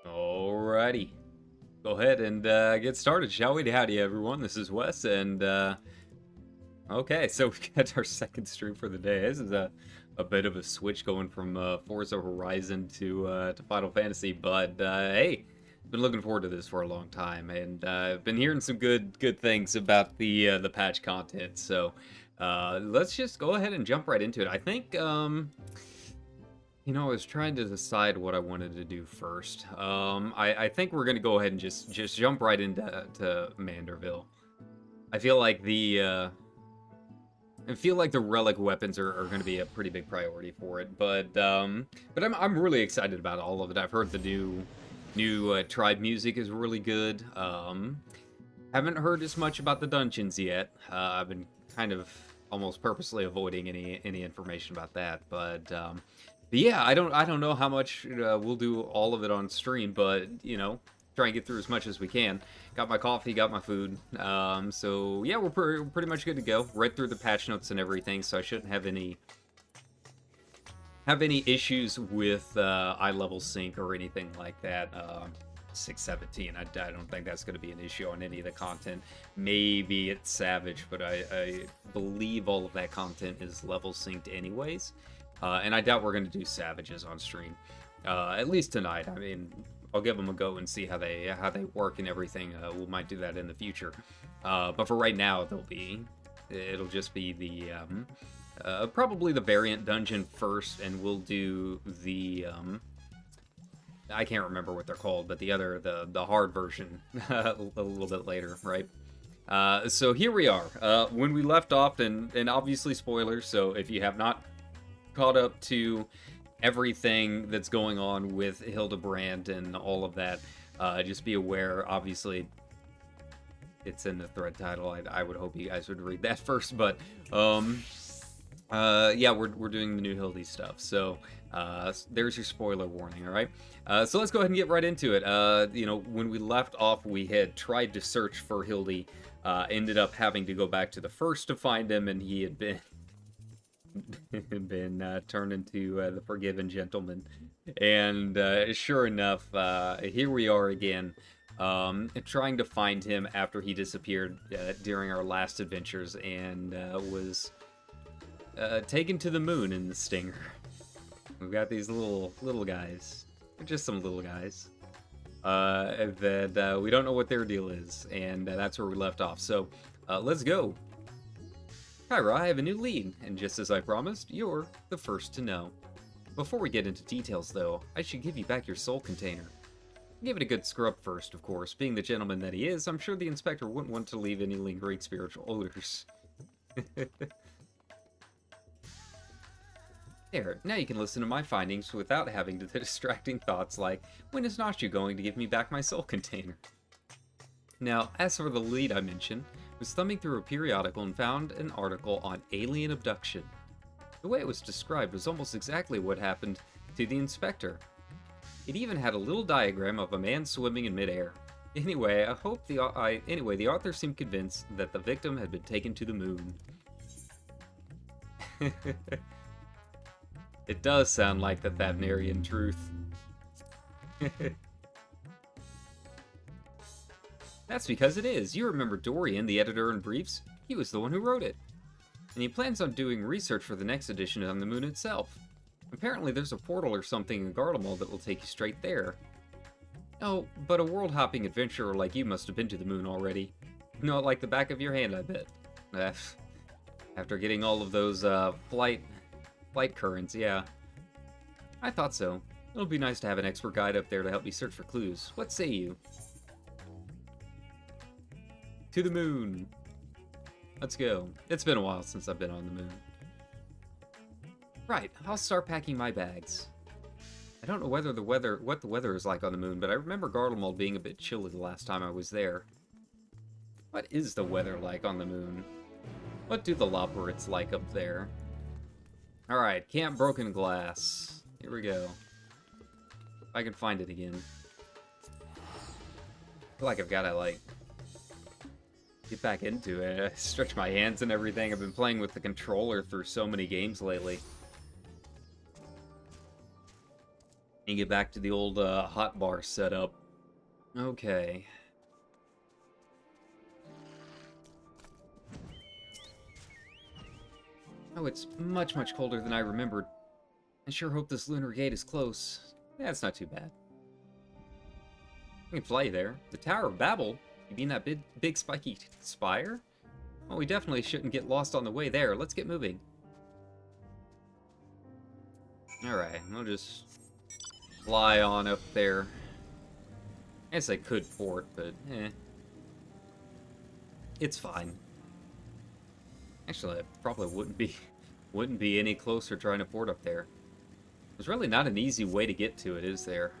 Alrighty. Go ahead and get started, shall we? Howdy, everyone. This is Wes, and okay, so we got our second stream for the day. This is a bit of a switch going from Forza Horizon to Final Fantasy, but hey, been looking forward to this for a long time, and I've been hearing some good things about the patch content. So let's just go ahead and jump right into it. I think you know, I was trying to decide what I wanted to do first. I think we're gonna go ahead and just jump right into Manderville. I feel like the relic weapons are going to be a pretty big priority for it, but I'm really excited about all of it. I've heard the new tribe music is really good. Haven't heard as much about the dungeons yet. I've been kind of almost purposely avoiding any information about that, but yeah, I don't know how much we'll do all of it on stream, but you know, try and get through as much as we can. Got my coffee, got my food, so yeah, we're pretty much good to go. Read through the patch notes and everything, so I shouldn't have any issues with eye level sync or anything like that. 617, I don't think that's going to be an issue on any of the content. Maybe it's Savage, but I believe all of that content is level synced anyways. And I doubt we're going to do Savages on stream, at least tonight. I mean, I'll give them a go and see how they work and everything. We might do that in the future, but for right now, it'll just be the probably the variant dungeon first, and we'll do the I can't remember what they're called, but the hard version a little bit later, right? So here we are. When we left off, and obviously spoilers. So if you have not caught up to everything that's going on with Hildebrand and all of that, just be aware. Obviously, it's in the thread title. I would hope you guys would read that first, but yeah, we're doing the new Hildy stuff. So there's your spoiler warning. All right. So let's go ahead and get right into it. You know, when we left off, we had tried to search for Hildy. Ended up having to go back to the first to find him, and he had been turned into the Forgiven Gentleman. And sure enough, here we are again, trying to find him after he disappeared during our last adventures, and was taken to the moon in the Stinger. We've got these little guys. They're just some little guys that we don't know what their deal is, and that's where we left off. So let's go. Kyra, I have a new lead, and just as I promised, you're the first to know. Before we get into details, though, I should give you back your soul container. Give it a good scrub first, of course. Being the gentleman that he is, I'm sure the inspector wouldn't want to leave any lingering spiritual odors. There, now you can listen to my findings without having the distracting thoughts like, when is Nachu going to give me back my soul container? Now, as for the lead I mentioned, I was thumbing through a periodical and found an article on alien abduction. The way it was described was almost exactly what happened to the inspector. It even had a little diagram of a man swimming in midair. Anyway, the author seemed convinced that the victim had been taken to the moon. It does sound like the Thavnarian truth. That's because it is. You remember Dorian, the editor in Briefs? He was the one who wrote it. And he plans on doing research for the next edition on the moon itself. Apparently there's a portal or something in Garlemald that will take you straight there. Oh, but a world-hopping adventurer like you must have been to the moon already. You know it like the back of your hand, I bet. After getting all of those flight currents, yeah. I thought so. It'll be nice to have an expert guide up there to help me search for clues. What say you? To the moon. Let's go. It's been a while since I've been on the moon. Right, I'll start packing my bags. I don't know what the weather is like on the moon, but I remember Garlemald being a bit chilly the last time I was there. What is the weather like on the moon? What do the Loperites like up there? Alright, Camp Broken Glass. Here we go. If I can find it again. I feel like I've gotta, like, get back into it. Stretch my hands and everything. I've been playing with the controller through so many games lately. And get back to the old hot bar setup. Okay. Oh, it's much, much colder than I remembered. I sure hope this lunar gate is close. Yeah, it's not too bad. We can fly you there. The Tower of Babel? You mean that big spiky spire? Well, we definitely shouldn't get lost on the way there. Let's get moving. Alright, I'll just fly on up there. I guess I could port, but it's fine. Actually, I probably wouldn't be any closer trying to port up there. There's really not an easy way to get to it, is there?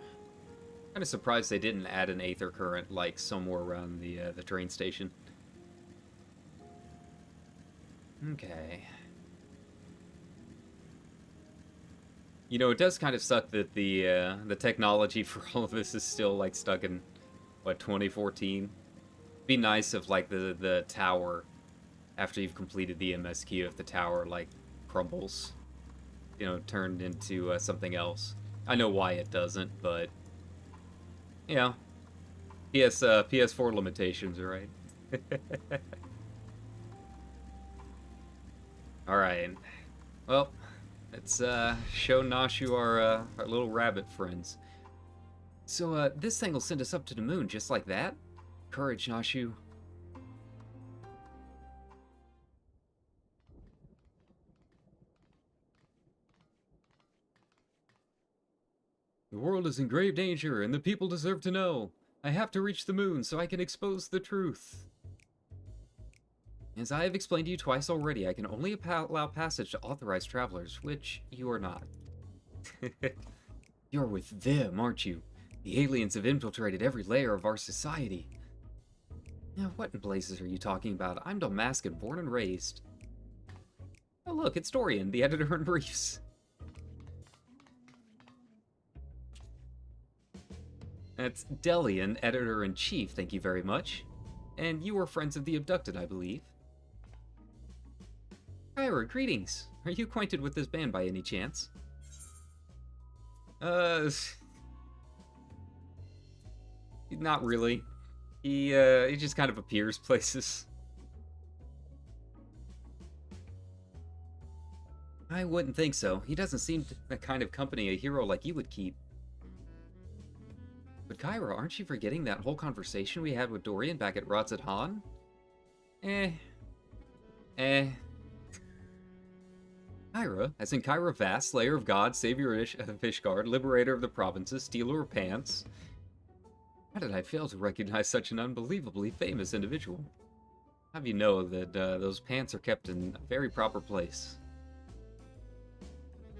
Kind of surprised they didn't add an aether current like somewhere around the train station. Okay. You know, it does kind of suck that the technology for all of this is still like stuck in what, 2014. Be nice if like the tower, after you've completed the MSQ, if the tower like crumbles, you know, turned into something else. I know why it doesn't, but you know, PS4 limitations, right? All right. Well, let's show Nashu our little rabbit friends. So this thing will send us up to the moon just like that. Courage, Nashu. The world is in grave danger, and the people deserve to know. I have to reach the moon so I can expose the truth. As I have explained to you twice already, I can only allow passage to authorized travelers, which you are not. You're with them, aren't you? The aliens have infiltrated every layer of our society. Now, what in blazes are you talking about? I'm Damascan, born and raised. Oh look, it's Dorian, the editor-in-briefs. That's Delian, editor-in-chief, thank you very much. And you are friends of the abducted, I believe. Kyra, greetings. Are you acquainted with this band by any chance? Not really. He just kind of appears places. I wouldn't think so. He doesn't seem the kind of company a hero like you would keep. But Kyra, aren't you forgetting that whole conversation we had with Dorian back at Ratzat Han? Kyra, as in Kyra Vast, Slayer of God, Savior of Ishgard, Liberator of the Provinces, Stealer of Pants. How did I fail to recognize such an unbelievably famous individual? Have you know that those pants are kept in a very proper place?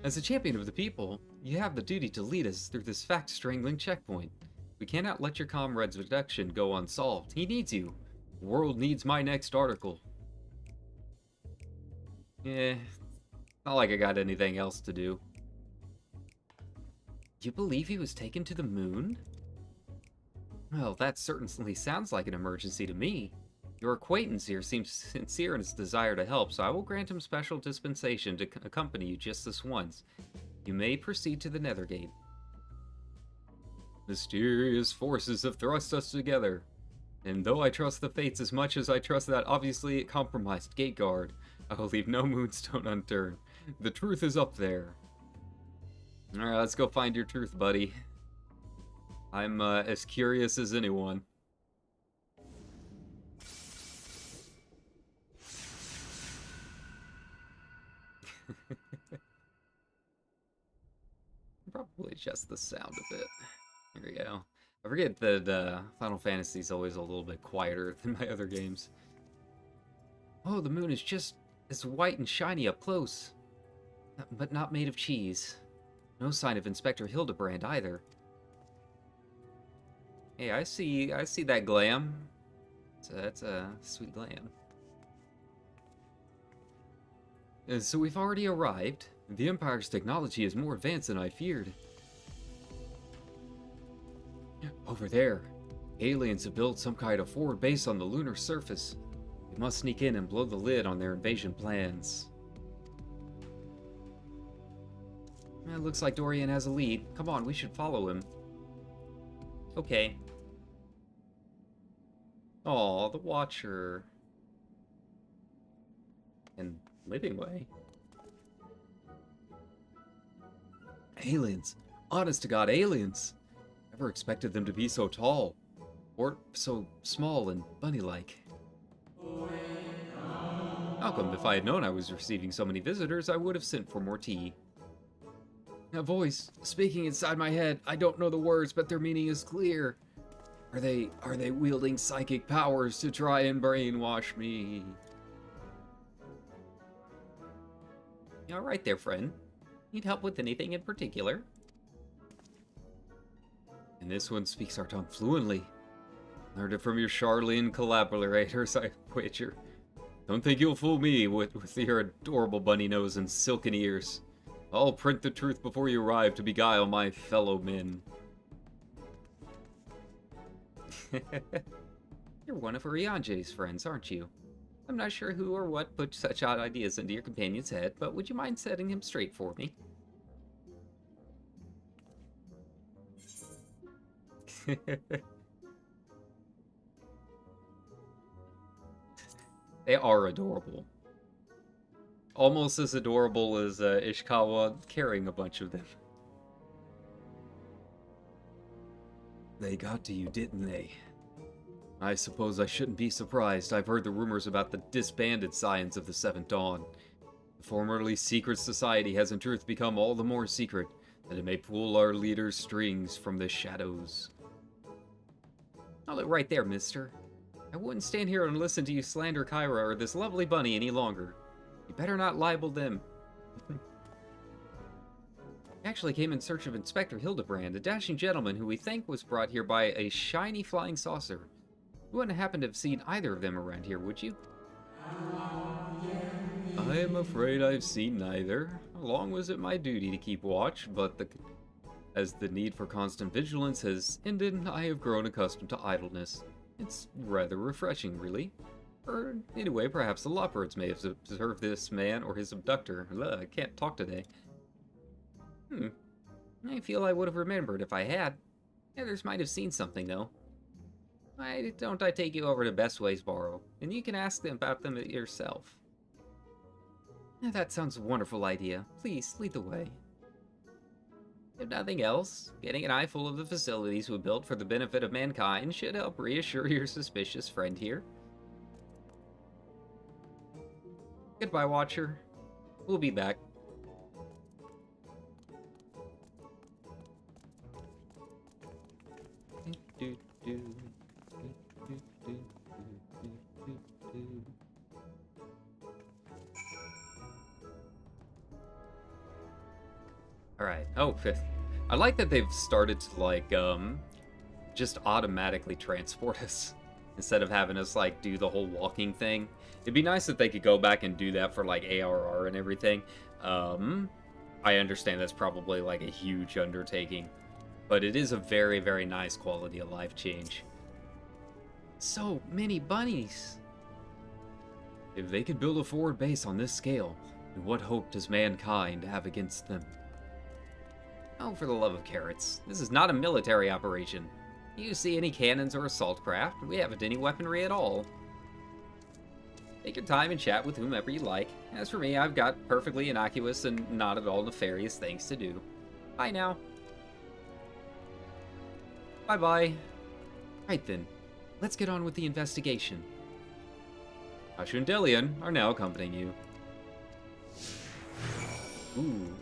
As a champion of the people, you have the duty to lead us through this fact-strangling checkpoint. We cannot let your comrade's abduction go unsolved. He needs you. The world needs my next article. Not like I got anything else to do. You believe he was taken to the moon? Well, that certainly sounds like an emergency to me. Your acquaintance here seems sincere in his desire to help, so I will grant him special dispensation to accompany you just this once. You may proceed to the Nethergate. Mysterious forces have thrust us together. And though I trust the fates as much as I trust that obviously compromised gate guard, I will leave no moonstone unturned. The truth is up there. Alright, let's go find your truth, buddy. I'm as curious as anyone. Probably just the sound of it. Here we go. I forget that Final Fantasy is always a little bit quieter than my other games. Oh, the moon is just as white and shiny up close. But not made of cheese. No sign of Inspector Hildebrand either. Hey, I see that glam. So that's a sweet glam. So we've already arrived. The Empire's technology is more advanced than I feared. Over there, aliens have built some kind of forward base on the lunar surface. We must sneak in and blow the lid on their invasion plans. It looks like Dorian has a lead. Come on, we should follow him. Okay. Oh, the Watcher. And Living Way. Aliens. Honest to God, aliens. Never expected them to be so tall. Or so small and bunny-like. How come if I had known I was receiving so many visitors, I would have sent for more tea. A voice, speaking inside my head. I don't know the words, but their meaning is clear. Are they wielding psychic powers to try and brainwash me? All right there, friend. Need help with anything in particular? And this one speaks our tongue fluently. Learned it from your Charlene collaborators, I wager. Don't think you'll fool me with your adorable bunny nose and silken ears. I'll print the truth before you arrive to beguile my fellow men. You're one of Urianje's friends, aren't you? I'm not sure who or what put such odd ideas into your companion's head, but would you mind setting him straight for me? They are adorable. Almost as adorable as Ishikawa carrying a bunch of them. They got to you, didn't they? I suppose I shouldn't be surprised. I've heard the rumors about the disbanded Scions of the Seventh Dawn. The formerly secret society has in truth become all the more secret, that it may pull our leaders' strings from the shadows. I'll look right there, mister. I wouldn't stand here and listen to you slander Kyra or this lovely bunny any longer. You better not libel them. We actually came in search of Inspector Hildebrand, a dashing gentleman who we think was brought here by a shiny flying saucer. You wouldn't happen to have seen either of them around here, would you? I am afraid I've seen neither. How long was it my duty to keep watch, but as the need for constant vigilance has ended, I have grown accustomed to idleness. It's rather refreshing, really. Or, anyway, perhaps the Lopperds may have observed this man or his abductor. Ugh, I can't talk today. I feel I would have remembered if I had. Others might have seen something, though. Why don't I take you over to Bestway's Barrow, and you can ask them about them yourself. That sounds a wonderful idea. Please, lead the way. If nothing else, getting an eyeful of the facilities we built for the benefit of mankind should help reassure your suspicious friend here. Goodbye, Watcher. We'll be back. Alright. Oh, I like that they've started to, like, just automatically transport us instead of having us, like, do the whole walking thing. It'd be nice if they could go back and do that for, like, ARR and everything. I understand that's probably, like, a huge undertaking, but it is a very, very nice quality of life change. So many bunnies! If they could build a forward base on this scale, then what hope does mankind have against them? Oh, for the love of carrots. This is not a military operation. Do you see any cannons or assault craft? We haven't any weaponry at all. Take your time and chat with whomever you like. As for me, I've got perfectly innocuous and not at all nefarious things to do. Bye now. Bye-bye. Right then, let's get on with the investigation. Ashu and Delian are now accompanying you. Ooh.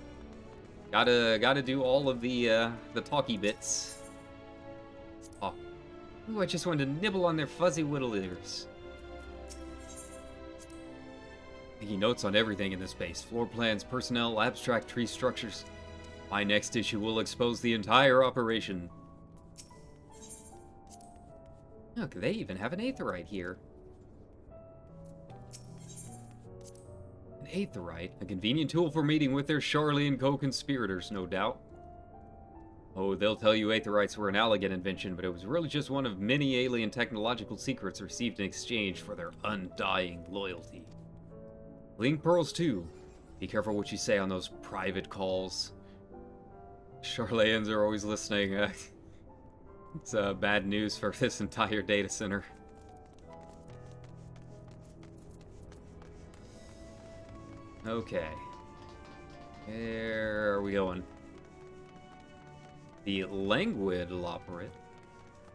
Gotta do all of the talky bits. Oh. Ooh, I just wanted to nibble on their fuzzy little ears. Taking notes on everything in this base. Floor plans, personnel, abstract tree structures. My next issue will expose the entire operation. Look, they even have an aetherite here. An aetherite? A convenient tool for meeting with their Charlene co-conspirators, no doubt. Oh, they'll tell you aetherites were an Allegan invention, but it was really just one of many alien technological secrets received in exchange for their undying loyalty. Link pearls too. Be careful what you say on those private calls. Charlayans are always listening. It's bad news for this entire data center. Okay. Where are we going? The languid loperate.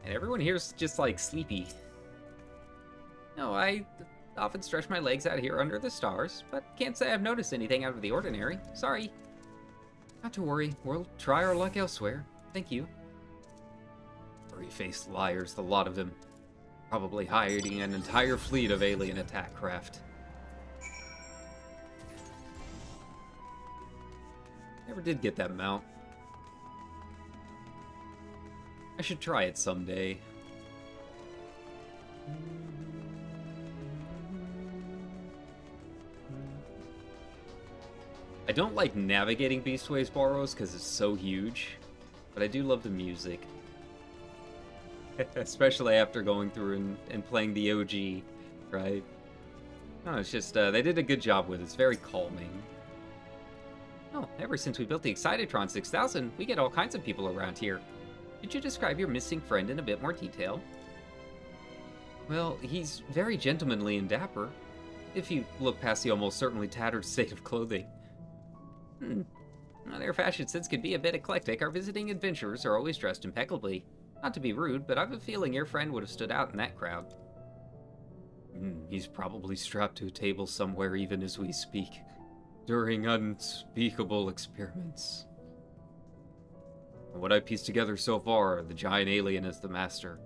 And everyone here's just like sleepy. No, I often stretch my legs out here under the stars, but can't say I've noticed anything out of the ordinary. Sorry. Not to worry, we'll try our luck elsewhere. Thank you. Furry-faced liars, the lot of them. Probably hiding an entire fleet of alien attack craft. Never did get that mount. I should try it someday. I don't like navigating Beastways Burrows because it's so huge, but I do love the music. Especially after going through and playing the OG, right? No, it's just, they did a good job with it. It's very calming. Oh, ever since we built the Excitotron 6000, we get all kinds of people around here. Could you describe your missing friend in a bit more detail? Well, he's very gentlemanly and dapper, if you look past the almost certainly tattered state of clothing. Well, their fashion sense can be a bit eclectic. Our visiting adventurers are always dressed impeccably. Not to be rude, but I've a feeling your friend would have stood out in that crowd. He's probably strapped to a table somewhere even as we speak, during unspeakable experiments. What I pieced together so far, the giant alien is the master,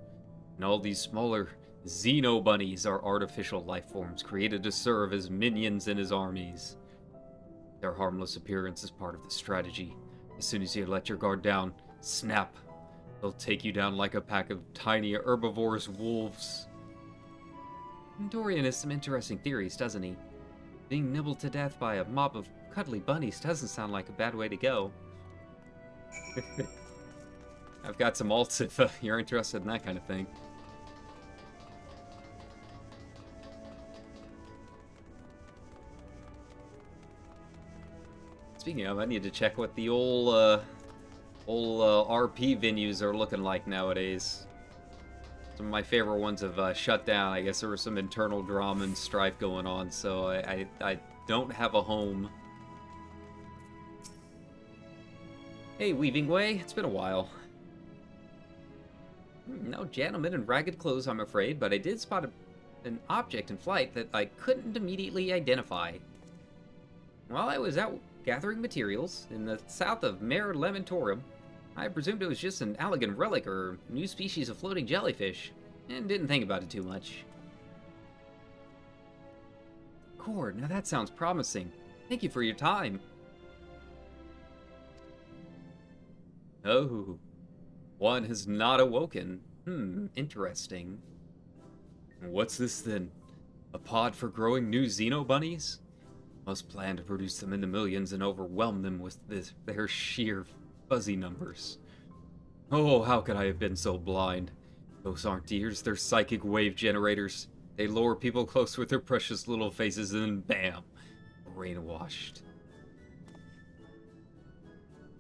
and all these smaller xeno-bunnies are artificial life forms created to serve as minions in his armies. Their harmless appearance is part of the strategy. As soon as you let your guard down, snap. They'll take you down like a pack of tiny herbivorous wolves. Dorian has some interesting theories, doesn't he? Being nibbled to death by a mob of cuddly bunnies doesn't sound like a bad way to go. I've got some alts if you're interested in that kind of thing. Speaking of, I need to check what the old RP venues are looking like nowadays. Some of my favorite ones have shut down. I guess there was some internal drama and strife going on, so I don't have a home. Hey, Weaving Way, it's been a while. No gentlemen in ragged clothes, I'm afraid, but I did spot an object in flight that I couldn't immediately identify. While I was out gathering materials in the south of Mare Lamentorum, I presumed it was just an elegant relic or new species of floating jellyfish, and didn't think about it too much. Cord, now that sounds promising. Thank you for your time. Oh, one has not awoken. Interesting. What's this then? A pod for growing new xeno-bunnies? Must plan to produce them in the millions and overwhelm them with their sheer fuzzy numbers. Oh, how could I have been so blind? Those aren't ears, they're psychic wave generators. They lure people close with their precious little faces and then bam, brainwashed.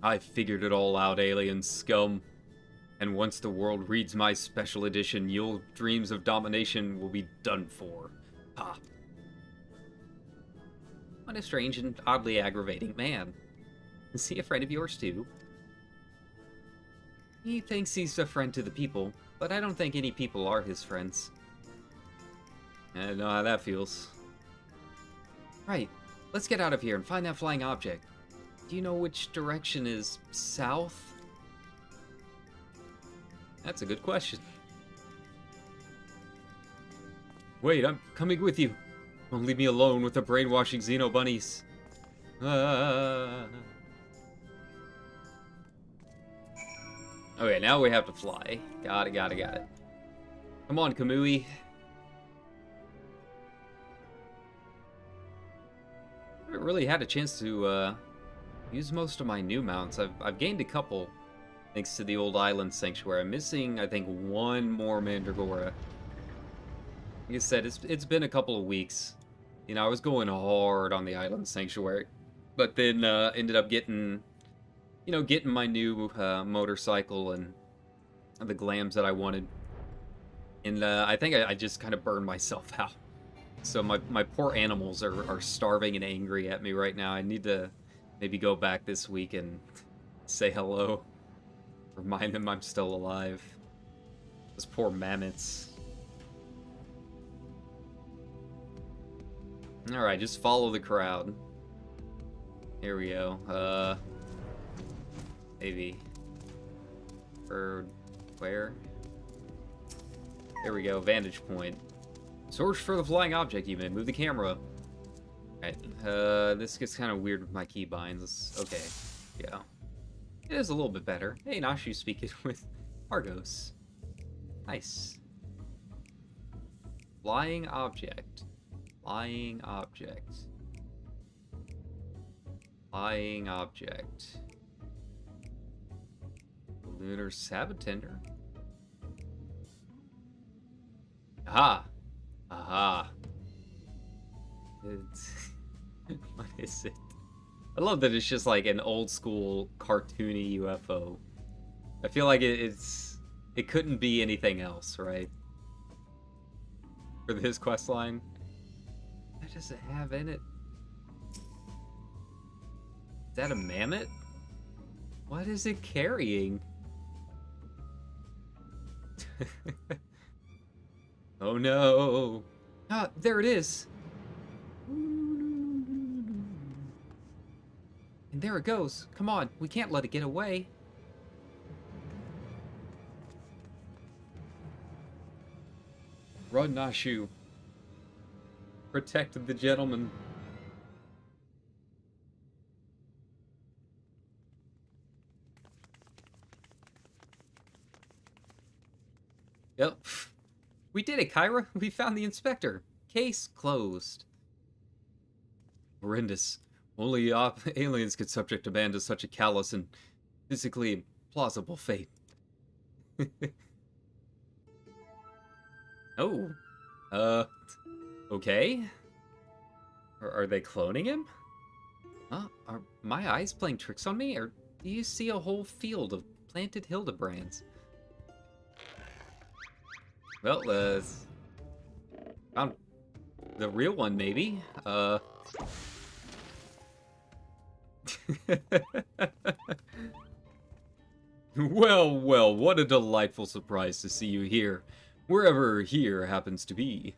I figured it all out, alien scum. And once the world reads my special edition, your dreams of domination will be done for. Ha! What a strange and oddly aggravating man. Is he a friend of yours too? He thinks he's a friend to the people, but I don't think any people are his friends. I know how that feels. Right, let's get out of here and find that flying object. Do you know which direction is south? That's a good question. Wait, I'm coming with you. Don't leave me alone with the brainwashing Xeno bunnies. Okay, now we have to fly. Got it. Come on, Kamui. I haven't really had a chance to use most of my new mounts. I've gained a couple thanks to the old island sanctuary. I'm missing, I think, one more Mandragora. Like I said, it's been a couple of weeks. You know, I was going hard on the island sanctuary, but then ended up getting you know, getting my new motorcycle and the glams that I wanted. And I think I just kind of burned myself out. So my poor animals are starving and angry at me right now. I need to maybe go back this week and say hello. Remind them I'm still alive. Those poor mammoths. Alright, just follow the crowd. Here we go. Maybe. Bird. Where? There we go, vantage point. Search for the flying object, you may move the camera. Alright, this gets kind of weird with my keybinds. Okay, yeah. It is a little bit better. Hey, Nashu speaking with Argos. Nice. Flying object. Flying object. Flying object. Lunar Sabotender. Aha! Aha. It's... what is it? I love that it's just like an old school cartoony UFO. I feel like it couldn't be anything else, right? For this quest line. What does it have in it? Is that a mammoth? What is it carrying? Oh no! Ah, there it is! And there it goes. Come on, we can't let it get away. Run, Nashu. Protect the gentleman. Yep. We did it, Kyra. We found the inspector. Case closed. Horrendous. Only aliens could subject a man to such a callous and physically implausible fate. Oh. Okay. Are they cloning him? Huh? Are my eyes playing tricks on me? Or do you see a whole field of planted Hildebrands? Well, found the real one, maybe. Well, well, what a delightful surprise to see you here, wherever here happens to be.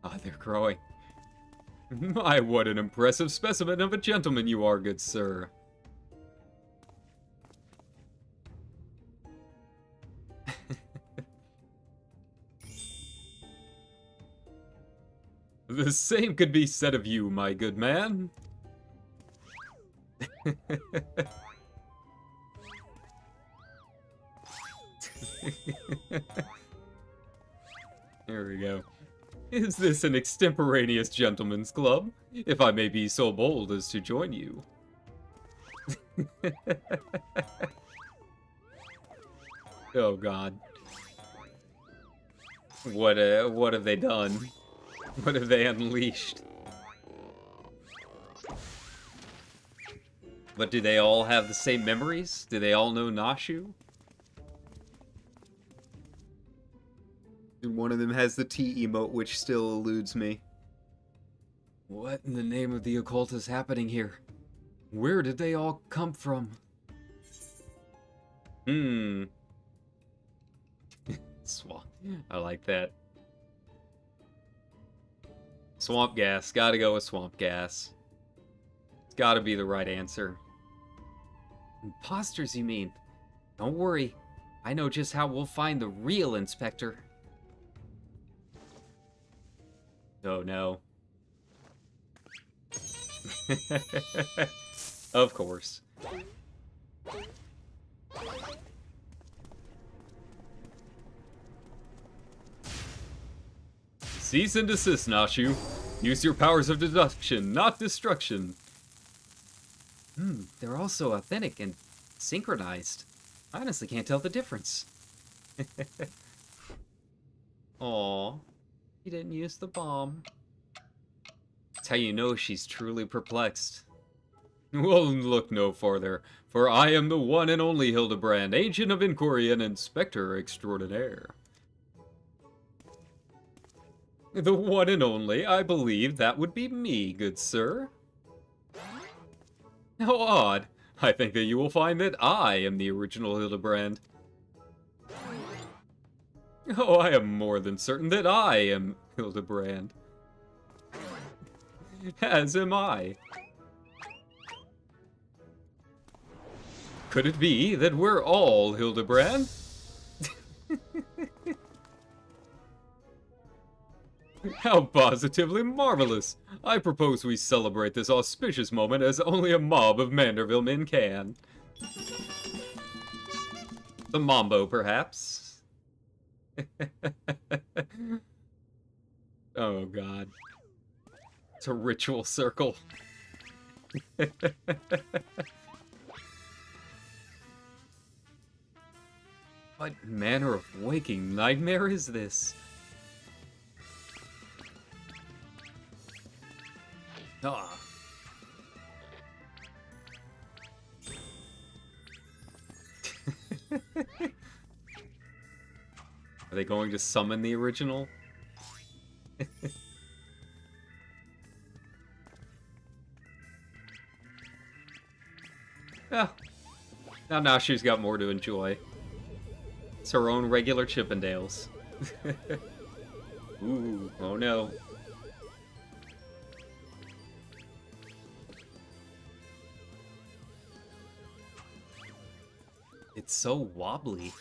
Ah, they're growing. My, what an impressive specimen of a gentleman you are, good sir. The same could be said of you, my good man. Here we go. Is this an extemporaneous gentleman's club? If I may be so bold as to join you. Oh god. What have they done? What have they unleashed? But do they all have the same memories? Do they all know Nashu? And one of them has the T emote, which still eludes me. What in the name of the occult is happening here? Where did they all come from? Swamp. I like that. Swamp gas. Gotta go with swamp gas. It's gotta be the right answer. Imposters, you mean? Don't worry. I know just how we'll find the real inspector. Oh no. Of course. Cease and desist, Nashu. Use your powers of deduction, not destruction. They're also authentic and synchronized. I honestly can't tell the difference. Aw, he didn't use the bomb. how you know she's truly perplexed. Well, look no farther, for I am the one and only Hildebrand, Agent of Inquiry and Inspector Extraordinaire. The one and only, I believe that would be me, good sir. How odd. I think that you will find that I am the original Hildebrand. Oh, I am more than certain that I am Hildebrand. As am I. Could it be that we're all Hildebrand? How positively marvelous! I propose we celebrate this auspicious moment as only a mob of Manderville men can. The Mambo, perhaps? Oh, God. It's a ritual circle. What manner of waking nightmare is this? Ah. Are they going to summon the original? Yeah. Now she's got more to enjoy. It's her own regular Chippendales. Ooh, oh no. It's so wobbly.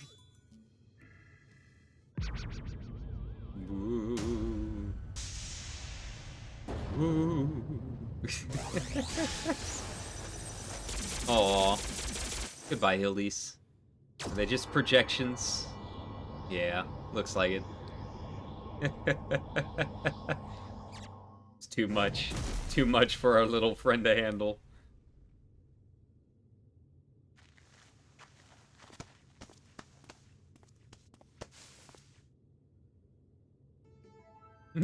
Woo. Woo. Aw. Goodbye, Hildies. Are they just projections? Yeah, looks like it. It's too much. Too much for our little friend to handle.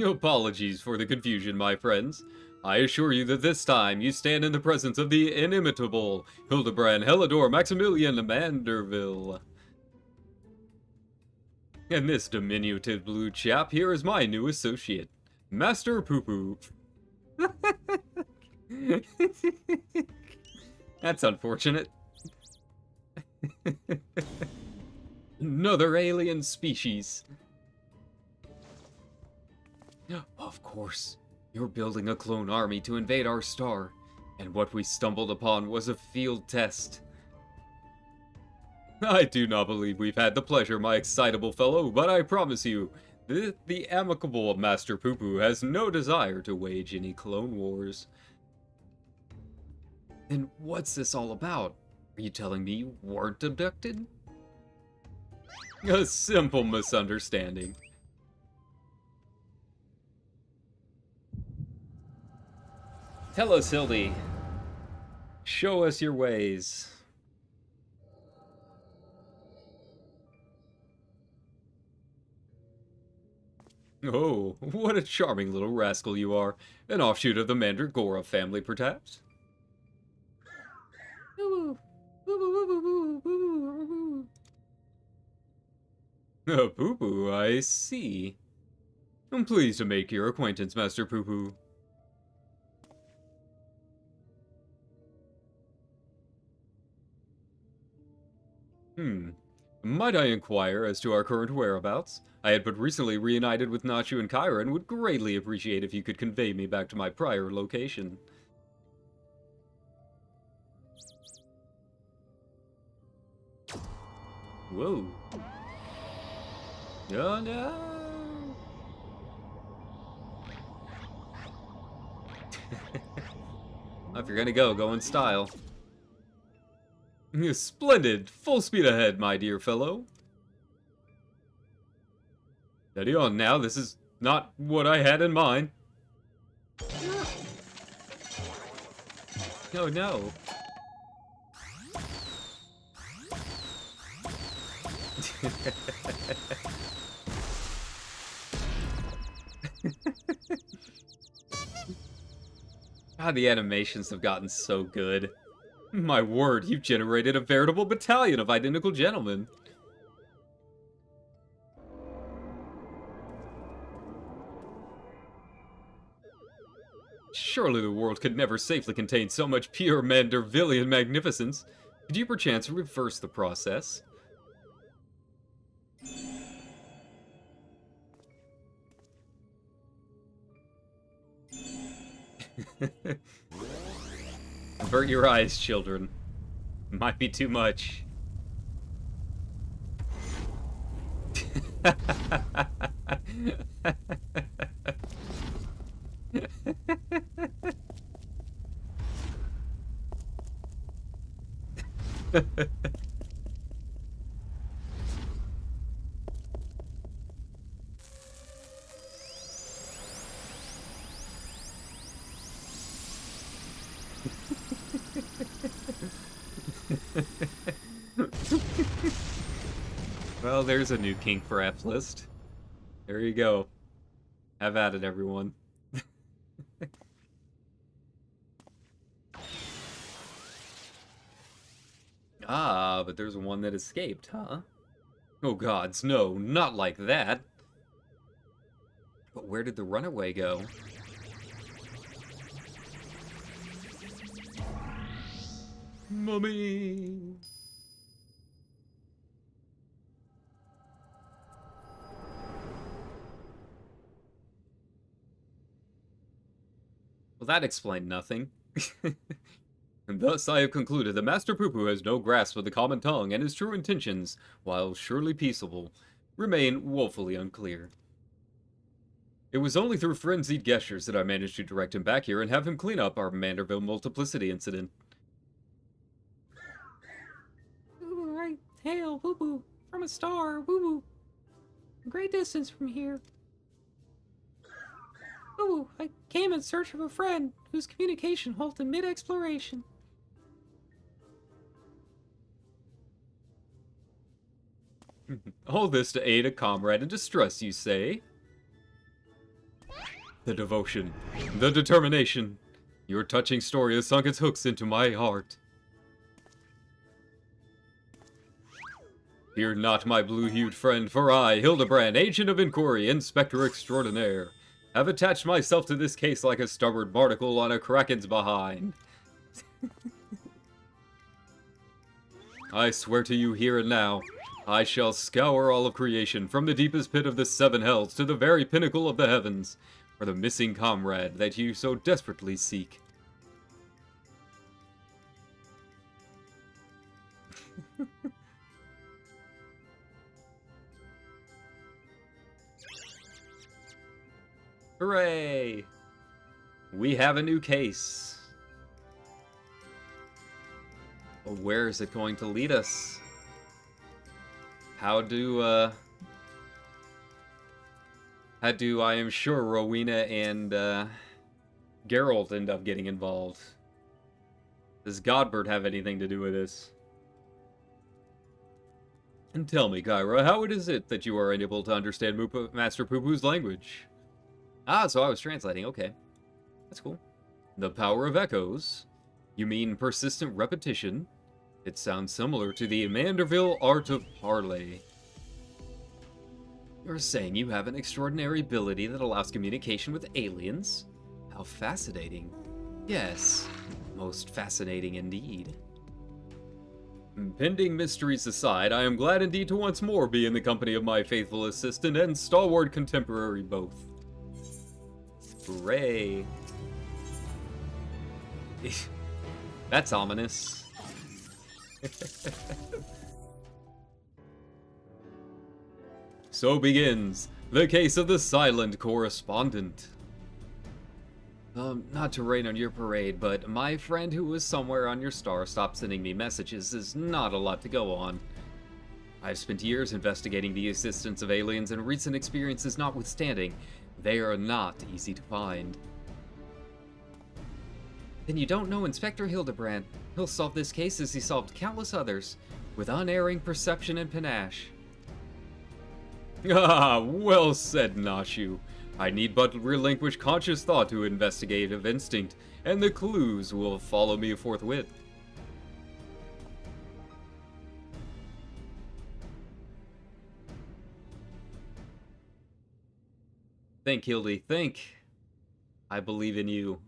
Apologies for the confusion, my friends. I assure you that this time you stand in the presence of the inimitable Hildebrand Helidor Maximilian Manderville. And this diminutive blue chap here is my new associate, Master Poo-Poo. That's unfortunate. Another alien species. Of course, you're building a clone army to invade our star, and what we stumbled upon was a field test. I do not believe we've had the pleasure, my excitable fellow, but I promise you, the amicable Master Poo-Poo has no desire to wage any clone wars. Then what's this all about? Are you telling me you weren't abducted? A simple misunderstanding. Tell us, Hildy. Show us your ways. Oh, what a charming little rascal you are. An offshoot of the Mandragora family, perhaps? A Poo-Poo, I see. I'm pleased to make your acquaintance, Master Poo-Poo. Might I inquire as to our current whereabouts? I had but recently reunited with Nachu and Kyra and would greatly appreciate if you could convey me back to my prior location. Whoa. Oh no! If you're gonna go in style. Splendid! Full speed ahead, my dear fellow. Steady on now, this is not what I had in mind. Oh no. Ah, the animations have gotten so good. My word, you've generated a veritable battalion of identical gentlemen. Surely the world could never safely contain so much pure Mandervillian magnificence. Could you perchance reverse the process? Avert your eyes, children. Might be too much. Well, there's a new kink for F-list. There you go. Have at it, everyone. Ah, but there's one that escaped, huh? Oh gods, no, not like that. But where did the runaway go? Mummy! Well, that explained nothing. And thus I have concluded that Master Poo-Poo has no grasp of the common tongue, and his true intentions, while surely peaceable, remain woefully unclear. It was only through frenzied gestures that I managed to direct him back here and have him clean up our Manderville multiplicity incident. Ooh, I hail Boo-Boo from a star, Boo-Boo. A great distance from here. Boo-Boo, I came in search of a friend whose communication halted mid-exploration. All this to aid a comrade in distress, you say? The devotion, the determination. Your touching story has sunk its hooks into my heart. Fear not, my blue-hued friend, for I, Hildebrand, agent of inquiry, inspector extraordinaire, have attached myself to this case like a stubborn barnacle on a kraken's behind. I swear to you here and now, I shall scour all of creation, from the deepest pit of the seven hells to the very pinnacle of the heavens, for the missing comrade that you so desperately seek. Hooray! We have a new case. But where is it going to lead us? How do I am sure Rowena and Geralt end up getting involved? Does Godbert have anything to do with this? And tell me, Kyra, how is it that you are unable to understand Master Poo-Poo's language? Ah, so I was translating, okay. That's cool. The power of echoes? You mean persistent repetition? It sounds similar to the Manderville art of parley. You're saying you have an extraordinary ability that allows communication with aliens? How fascinating. Yes, most fascinating indeed. Pending mysteries aside, I am glad indeed to once more be in the company of my faithful assistant and stalwart contemporary both. Hooray. That's ominous. So begins the case of the silent correspondent. Not to rain on your parade, but my friend who was somewhere on your star stopped sending me messages is not a lot to go on. I've spent years investigating the existence of aliens, and recent experiences notwithstanding, they are not easy to find. Then you don't know Inspector Hildebrand. He'll solve this case as he solved countless others, with unerring perception and panache. Ah, well said, Nashu. I need but relinquish conscious thought to investigative instinct, and the clues will follow me forthwith. Think, Hildy, think. I believe in you.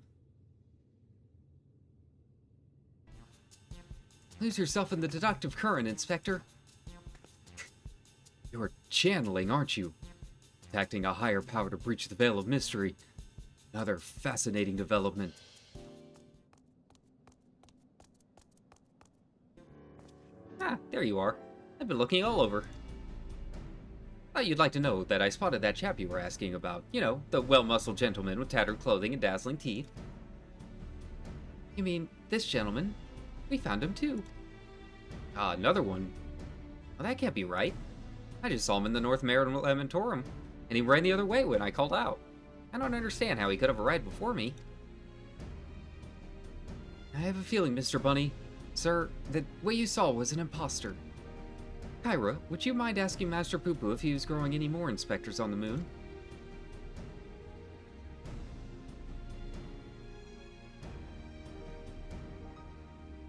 Lose yourself in the deductive current, Inspector. You're channeling, aren't you? Acting a higher power to breach the veil of mystery. Another fascinating development. Ah, there you are. I've been looking all over. Thought you'd like to know that I spotted that chap you were asking about. You know, the well-muscled gentleman with tattered clothing and dazzling teeth. You mean, this gentleman? We found him too. Ah, another one. Well, that can't be right. I just saw him in the North Mandarium, and he ran the other way when I called out. I don't understand how he could have arrived before me. I have a feeling, Mr. Bunny. Sir, that what you saw was an imposter. Kyra, would you mind asking Master Poo-Poo if he was growing any more inspectors on the moon?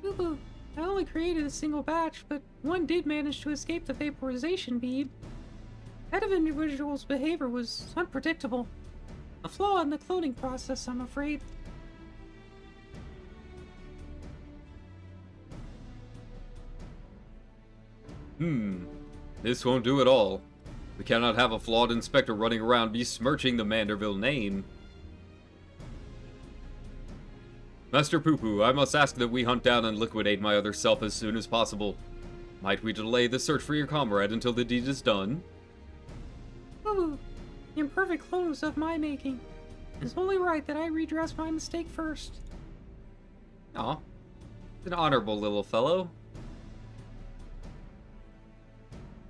Poo-Poo, I only created a single batch, but one did manage to escape the vaporization bead. That individual's behavior was unpredictable. A flaw in the cloning process, I'm afraid. This won't do at all. We cannot have a flawed inspector running around besmirching the Manderville name. Master Poo-Poo, I must ask that we hunt down and liquidate my other self as soon as possible. Might we delay the search for your comrade until the deed is done? Poo-Poo, the imperfect clone was of my making. It's only right that I redress my mistake first. Aw, an honorable little fellow.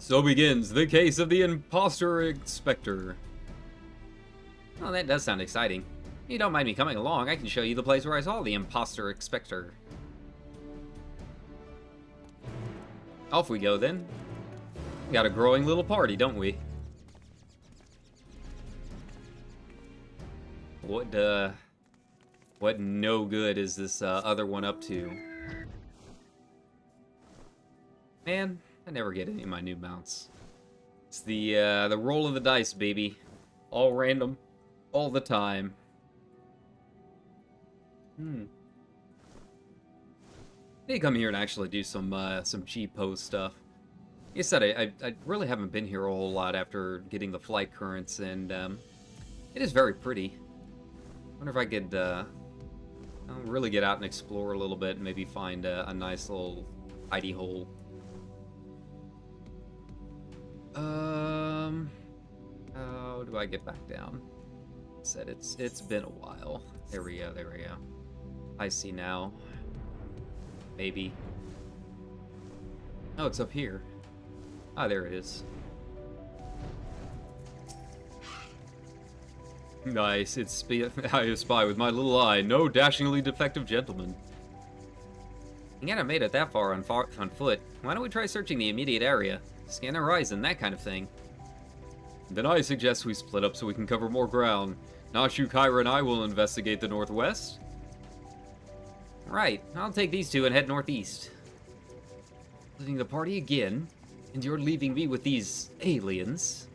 So begins the case of the imposter inspector. Well, that does sound exciting. If you don't mind me coming along, I can show you the place where I saw the imposter inspector. Off we go then. We got a growing little party, don't we? What no good is this other one up to? Man, I never get any of my new mounts. It's the roll of the dice, baby. All random, all the time. Need to come here and actually do some cheap post stuff. Like I said, I really haven't been here a whole lot after getting the flight currents, and it is very pretty. Wonder if I could really get out and explore a little bit and maybe find a nice little hidey hole. How do I get back down? Said it's been a while. There we go. I see now. Maybe. Oh, it's up here. Ah, there it is. Nice. I spy with my little eye. No dashingly defective gentleman. You gotta made it that far on foot. Why don't we try searching the immediate area? Scan the horizon, that kind of thing. Then I suggest we split up so we can cover more ground. Nashu, Kyra, and I will investigate the northwest. Right, I'll take these two and head northeast. Leaving the party again, and you're leaving me with these aliens.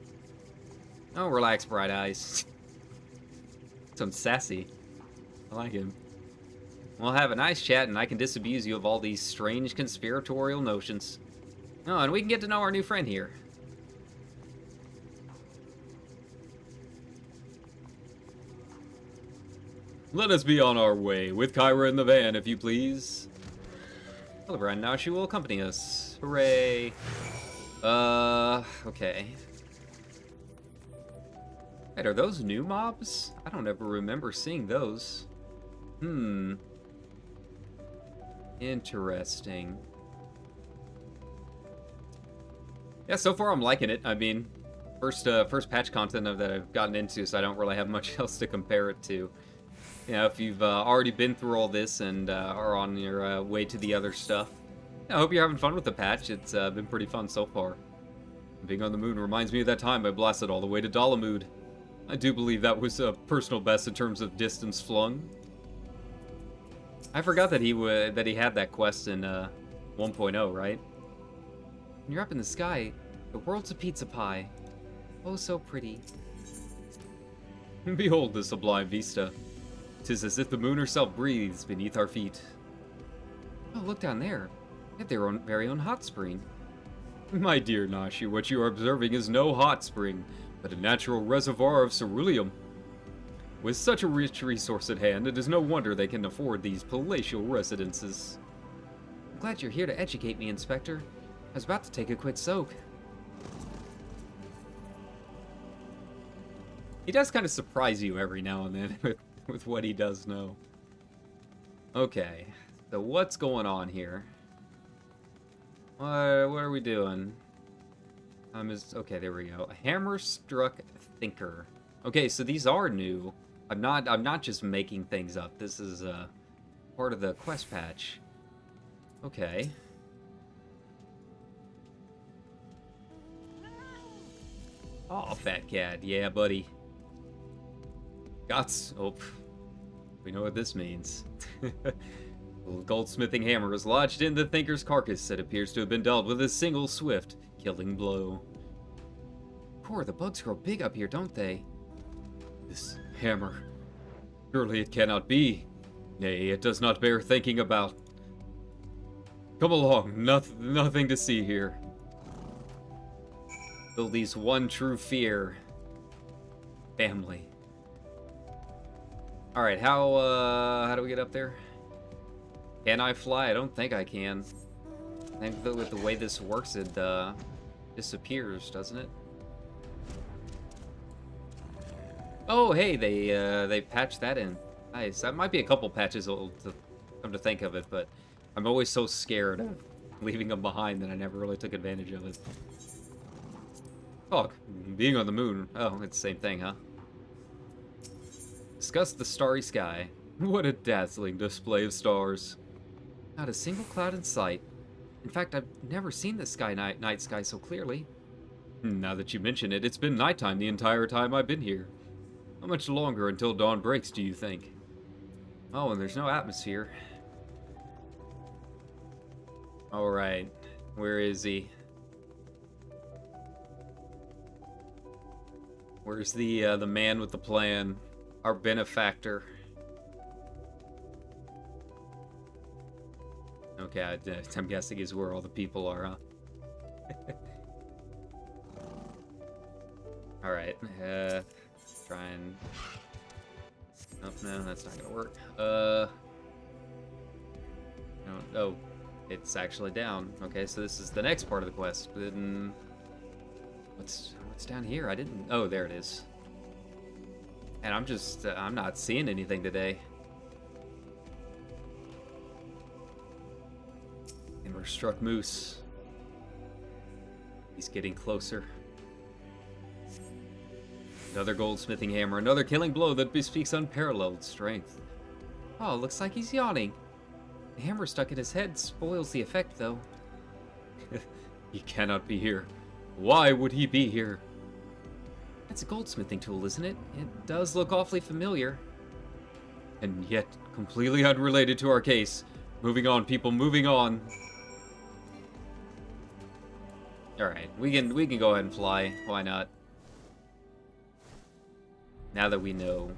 Oh, relax, Bright Eyes. Some sassy. I like him. We'll have a nice chat, and I can disabuse you of all these strange conspiratorial notions. Oh, and we can get to know our new friend here. Let us be on our way, with Kyra in the van, if you please. Oliver and now she will accompany us. Hooray. Okay. Wait, are those new mobs? I don't ever remember seeing those. Interesting. Yeah, so far I'm liking it. I mean, first patch content that I've gotten into, so I don't really have much else to compare it to. You know, if you've already been through all this and are on your way to the other stuff, I hope you're having fun with the patch. It's been pretty fun so far. Being on the moon reminds me of that time I blasted all the way to Dalamud. I do believe that was a personal best in terms of distance flung. I forgot that he had that quest in 1.0, right? When you're up in the sky, the world's a pizza pie. Oh, so pretty. Behold the sublime vista. 'Tis as if the moon herself breathes beneath our feet. Oh, look down there. They have their own very own hot spring. My dear Nashi, what you are observing is no hot spring, but a natural reservoir of ceruleum. With such a rich resource at hand, it is no wonder they can afford these palatial residences. I'm glad you're here to educate me, Inspector. I was about to take a quick soak. He does kind of surprise you every now and then with what he does know. Okay, so what's going on here? What are we doing? Okay, there we go. Hammer-struck thinker. Okay, so these are new. I'm not just making things up. This is part of the quest patch. Okay. Oh, fat cat. Yeah, buddy. Oh, we know what this means. The goldsmithing hammer is lodged in the thinker's carcass that appears to have been dealt with a single swift, killing blow. Poor, the bugs grow big up here, don't they? This hammer. Surely it cannot be. Nay, it does not bear thinking about. Come along, nothing to see here. Hildy's one true fear. Family. Alright, how do we get up there? Can I fly? I don't think I can. I think that with the way this works, it disappears, doesn't it? Oh, hey, they patched that in. Nice. That might be a couple patches old to come to think of it, but I'm always so scared of leaving them behind that I never really took advantage of it. Oh, being on the moon. Oh, it's the same thing, huh? Discuss the starry sky. What a dazzling display of stars. Not a single cloud in sight. In fact, I've never seen the night sky so clearly. Now that you mention it, it's been nighttime the entire time I've been here. How much longer until dawn breaks, do you think? Oh, and there's no atmosphere. Alright, where is he? Where's the man with the plan? Our benefactor. Okay, I'm guessing is where all the people are, huh? Alright, try and... Oh, no, that's not gonna work. Oh, it's actually down. Okay, so this is the next part of the quest. Then... What's down here? I didn't... Oh, there it is. And I'm not seeing anything today. Hammer-struck moose. He's getting closer. Another goldsmithing hammer, another killing blow that bespeaks unparalleled strength. Oh, looks like he's yawning. The hammer stuck in his head spoils the effect, though. He cannot be here. Why would he be here? That's a goldsmithing tool, isn't it? It does look awfully familiar. And yet, completely unrelated to our case. Moving on, people, moving on. Alright, we can go ahead and fly. Why not? Now that we know.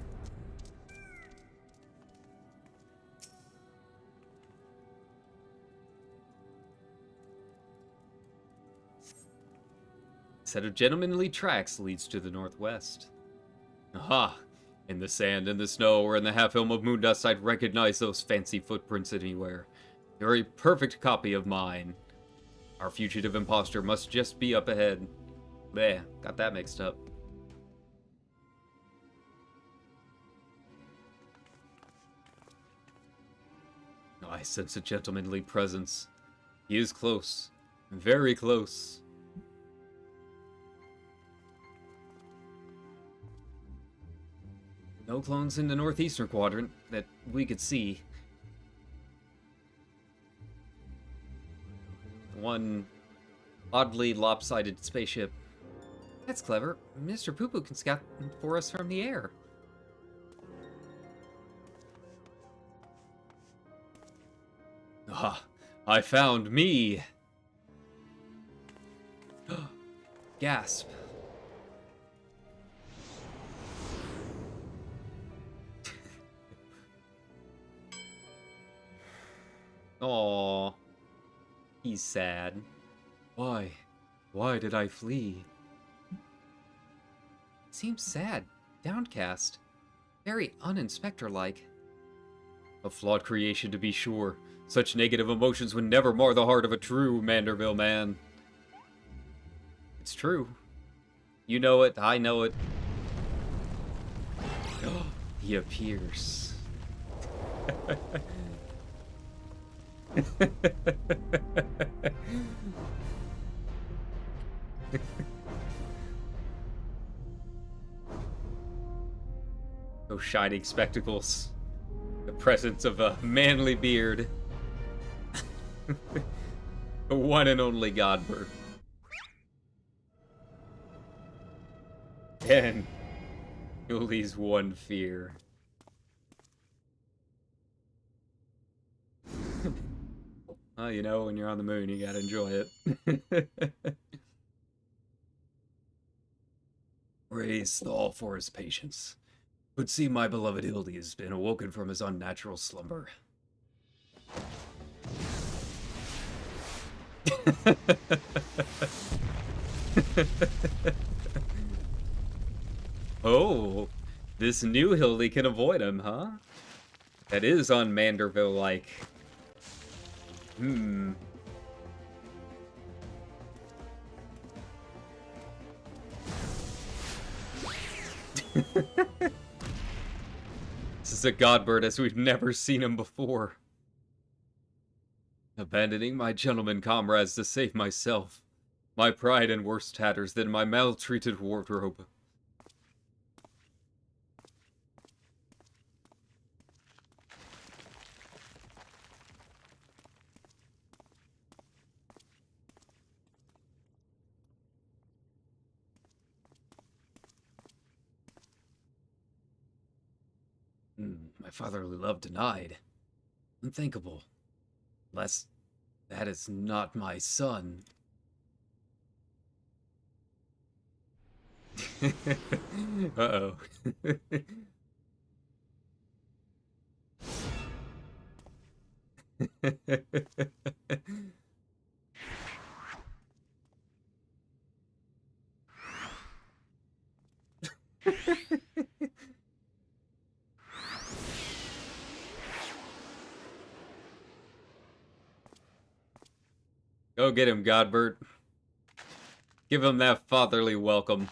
A set of gentlemanly tracks leads to the northwest. Aha! In the sand, in the snow, or in the half-film of moondust, I'd recognize those fancy footprints anywhere. They're a perfect copy of mine. Our fugitive imposter must just be up ahead. Bleh, got that mixed up. I sense a gentlemanly presence. He is close. Very close. No clones in the northeastern quadrant that we could see. One oddly lopsided spaceship. That's clever. Mr. Poo-Poo can scout for us from the air. Ah, I found me! Gasp. Aww. He's sad. Why? Why did I flee? Seems sad, downcast, very uninspector-like. A flawed creation, to be sure. Such negative emotions would never mar the heart of a true Manderville man. It's true. You know it, I know it. He appears. Those shining spectacles. The presence of a manly beard. The one and only Godbird. And Hildy's one fear. Well, you know, when you're on the moon, you gotta enjoy it. Praise all for his patience. But see, my beloved Hildy has been awoken from his unnatural slumber. Oh, this new Hildy can avoid him, huh? That is on Manderville-like. This is a Godbird as we've never seen him before. Abandoning my gentleman comrades to save myself. My pride in worse tatters than my maltreated wardrobe. My fatherly love denied. Unthinkable. Unless that is not my son. Uh-oh. Go get him, Godbert. Give him that fatherly welcome.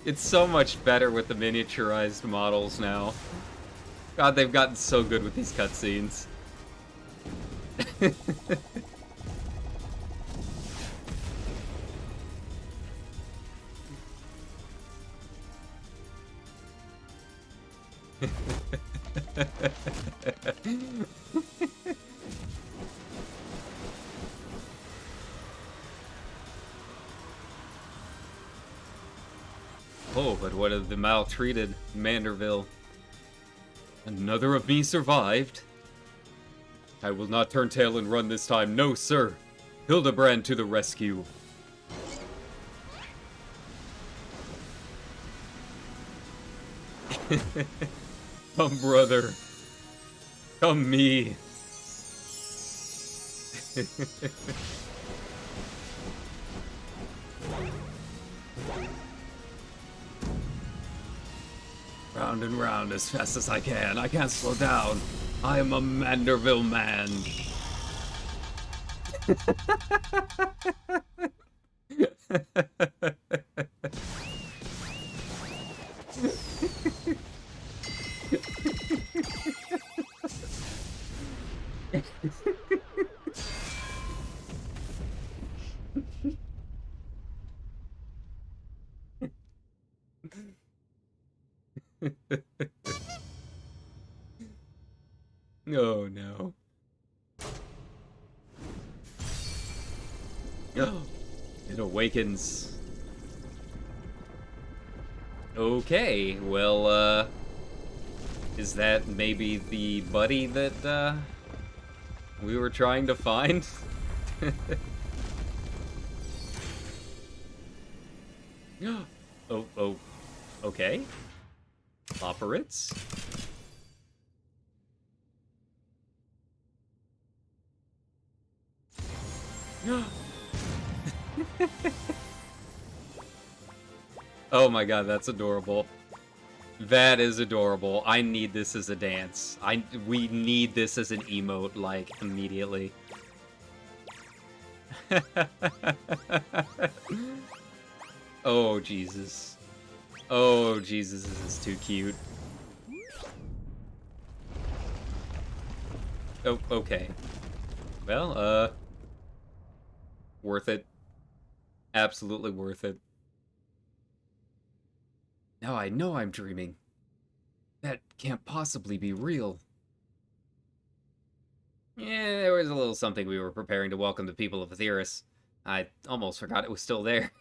It's so much better with the miniaturized models now. God, they've gotten so good with these cutscenes. Oh, but what of the maltreated Manderville? Another of me survived. I will not turn tail and run this time. No, sir. Hildebrand to the rescue. Come, brother. Come, me. Round and round as fast as I can. I can't slow down. I am a Manderville man. Oh no. It awakens. Okay, well, is that maybe the buddy that, we were trying to find? Oh, okay. Operates? Oh my god, that's adorable. That is adorable. I need this as a dance. We need this as an emote, like, immediately. Oh, Jesus. Oh, Jesus, this is too cute. Oh, okay. Well, worth it. Absolutely worth it. Now I know I'm dreaming. That can't possibly be real. Yeah, there was a little something we were preparing to welcome the people of Aetheris. I almost forgot it was still there.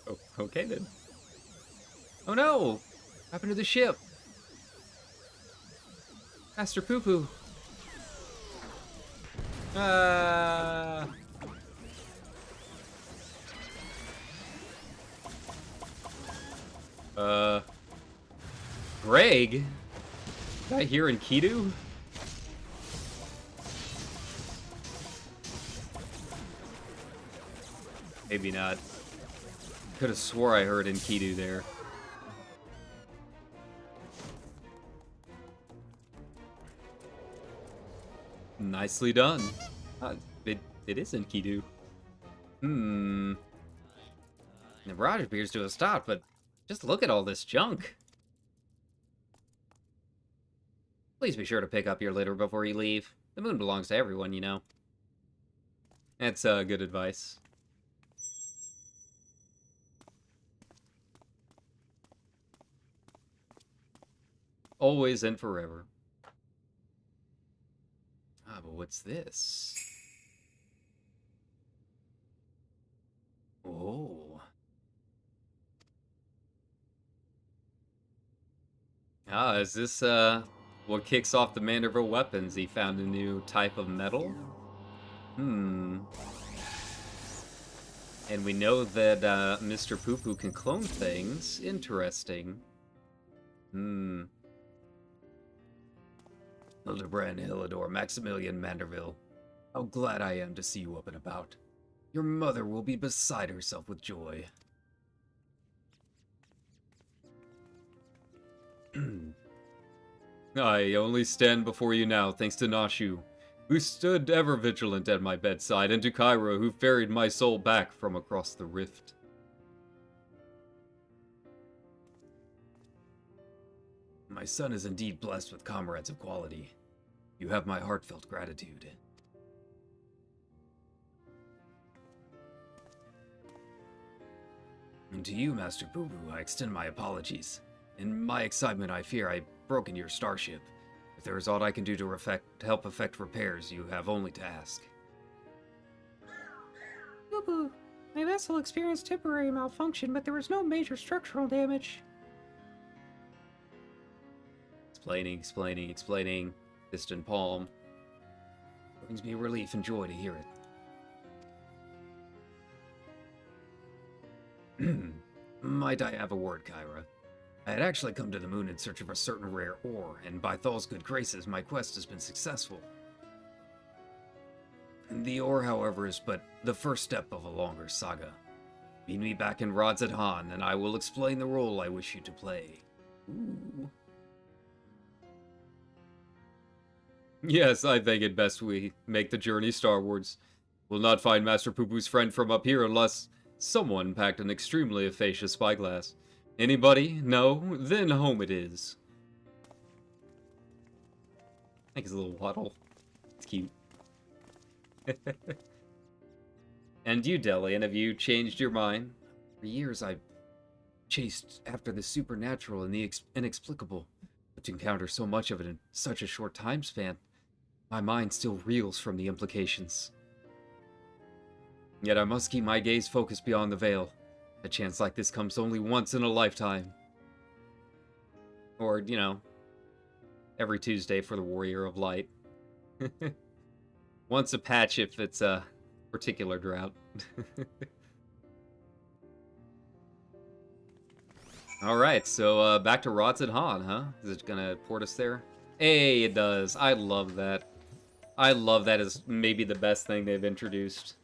Oh, okay then. Oh no! What happened to the ship? Master Poo Poo. Greg? Did I hear Enkidu? Maybe not. Could have swore I heard Enkidu there. Nicely done. It is Enkidu. The barrage appears to have stopped, but just look at all this junk. Please be sure to pick up your litter before you leave. The moon belongs to everyone, you know. That's good advice. Always and forever. Ah, but what's this? Oh. Ah, is this, what kicks off the Manderville Weapons? He found a new type of metal? And we know that, Mr. Poo Poo can clone things. Interesting. Hildebrand Hillador, Maximilian Manderville. How glad I am to see you up and about. Your mother will be beside herself with joy. I only stand before you now thanks to Nashu, who stood ever vigilant at my bedside, and to Kyra, who ferried my soul back from across the rift. My son is indeed blessed with comrades of quality. You have my heartfelt gratitude. And to you, Master Poo Poo, I extend my apologies. In my excitement, I fear I've broken your starship. If there is aught I can do to help effect repairs, you have only to ask. Poo Poo, my vessel experienced temporary malfunction, but there was no major structural damage. Explaining. Distant palm. Brings me relief and joy to hear it. Might I have a word, Kyra? I had actually come to the moon in search of a certain rare ore, and by Thal's good graces, my quest has been successful. The ore, however, is but the first step of a longer saga. Meet me back in Rods at Han, and I will explain the role I wish you to play. Ooh. Yes, I think it best we make the journey starwards. We'll not find Master Poo Poo's friend from up here unless someone packed an extremely efficacious spyglass. Anybody? No? Then home it is. I think it's a little waddle. It's cute. And you, Delian, have you changed your mind? For years I've chased after the supernatural and the inexplicable. But to encounter so much of it in such a short time span. My mind still reels from the implications. Yet I must keep my gaze focused beyond the veil. A chance like this comes only once in a lifetime. Or, you know, every Tuesday for the Warrior of Light. Once a patch if it's a particular drought. Alright, so back to Rods at Han, huh? Is it gonna port us there? Hey, it does. I love that. I love that as maybe the best thing they've introduced.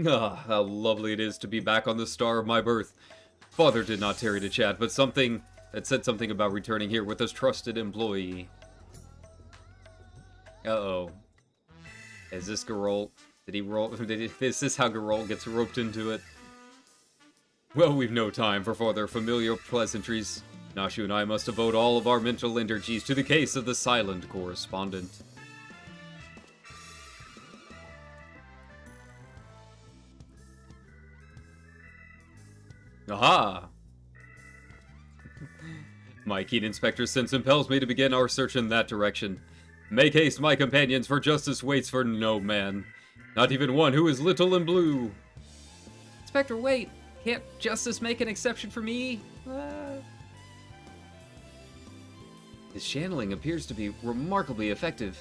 Ah, how lovely it is to be back on the star of my birth. Father did not tarry to chat, but it said something about returning here with his trusted employee. Uh-oh. Is this Geralt? Did he roll? Is this how Geralt gets roped into it? Well, we've no time for further familiar pleasantries. Nashu and I must devote all of our mental energies to the case of the silent correspondent. Aha! My keen inspector sense impels me to begin our search in that direction. Make haste, my companions, for justice waits for no man. Not even one who is little and blue. Inspector, wait! Can't justice make an exception for me? His channeling appears to be remarkably effective.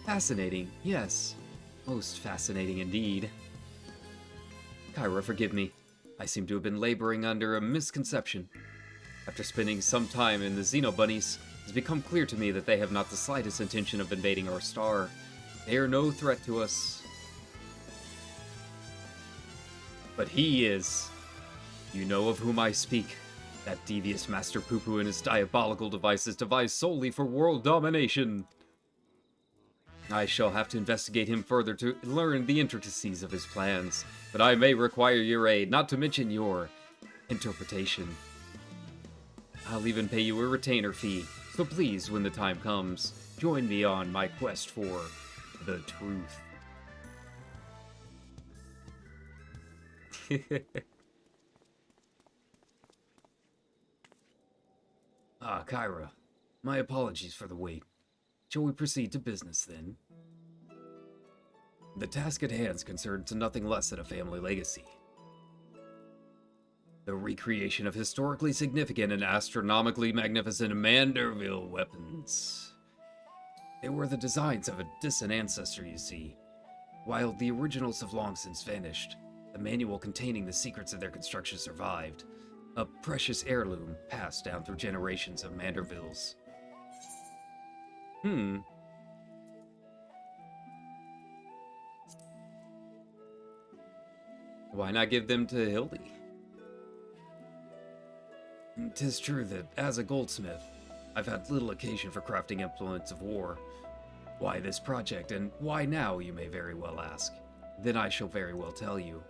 Fascinating, yes. Most fascinating indeed. Kyra, forgive me. I seem to have been laboring under a misconception. After spending some time in the Xenobunnies, it's become clear to me that they have not the slightest intention of invading our star. They are no threat to us. But he is. You know of whom I speak. That devious Master Poo-Poo and his diabolical devices devised solely for world domination. I shall have to investigate him further to learn the intricacies of his plans, but I may require your aid, not to mention your interpretation. I'll even pay you a retainer fee, so please, when the time comes, join me on my quest for the truth. Ah, Kyra. My apologies for the wait. Shall we proceed to business, then? The task at hand is concerned to nothing less than a family legacy. The recreation of historically significant and astronomically magnificent Manderville Weapons. They were the designs of a distant ancestor, you see. While the originals have long since vanished, the manual containing the secrets of their construction survived. A precious heirloom passed down through generations of Mandervilles. Why not give them to Hildy? 'Tis true that, as a goldsmith, I've had little occasion for crafting implements of war. Why this project, and why now, you may very well ask. Then I shall very well tell you.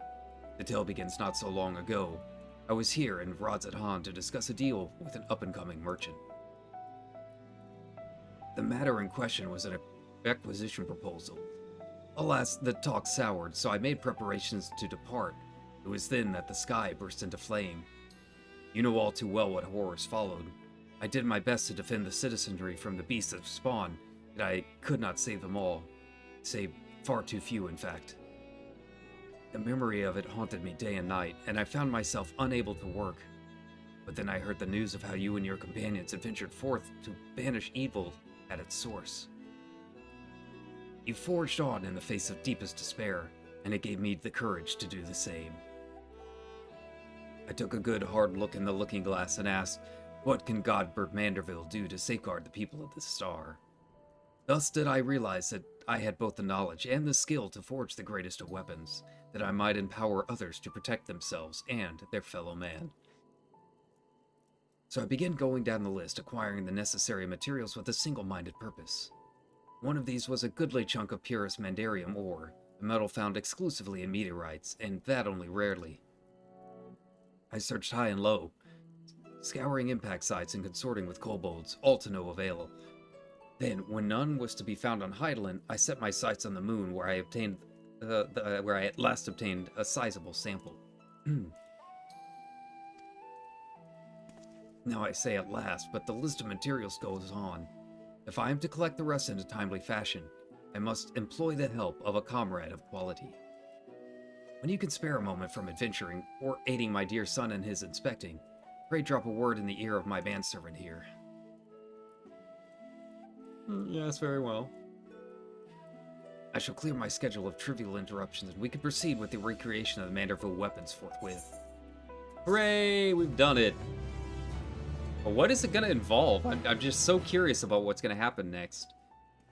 The tale begins not so long ago. I was here in Rods at Han to discuss a deal with an up-and-coming merchant. The matter in question was an acquisition proposal. Alas, the talk soured, so I made preparations to depart. It was then that the sky burst into flame. You know all too well what horrors followed. I did my best to defend the citizenry from the beasts of spawn, yet I could not save them all. Save far too few, in fact. The memory of it haunted me day and night, and I found myself unable to work. But then I heard the news of how you and your companions had ventured forth to banish evil at its source. You forged on in the face of deepest despair, and it gave me the courage to do the same. I took a good hard look in the looking glass and asked, what can Godbert Manderville do to safeguard the people of this star? Thus did I realize that I had both the knowledge and the skill to forge the greatest of weapons, that I might empower others to protect themselves and their fellow man. So I began going down the list, acquiring the necessary materials with a single-minded purpose. One of these was a goodly chunk of purest Mandarium ore, a metal found exclusively in meteorites, and that only rarely. I searched high and low, scouring impact sites and consorting with kobolds, all to no avail. Then, when none was to be found on Heidelin, I set my sights on the moon, where I at last obtained a sizable sample. Now I say at last, but the list of materials goes on. If I am to collect the rest in a timely fashion, I must employ the help of a comrade of quality. When you can spare a moment from adventuring or aiding my dear son in his inspecting, pray drop a word in the ear of my manservant here. Yes, very well. I shall clear my schedule of trivial interruptions, and we can proceed with the recreation of the Manderville Weapons forthwith. Hooray! We've done it. But what is it going to involve? I'm just so curious about what's going to happen next.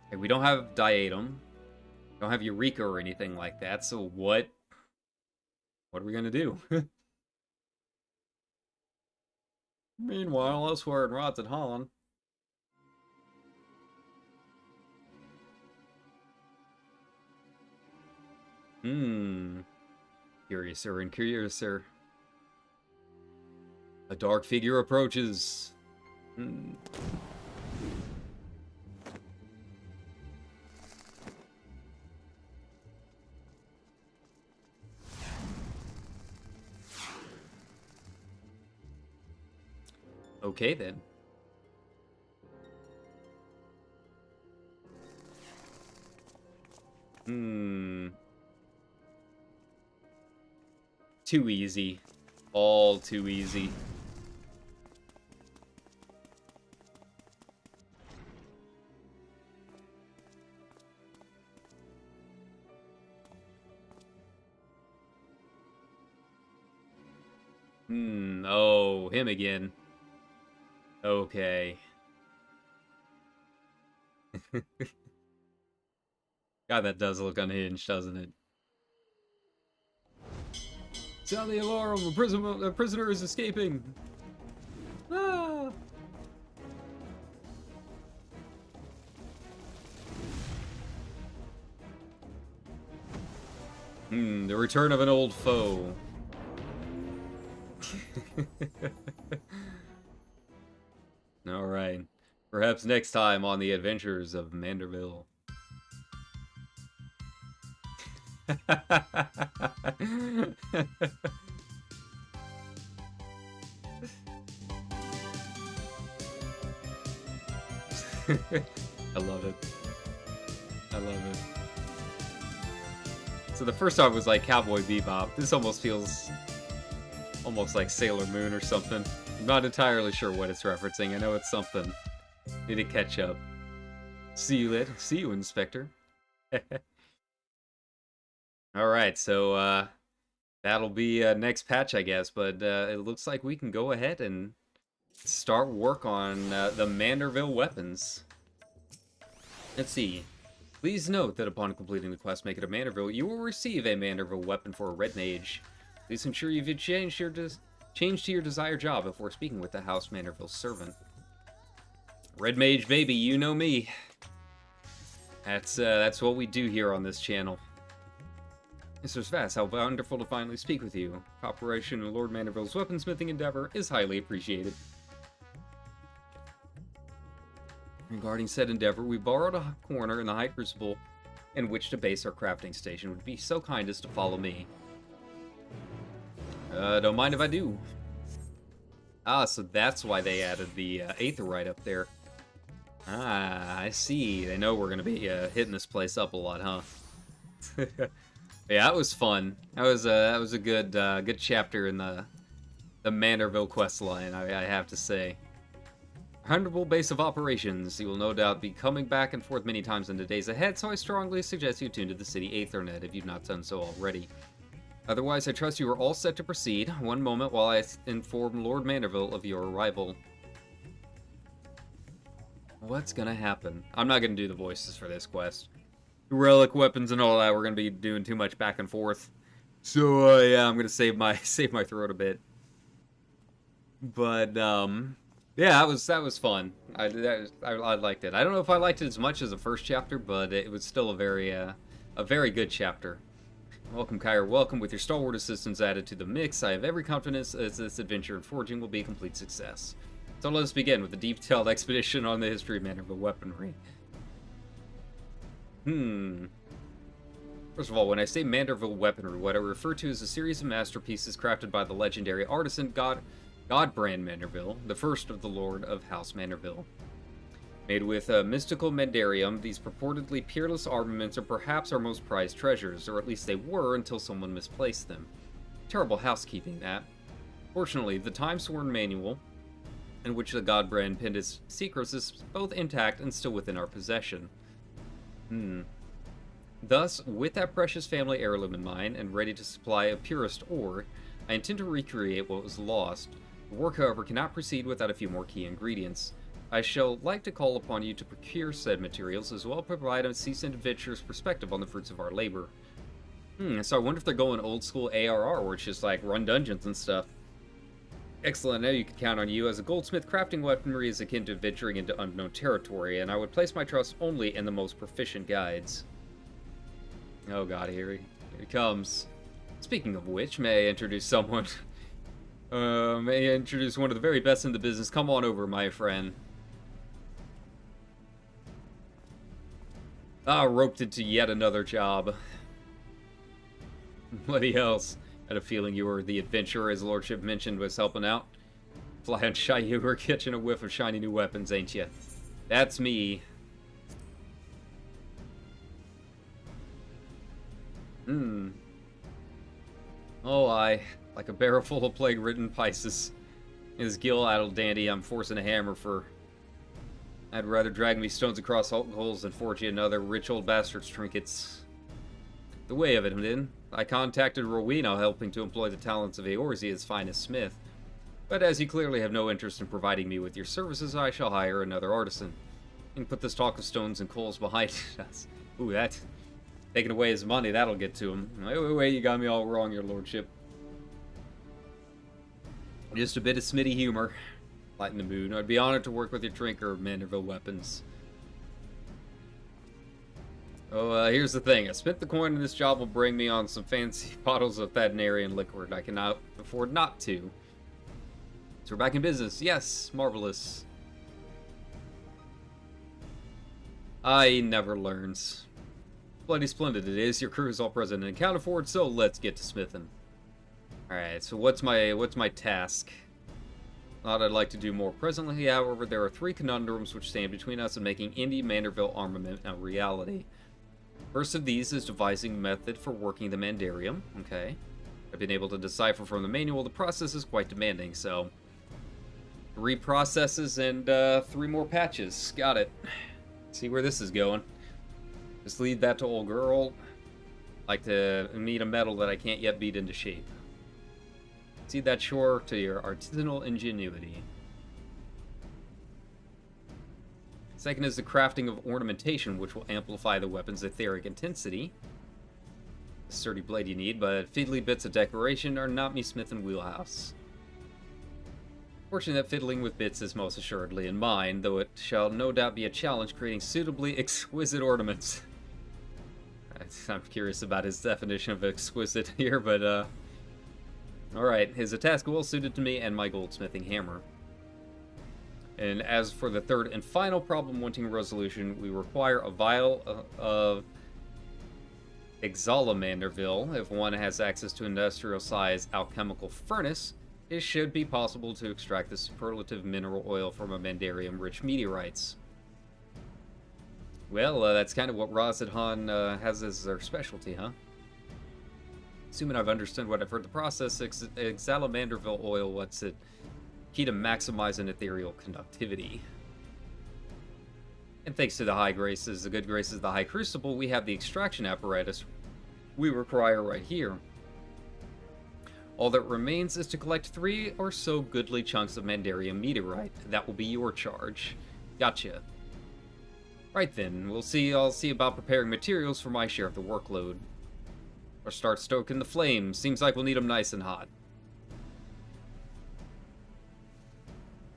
Okay, we don't have Diatom. We don't have Eureka or anything like that, so what are we going to do? Meanwhile, elsewhere in Rods and Holland. Curiouser and curiouser. A dark figure approaches. Okay, then. Too easy. All too easy. Oh, him again. Okay. God, that does look unhinged, doesn't it? Sound the alarm! A prisoner is escaping! Ah! The return of an old foe. Alright. Perhaps next time on the adventures of Manderville. I love it. I love it. So the first time was like Cowboy Bebop. This almost feels almost like Sailor Moon or something. I'm not entirely sure what it's referencing. I know it's something. Need to catch up. See you later. See you, Inspector. Alright, so that'll be next patch, I guess, but it looks like we can go ahead and start work on the Manderville Weapons. Let's see. Please note that upon completing the quest Make It a Manderville, you will receive a Manderville weapon for a red mage. Please ensure you've changed to your desired job before speaking with the House Manderville servant. Red mage, baby, you know me. That's what we do here on this channel. Mr. Svass, how wonderful to finally speak with you. Cooperation in Lord Manderville's weaponsmithing endeavor is highly appreciated. Regarding said endeavor, we borrowed a corner in the High Crucible in which to base our crafting station. Would be so kind as to follow me. Don't mind if I do. Ah, so that's why they added the Aetherite up there. Ah, I see. They know we're gonna be hitting this place up a lot, huh? Yeah, that was fun. That was a good chapter in the Manderville questline, I have to say. Honorable base of operations. You will no doubt be coming back and forth many times in the days ahead, so I strongly suggest you tune to the city Aethernet if you've not done so already. Otherwise, I trust you are all set to proceed. One moment while I inform Lord Manderville of your arrival. What's gonna happen? I'm not gonna do the voices for this quest. Relic weapons and all that, we're gonna be doing too much back and forth. So yeah, I'm gonna save my throat a bit. But yeah, that was fun. I liked it. I don't know if I liked it as much as the first chapter, but it was still a very good chapter. Welcome, Kyra. Welcome. With your stalwart assistance added to the mix, I have every confidence that this adventure in forging will be a complete success. So let us begin with a detailed expedition on the history of Manderville weaponry. First of all, when I say Manderville weaponry, what I refer to is a series of masterpieces crafted by the legendary artisan Godbrand Manderville, the first of the Lord of House Manderville. Made with a mystical Mandarium, these purportedly peerless armaments are perhaps our most prized treasures, or at least they were until someone misplaced them. Terrible housekeeping, that. Fortunately, the time-sworn manual, in which the Godbrand penned his secrets, is both intact and still within our possession. Thus, with that precious family heirloom in mind, and ready to supply a purest ore, I intend to recreate what was lost. The work, however, cannot proceed without a few more key ingredients. I shall like to call upon you to procure said materials, as well as provide a seasoned adventurer's perspective on the fruits of our labor. So I wonder if they're going old school ARR, where it's just like run dungeons and stuff. Excellent, I know you can count on you. As a goldsmith, crafting weaponry is akin to venturing into unknown territory, and I would place my trust only in the most proficient guides. Oh god, here he comes. Speaking of which, may I introduce someone? May I introduce one of the very best in the business? Come on over, my friend. Roped into yet another job. Bloody else. Had a feeling you were the adventurer his lordship mentioned was helping out. Fly on shy, you were catching a whiff of shiny new weapons, ain't you? That's me. Oh, like a barrel full of plague-ridden Pisces. His gill-addled dandy I'm forcing a hammer for. I'd rather drag me stones across holes than forge you another rich old bastard's trinkets. The way of it, then. I contacted Rowena, helping to employ the talents of Eorzi as finest smith. But as you clearly have no interest in providing me with your services, I shall hire another artisan. And put this talk of stones and coals behind us. Ooh, that... Taking away his money, that'll get to him. Wait, you got me all wrong, your lordship. Just a bit of Smitty humor. Lighten the mood. I'd be honored to work with your drinker of Manderville Weapons. Oh, here's the thing. I spent the coin and this job will bring me on some fancy bottles of Thadenarian liquid. I cannot afford not to. So we're back in business. Yes, marvelous. I never learns. Bloody splendid it is. Your crew is all present and accounted for, so let's get to smithing. Alright, so what's my task? Thought I'd like to do more presently, however, there are 3 conundrums which stand between us and making indie Manderville armament a reality. First of these is devising a method for working the Mandarium. Okay. I've been able to decipher from the manual the process is quite demanding, so 3 processes and 3 more patches. Got it. See where this is going. Just leave that to old girl. Like to meet a metal that I can't yet beat into shape. See that shore to your artisanal ingenuity. Second is the crafting of ornamentation, which will amplify the weapon's etheric intensity. The sturdy blade you need, but fiddly bits of decoration are not me smith and wheelhouse. Fortunately that fiddling with bits is most assuredly in mine, though it shall no doubt be a challenge creating suitably exquisite ornaments. I'm curious about his definition of exquisite here, but alright, his a task well suited to me and my goldsmithing hammer. And as for the third and final problem wanting resolution, we require a vial of Exalamanderville. If one has access to industrial-sized alchemical furnace, it should be possible to extract the superlative mineral oil from a Mandarium-rich meteorites. Well, that's kind of what Razadhan has as their specialty, huh? Assuming I've understood what I've heard the process, Exalamanderville oil, what's it? Key to maximizing ethereal conductivity. And thanks to the high graces, the good graces of the High Crucible, we have the extraction apparatus we require right here. All that remains is to collect 3 or so goodly chunks of Mandarium meteorite. That will be your charge. Gotcha. Right then, I'll see about preparing materials for my share of the workload. Or start stoking the flames. Seems like we'll need them nice and hot.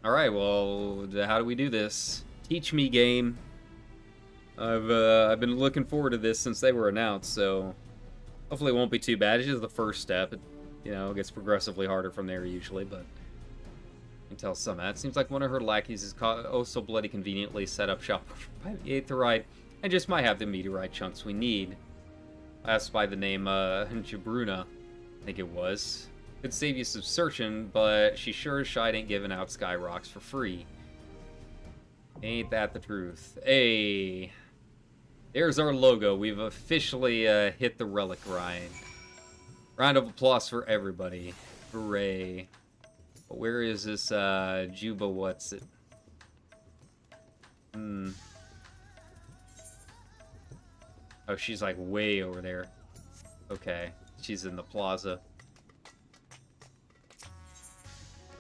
Alright, well, how do we do this? Teach me, game. I've been looking forward to this since they were announced, so hopefully it won't be too bad. It's just the first step. It gets progressively harder from there usually, but I can tell some of that. Seems like one of her lackeys is oh so bloody conveniently set up shop by the aetherite and just might have the meteorite chunks we need. Asked by the name Jabruna, I think it was. Could save you some searching, but she sure as shite ain't giving out sky rocks for free. Ain't that the truth? Hey, there's our logo. We've officially hit the relic grind. Round of applause for everybody. Hooray. But where is this Juba what's it? Oh, she's like way over there. Okay, she's in the plaza.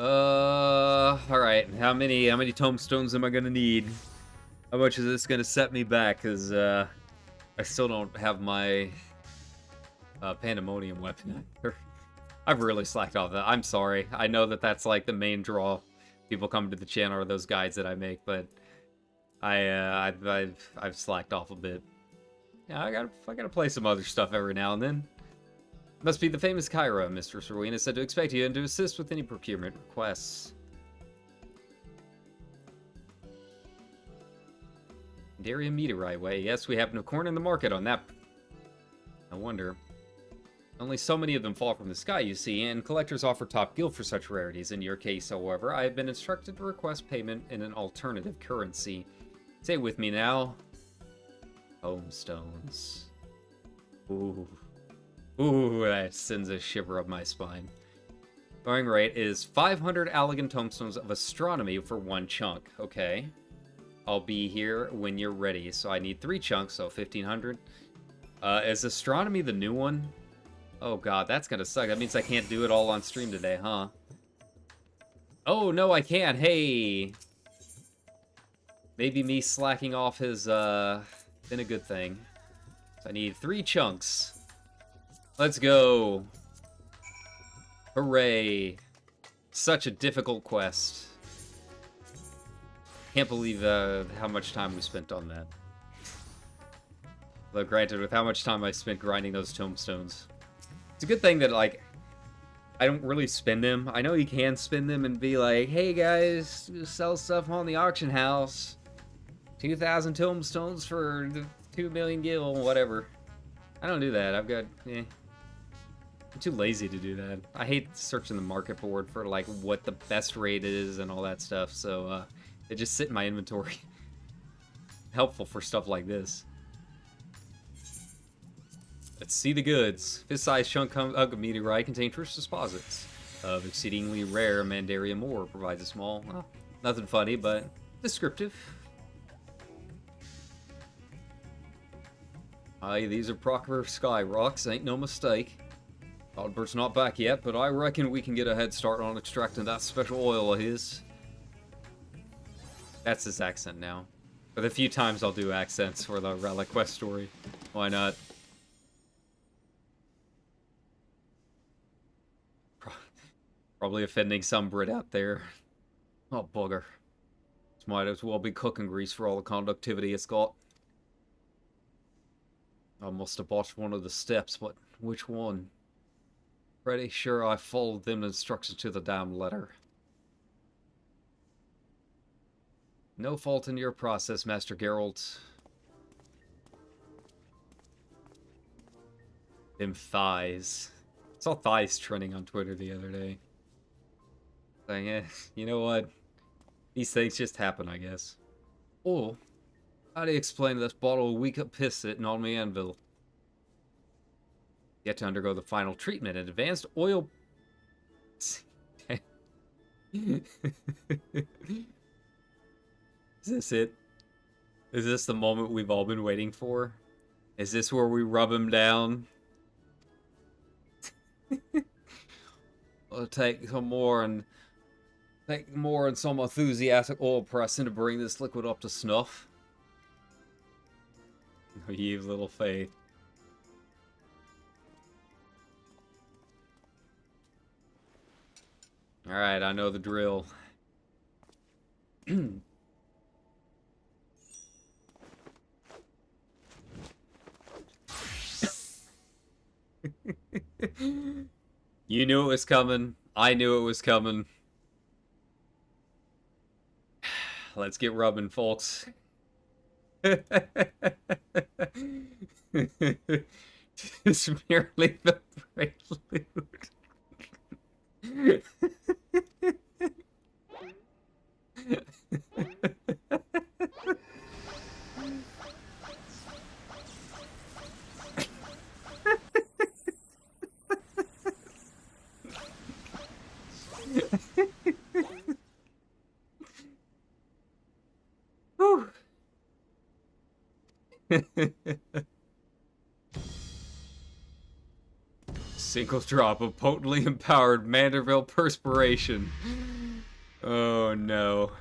Alright. How many tomestones am I gonna need? How much is this gonna set me back? Cause I still don't have my Pandemonium weapon. I've really slacked off that. I'm sorry. I know that that's like the main draw. People come to the channel or those guides that I make, but I've slacked off a bit. Yeah, I gotta play some other stuff every now and then. Must be the famous Kyra. Mistress Rowena said to expect you and to assist with any procurement requests. Mandarium meteorite way. Yes, we happen to corner in the market on that. I wonder. Only so many of them fall from the sky, you see, and collectors offer top gilt for such rarities. In your case, however, I have been instructed to request payment in an alternative currency. Say it with me now. Tomestones. Ooh. Ooh, that sends a shiver up my spine. Going rate is 500 elegant tomestones of astronomy for one chunk. Okay. I'll be here when you're ready. So I need 3 chunks, so 1500. Is astronomy the new one? Oh god, that's gonna suck. That means I can't do it all on stream today, huh? Oh, no, I can't. Hey! Maybe me slacking off has been a good thing. So I need 3 chunks. Let's go. Hooray. Such a difficult quest. Can't believe how much time we spent on that. Though granted, with how much time I spent grinding those tomestones. It's a good thing that, like, I don't really spend them. I know you can spend them and be like, hey guys, sell stuff on the auction house. 2,000 tomestones for 2 million gil, whatever. I don't do that. I've got, I'm too lazy to do that. I hate searching the market board for, like, what the best rate is and all that stuff, so, they just sit in my inventory. Helpful for stuff like this. Let's see the goods. Fist-sized chunk of meteorite contains rich deposits of exceedingly rare Mandarium ore. Provides a small, well, nothing funny, but descriptive. Aye, these are proper sky rocks, ain't no mistake. Albert's not back yet, but I reckon we can get a head start on extracting that special oil of his. That's his accent now. For the few times I'll do accents for the Relic Quest story. Why not? Probably offending some Brit out there. Oh, bugger. This might as well be cooking grease for all the conductivity it's got. I must have botched one of the steps, but which one? Pretty sure I followed them instructions to the damn letter. No fault in your process, Master Geralt. Them thighs. I saw thighs trending on Twitter the other day. Saying, you know what? These things just happen, I guess. Oh, how do you explain this bottle of weak piss sitting on my anvil? Yet to undergo the final treatment. An advanced oil... Is this it? Is this the moment we've all been waiting for? Is this where we rub him down? I'll take some more and some enthusiastic oil pressing to bring this liquid up to snuff. Naive little faith. Alright, I know the drill. You knew it was coming. I knew it was coming. Let's get rubbing, folks. It's merely the prelude. Whew. Single drop of potently empowered Manderville perspiration. Oh no.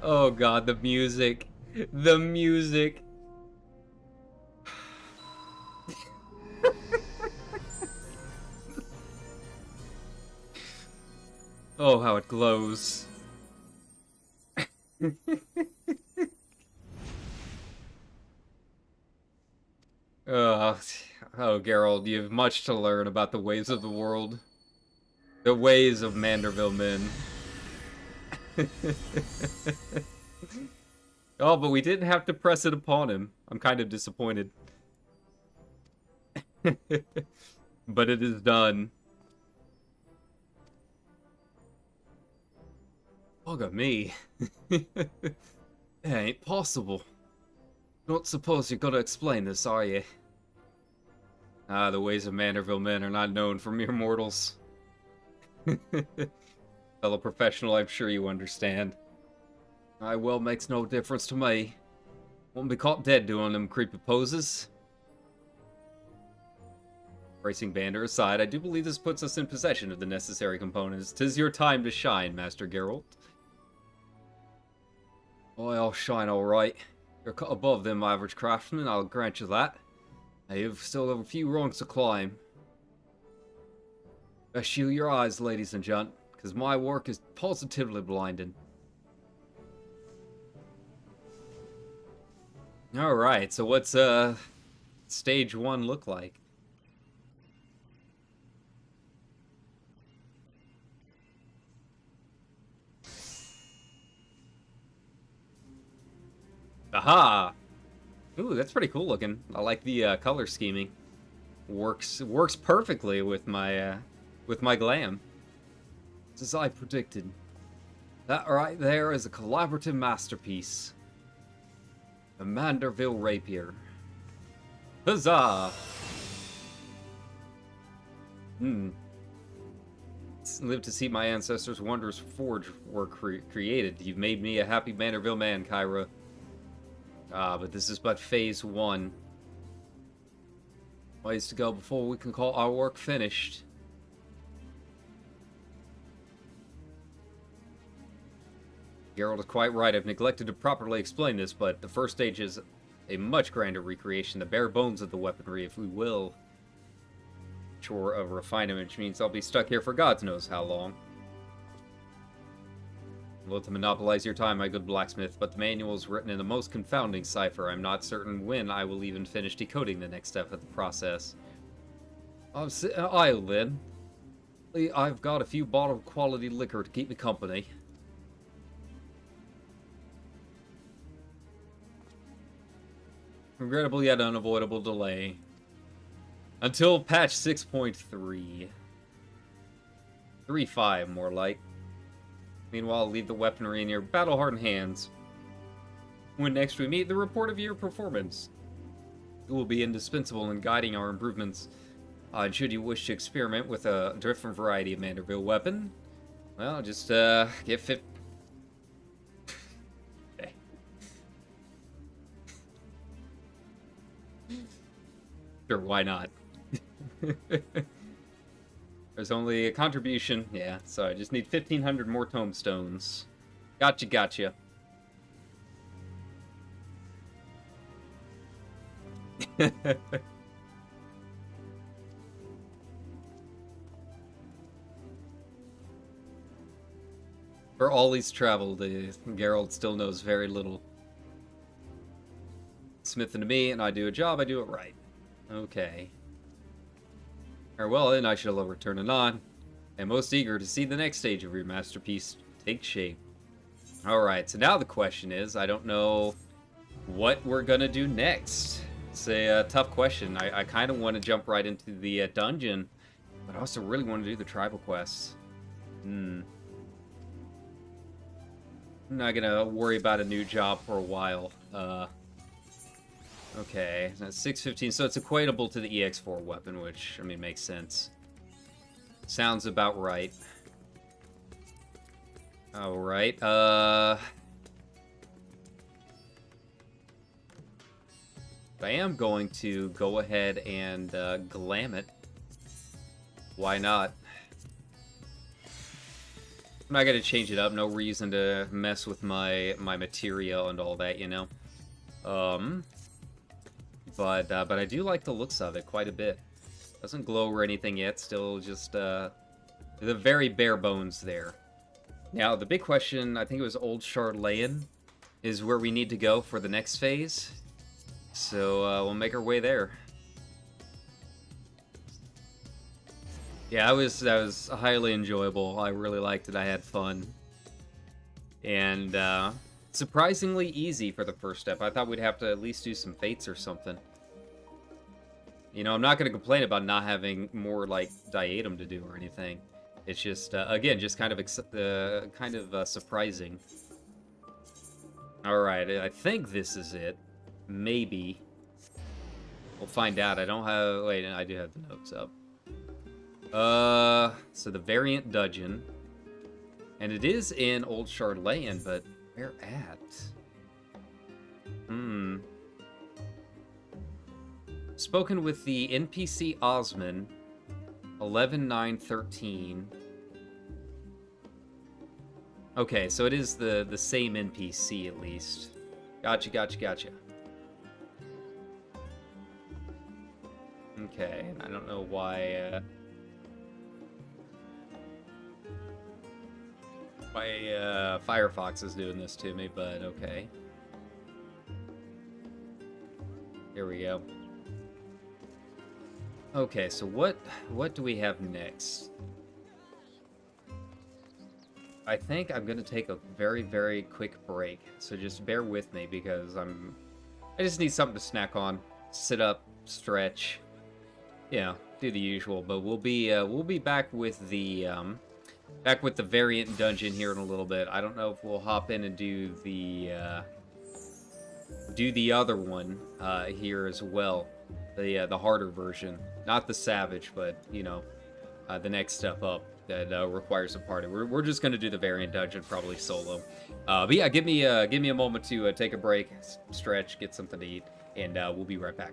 Oh god, the music. The music. Oh, how it glows. Oh, Geralt, you have much to learn about the ways of the world. The ways of Manderville men. Oh, but we didn't have to press it upon him. I'm kind of disappointed. But it is done. Bugger me. It ain't possible. Don't suppose you're gonna explain this, are you? Ah, the ways of Manderville men are not known for mere mortals. Fellow professional, I'm sure you understand. Well, makes no difference to me. Won't be caught dead doing them creepy poses. Bracing Bander aside, I do believe this puts us in possession of the necessary components. 'Tis your time to shine, Master Geralt. Oh, I'll shine all right. You're cut above them average craftsmen, I'll grant you that. You've still have a few rungs to climb. Best shield your eyes, ladies and gent, because my work is positively blinding. Alright, so what's stage 1 look like? Aha! Ooh, that's pretty cool looking. I like the color scheming. Works perfectly with my glam. Just as I predicted. That right there is a collaborative masterpiece. A Manderville rapier. Huzzah! Live to see my ancestors' wondrous forge were created. You've made me a happy Manderville man, Kyra. Ah, but this is but phase 1. Ways to go before we can call our work finished. Geralt is quite right. I've neglected to properly explain this, but the first stage is a much grander recreation, the bare bones of the weaponry, if we will. Chore of refinement, which means I'll be stuck here for God knows how long. I'd love to monopolize your time, my good blacksmith, but the manual is written in the most confounding cipher. I'm not certain when I will even finish decoding the next step of the process. I'll then. I've got a few bottled quality liquor to keep me company. Regrettable yet unavoidable delay. Until patch 6.3. 3.5, more like. Meanwhile, leave the weaponry in your battle-hardened hands. When next we meet, the report of your performance. It will be indispensable in guiding our improvements. And should you wish to experiment with a different variety of Manderville weapon, well, just get fit. Okay. Sure, why not? There's only a contribution. Yeah, so I just need 1,500 more tombstones. Gotcha. For all he's traveled, Geralt still knows very little. Smithing to me, and I do a job, I do it right. Okay. Very well, then I shall return anon, and most eager to see the next stage of your masterpiece take shape. Alright, so now the question is, I don't know what we're gonna do next. It's a tough question. I kind of want to jump right into the dungeon, but I also really want to do the tribal quests. I'm not gonna worry about a new job for a while. Okay, so 615, so it's equatable to the EX4 weapon, which, I mean, makes sense. Sounds about right. Alright, I am going to go ahead and glam it. Why not? I'm not gonna change it up. No reason to mess with my material and all that, you know. But I do like the looks of it quite a bit. Doesn't glow or anything yet. Still just the very bare bones there. Now the big question, I think it was Old Charlayan, is where we need to go for the next phase. So we'll make our way there. Yeah, that was highly enjoyable. I really liked it. I had fun. And surprisingly easy for the first step. I thought we'd have to at least do some fates or something. You know, I'm not going to complain about not having more, like, diatom to do or anything. It's just, again, just kind of surprising. Alright, I think this is it. Maybe. We'll find out. I don't have... Wait, I do have the notes up. So the variant dungeon. And it is in Old Charlayan, but where at? Spoken with the NPC Osman, 11-9-13. Okay, so it is the same NPC at least. Gotcha. Okay, I don't know why Firefox is doing this to me, but okay. Here we go. Okay, so what do we have next? I think I'm gonna take a very, very quick break, so just bear with me because I just need something to snack on, sit up, stretch, yeah, do the usual. But we'll be back with the variant dungeon here in a little bit. I don't know if we'll hop in and do the other one here as well, the harder version, not the savage, but you know, the next step up that requires a party. We're just gonna do the variant dungeon probably solo. But yeah, give me a moment to take a break, stretch, get something to eat, and we'll be right back.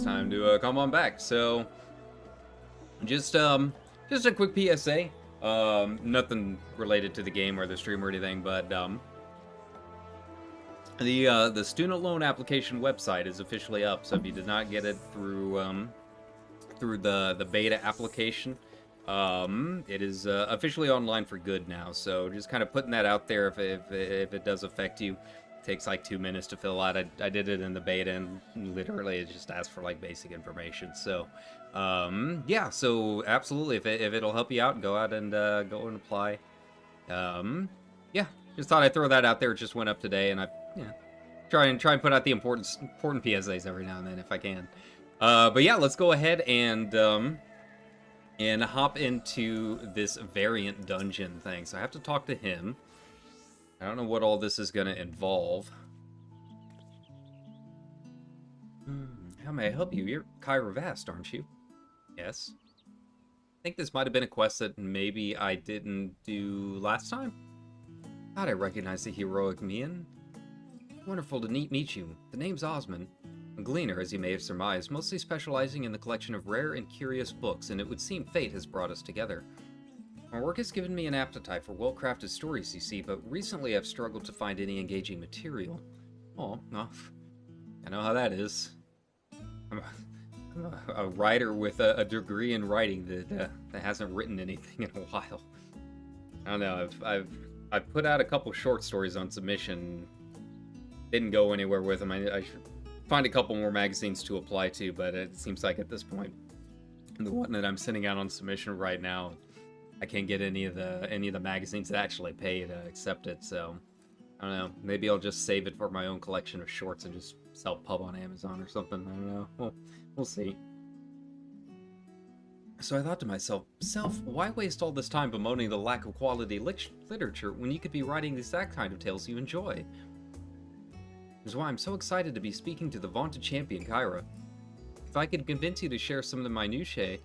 time to come on back. So, just a quick PSA. Nothing related to the game or the stream or anything, but the student loan application website is officially up. So if you did not get it through the beta application, it is officially online for good now. So just kind of putting that out there. If it does affect you, it takes like 2 minutes to fill out. I did it in the beta, and literally it just asks for like basic information. So yeah, so absolutely, if it'll help you out, go out and go and apply. Yeah, just thought I'd throw that out there. It just went up today, and I try and put out the important PSAs every now and then if I can. But yeah, let's go ahead and hop into this variant dungeon thing. So I have to talk to him. I don't know what all this is going to involve. How may I help you? You're Kyra Vast, aren't you? Yes. I think this might have been a quest that maybe I didn't do last time. Thought I recognized the heroic Mian. Wonderful to meet you. The name's Osman. A gleaner, as you may have surmised, mostly specializing in the collection of rare and curious books, and it would seem fate has brought us together. My work has given me an appetite for well-crafted stories, you see, but recently I've struggled to find any engaging material. Oh, well, I know how that is. I'm a writer with a degree in writing that hasn't written anything in a while. I don't know, I've put out a couple short stories on submission. Didn't go anywhere with them. I should find a couple more magazines to apply to, but it seems like at this point, the one that I'm sending out on submission right now, I can't get any of the magazines that actually pay to accept it. So I don't know. Maybe I'll just save it for my own collection of shorts and just self-pub on Amazon or something. I don't know. We'll see. So I thought to myself, why waste all this time bemoaning the lack of quality literature when you could be writing the exact kind of tales you enjoy? Which is why I'm so excited to be speaking to the vaunted champion, Kyra. If I could convince you to share some of the minutiae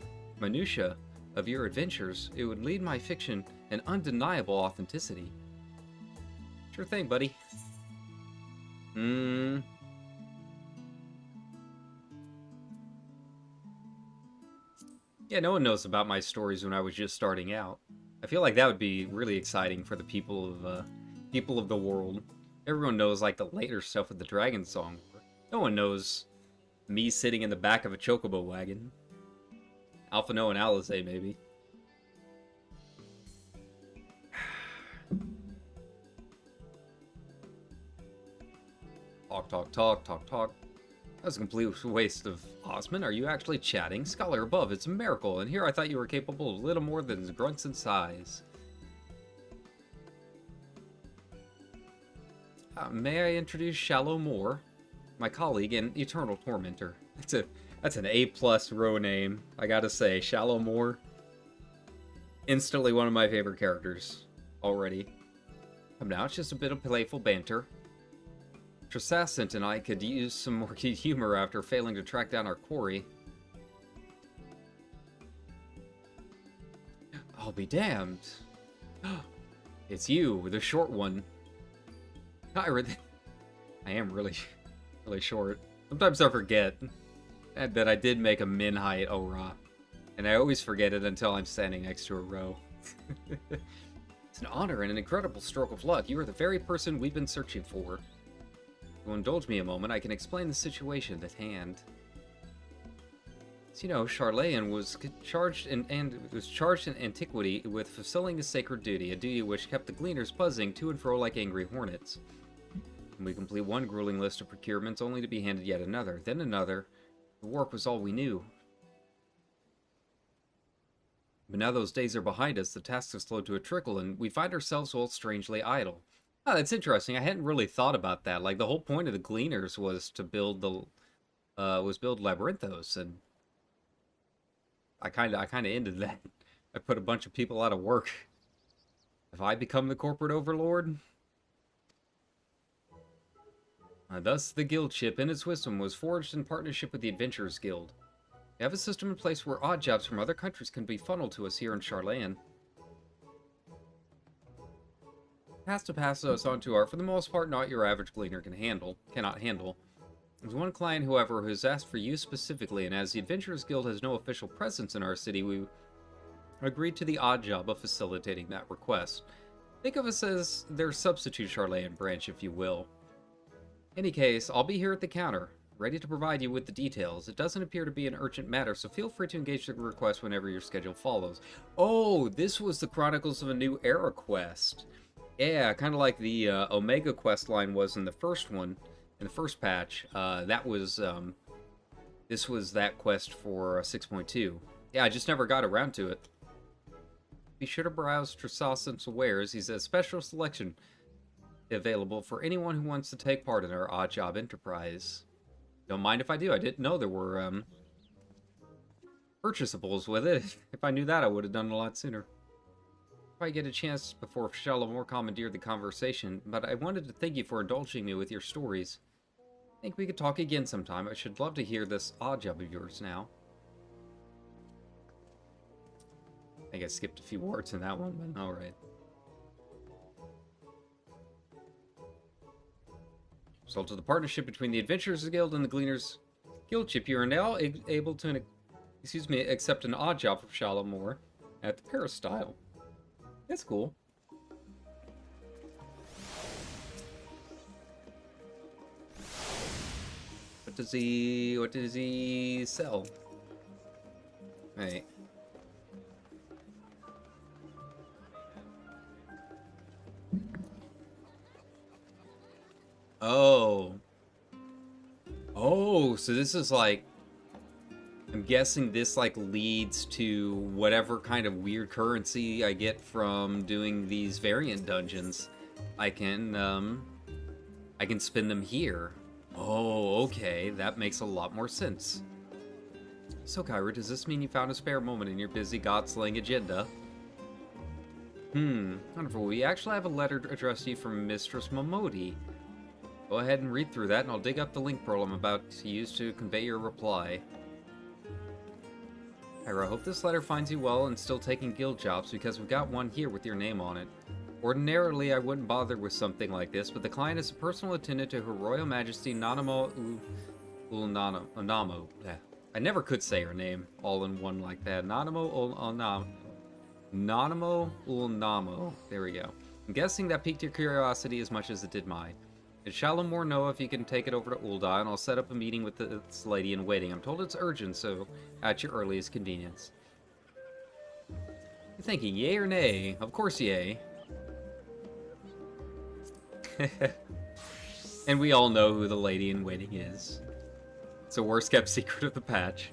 of your adventures, it would lead my fiction an undeniable authenticity. Sure thing, buddy. Yeah, no one knows about my stories when I was just starting out. I feel like that would be really exciting for the people of the world. Everyone knows like the later stuff with the Dragon Song. No one knows me sitting in the back of a chocobo wagon. Alpha No and Alizé, maybe. Talk. That was a complete waste of Osman. Are you actually chatting? Scholar above, it's a miracle. And here I thought you were capable of little more than grunts and sighs. May I introduce Shallow Moore, my colleague and eternal tormentor. That's an A+ row name, I gotta say. Shallow Moore, instantly one of my favorite characters already. Come now, it's just a bit of playful banter. Tresassant and I could use some more humor after failing to track down our quarry. I'll be damned. It's you, the short one. I am really short. Sometimes I forget that I did make a min height Ora, and I always forget it until I'm standing next to a row. It's an honor and an incredible stroke of luck. You are the very person we've been searching for. If you'll indulge me a moment, I can explain the situation at hand. So, you know, Charlayan was charged in antiquity with fulfilling a sacred duty, a duty which kept the gleaners buzzing to and fro like angry hornets. And we complete one grueling list of procurements only to be handed yet another, then another. The work was all we knew. But now those days are behind us, the tasks have slowed to a trickle, and we find ourselves all strangely idle. Oh, that's interesting. I hadn't really thought about that. Like, the whole point of the Gleaners was to build build Labyrinthos, and I kind of ended that. I put a bunch of people out of work. Have I become the corporate overlord? Thus, the guild ship, in its wisdom, was forged in partnership with the Adventurers Guild. We have a system in place where odd jobs from other countries can be funneled to us here in Charlayan. Has to pass us on to our, for the most part, not your average gleaner cannot handle. There's one client, however, who's asked for you specifically, and as the Adventurers Guild has no official presence in our city, we agreed to the odd job of facilitating that request. Think of us as their substitute Charlayan branch, if you will. In any case, I'll be here at the counter, ready to provide you with the details. It doesn't appear to be an urgent matter, so feel free to engage the request whenever your schedule follows. Oh, this was the Chronicles of a New Era quest. Yeah, kind of like the Omega quest line was in the first one. In the first patch, that was, this was that quest for 6.2. Yeah, I just never got around to it. Be sure to browse Tresausen's wares. He's a special selection available for anyone who wants to take part in our odd job enterprise. Don't mind if I do. I didn't know there were, purchasables with it. If I knew that, I would have done it a lot sooner. If I get a chance before Shalamore commandeered the conversation, but I wanted to thank you for indulging me with your stories. I think we could talk again sometime. I should love to hear this odd job of yours now. I think I skipped a few words in that one, but alright. Result of the partnership between the Adventurers Guild and the Gleaners Guild Ship. You are now able to, accept an odd job from Shalamore at the Peristyle. That's cool. What does he sell? Right. Oh. Oh, so this is like, I'm guessing this like leads to whatever kind of weird currency I get from doing these variant dungeons. I can spend them here. Oh, okay, that makes a lot more sense. So, Kyra, does this mean you found a spare moment in your busy god-slaying agenda? Wonderful. We actually have a letter addressed to you from Mistress Momodi. Go ahead and read through that, and I'll dig up the link pearl I'm about to use to convey your reply. Kyra, I hope this letter finds you well and still taking guild jobs, because we've got one here with your name on it. Ordinarily, I wouldn't bother with something like this, but the client is a personal attendant to Her Royal Majesty Nanamo Ulnamo. I never could say her name all in one like that. Nanamo Ulnamo. There we go. I'm guessing that piqued your curiosity as much as it did mine. Did Shalamore know if you can take it over to Ulda, and I'll set up a meeting with this lady in waiting. I'm told it's urgent, so at your earliest convenience. You're thinking yay or nay? Of course yay. And we all know who the lady in waiting is. It's a worst kept secret of the patch.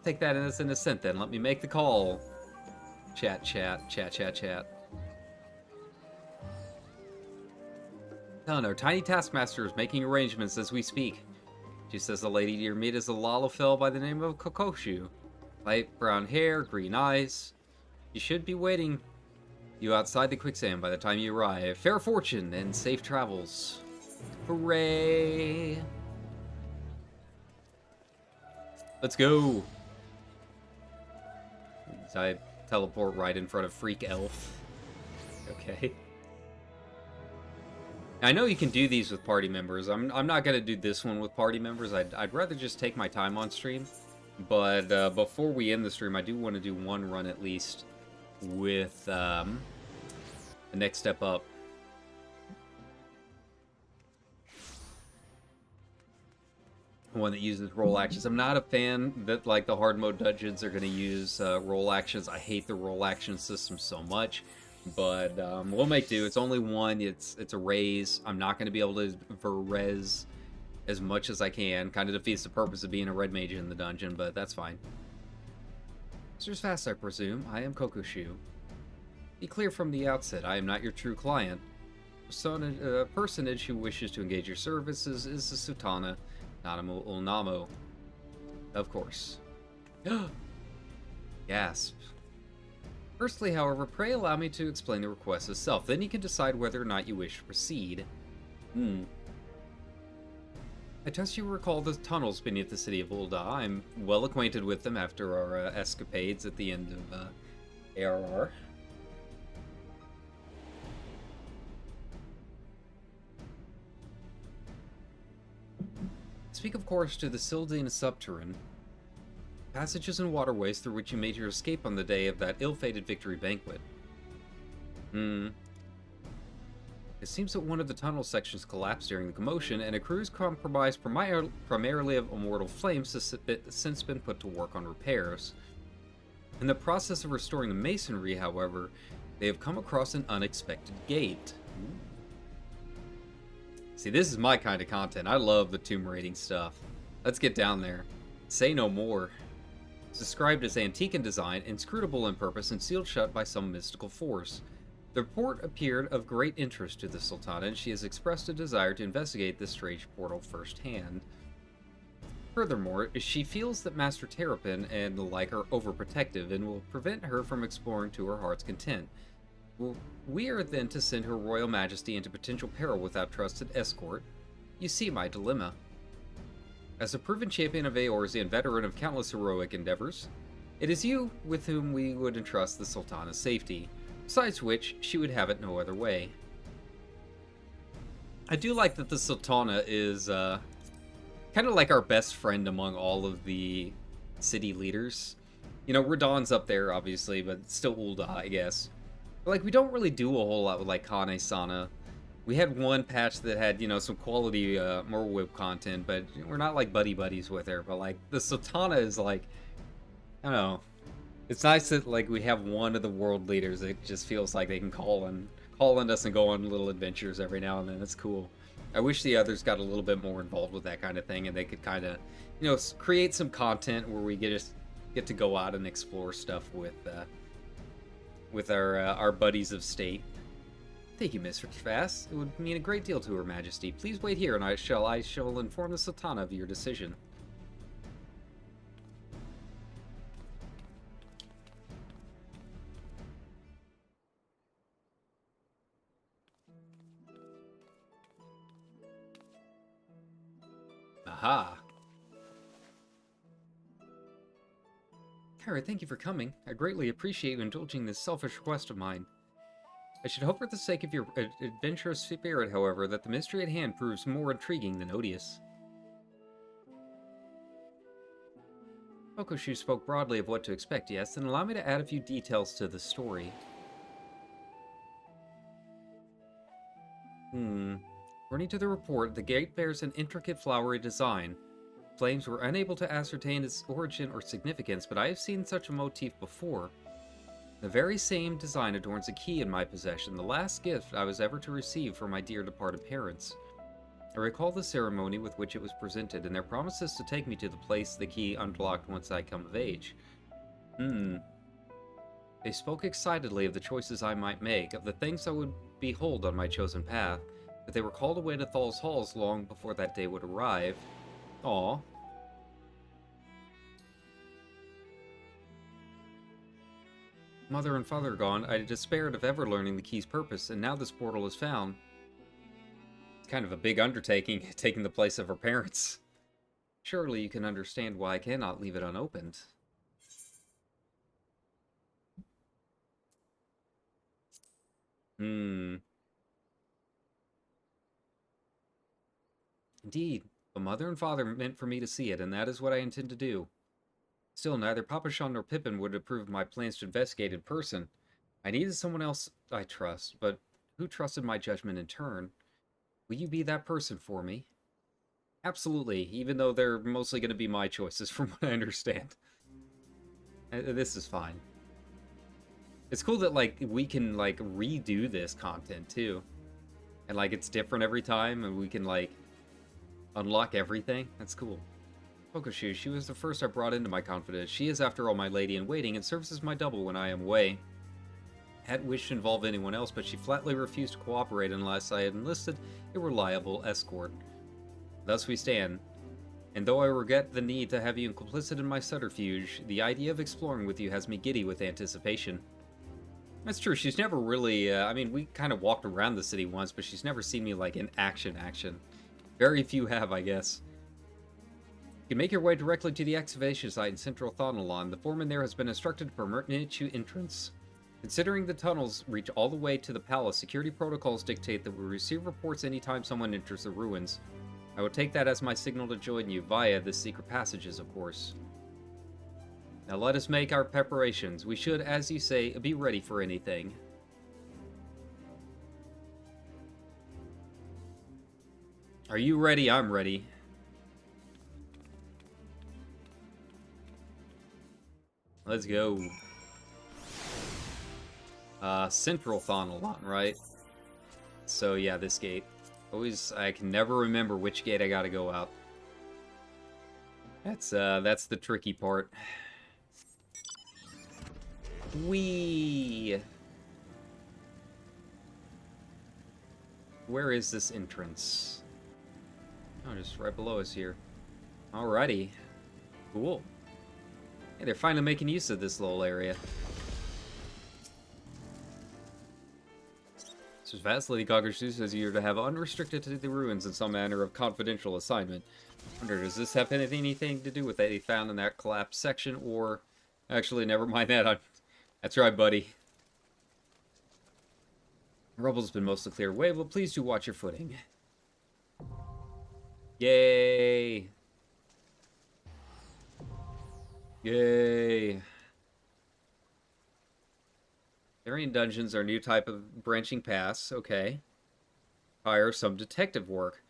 Take that as an assent then. Let me make the call. Chat. Helen, our tiny taskmaster is making arrangements as we speak. She says the lady to your meet is a Lalafell by the name of Kokoshu. Light brown hair, green eyes. You should be waiting you outside the quicksand by the time you arrive. Fair fortune and safe travels. Hooray! Let's go! I teleport right in front of Freak Elf. Okay. I know you can do these with party members. I'm not gonna do this one with party members. I'd rather just take my time on stream. But before we end the stream, I do want to do one run at least with the next step up. One that uses roll actions. I'm not a fan that like the hard mode dungeons are going to use roll actions. I hate the roll action system so much, but we'll make do. It's only one. It's a raise. I'm not going to be able to res as much as I can. Kind of defeats the purpose of being a red mage in the dungeon, but that's fine. Mr. Fast, I presume. I am Kokoshu. Be clear from the outset, I am not your true client. A personage who wishes to engage your services is the Sultana Nanamo Ulnamo. Of course. Gasp. Firstly, however, pray allow me to explain the request itself. Then you can decide whether or not you wish to proceed. I trust you recall the tunnels beneath the city of Ulda. I'm well acquainted with them after our escapades at the end of ARR. speak, of course, to the Sildine Subterrane, passages and waterways through which you made your escape on the day of that ill-fated victory banquet. It seems that one of the tunnel sections collapsed during the commotion, and a crew's comprised primarily of immortal flames has since been put to work on repairs. In the process of restoring the masonry, however, they have come across an unexpected gate. See, this is my kind of content. I love the tomb raiding stuff. Let's get down there. Say no more. It's described as antique in design, inscrutable in purpose, and sealed shut by some mystical force. The report appeared of great interest to the Sultana, and she has expressed a desire to investigate this strange portal firsthand. Furthermore, she feels that Master Terrapin and the like are overprotective and will prevent her from exploring to her heart's content. We are then to send Her Royal Majesty into potential peril without trusted escort. You see my dilemma. As a proven champion of Eorzea and veteran of countless heroic endeavors, it is you with whom we would entrust the Sultana's safety. Besides which, she would have it no other way. I do like that the Sultana is kind of like our best friend among all of the city leaders. You know, Radahn's up there, obviously, but it's still Ul'dah, I guess. But, like, we don't really do a whole lot with, like, Kane-sana. We had one patch that had, you know, some quality Merwib content, but we're not, like, buddy-buddies with her. But, like, the Sultana is, like, I don't know. It's nice that, like, we have one of the world leaders that just feels like they can call on us and go on little adventures every now and then. That's cool. I wish the others got a little bit more involved with that kind of thing, and they could kind of, you know, create some content where we get to go out and explore stuff with our buddies of state. Thank you, Mr. Fass. It would mean a great deal to Her Majesty. Please wait here, and I shall inform the Sultana of your decision. Aha! Kara, thank you for coming. I greatly appreciate you indulging this selfish request of mine. I should hope for the sake of your adventurous spirit, however, that the mystery at hand proves more intriguing than odious. Okoshu spoke broadly of what to expect, yes, and allow me to add a few details to the story. According to the report, the gate bears an intricate flowery design. Flames were unable to ascertain its origin or significance, but I have seen such a motif before. The very same design adorns a key in my possession, the last gift I was ever to receive from my dear departed parents. I recall the ceremony with which it was presented, and their promises to take me to the place the key unlocked once I come of age. They spoke excitedly of the choices I might make, of the things I would behold on my chosen path, but they were called away to Thal's halls long before that day would arrive. Aw. Mother and father gone, I despaired of ever learning the key's purpose, and now this portal is found. It's kind of a big undertaking, taking the place of her parents. Surely you can understand why I cannot leave it unopened. Indeed, but mother and father meant for me to see it, and that is what I intend to do. Still, neither Papa Sean nor Pippin would approve of my plans to investigate in person. I needed someone else I trust, but who trusted my judgment in turn? Will you be that person for me? Absolutely, even though they're mostly going to be my choices from what I understand. This is fine. It's cool that, like, we can, like, redo this content, too. And, like, it's different every time, and we can, like, unlock everything. That's cool. Okoshu, she was the first I brought into my confidence. She is, after all, my lady-in-waiting, and serves as my double when I am away. I hadn't wished to involve anyone else, but she flatly refused to cooperate unless I had enlisted a reliable escort. Thus we stand. And though I regret the need to have you complicit in my subterfuge, the idea of exploring with you has me giddy with anticipation. That's true, she's never really, I mean, we kind of walked around the city once, but she's never seen me, like, in action. Very few have, I guess. You can make your way directly to the excavation site in central Thonalon. The foreman there has been instructed to permit you entrance. Considering the tunnels reach all the way to the palace, security protocols dictate that we receive reports anytime someone enters the ruins. I will take that as my signal to join you via the secret passages, of course. Now let us make our preparations. We should, as you say, be ready for anything. Are you ready? I'm ready. Let's go. Central Thonalon, right? So yeah, this gate. I can never remember which gate I gotta go out. That's the tricky part. Whee! Where is this entrance? Oh, just right below us here. Alrighty. Cool. Hey, they're finally making use of this little area. So Vast Lady Coggershoo says you're to have unrestricted to the ruins in some manner of confidential assignment. I wonder, does this have anything to do with that he found in that collapsed section, or... Actually, never mind that. That's right, buddy. Rubble's been mostly cleared away, but please do watch your footing. Yay! Yay! Variant dungeons are a new type of branching paths. Okay. Hire some detective work.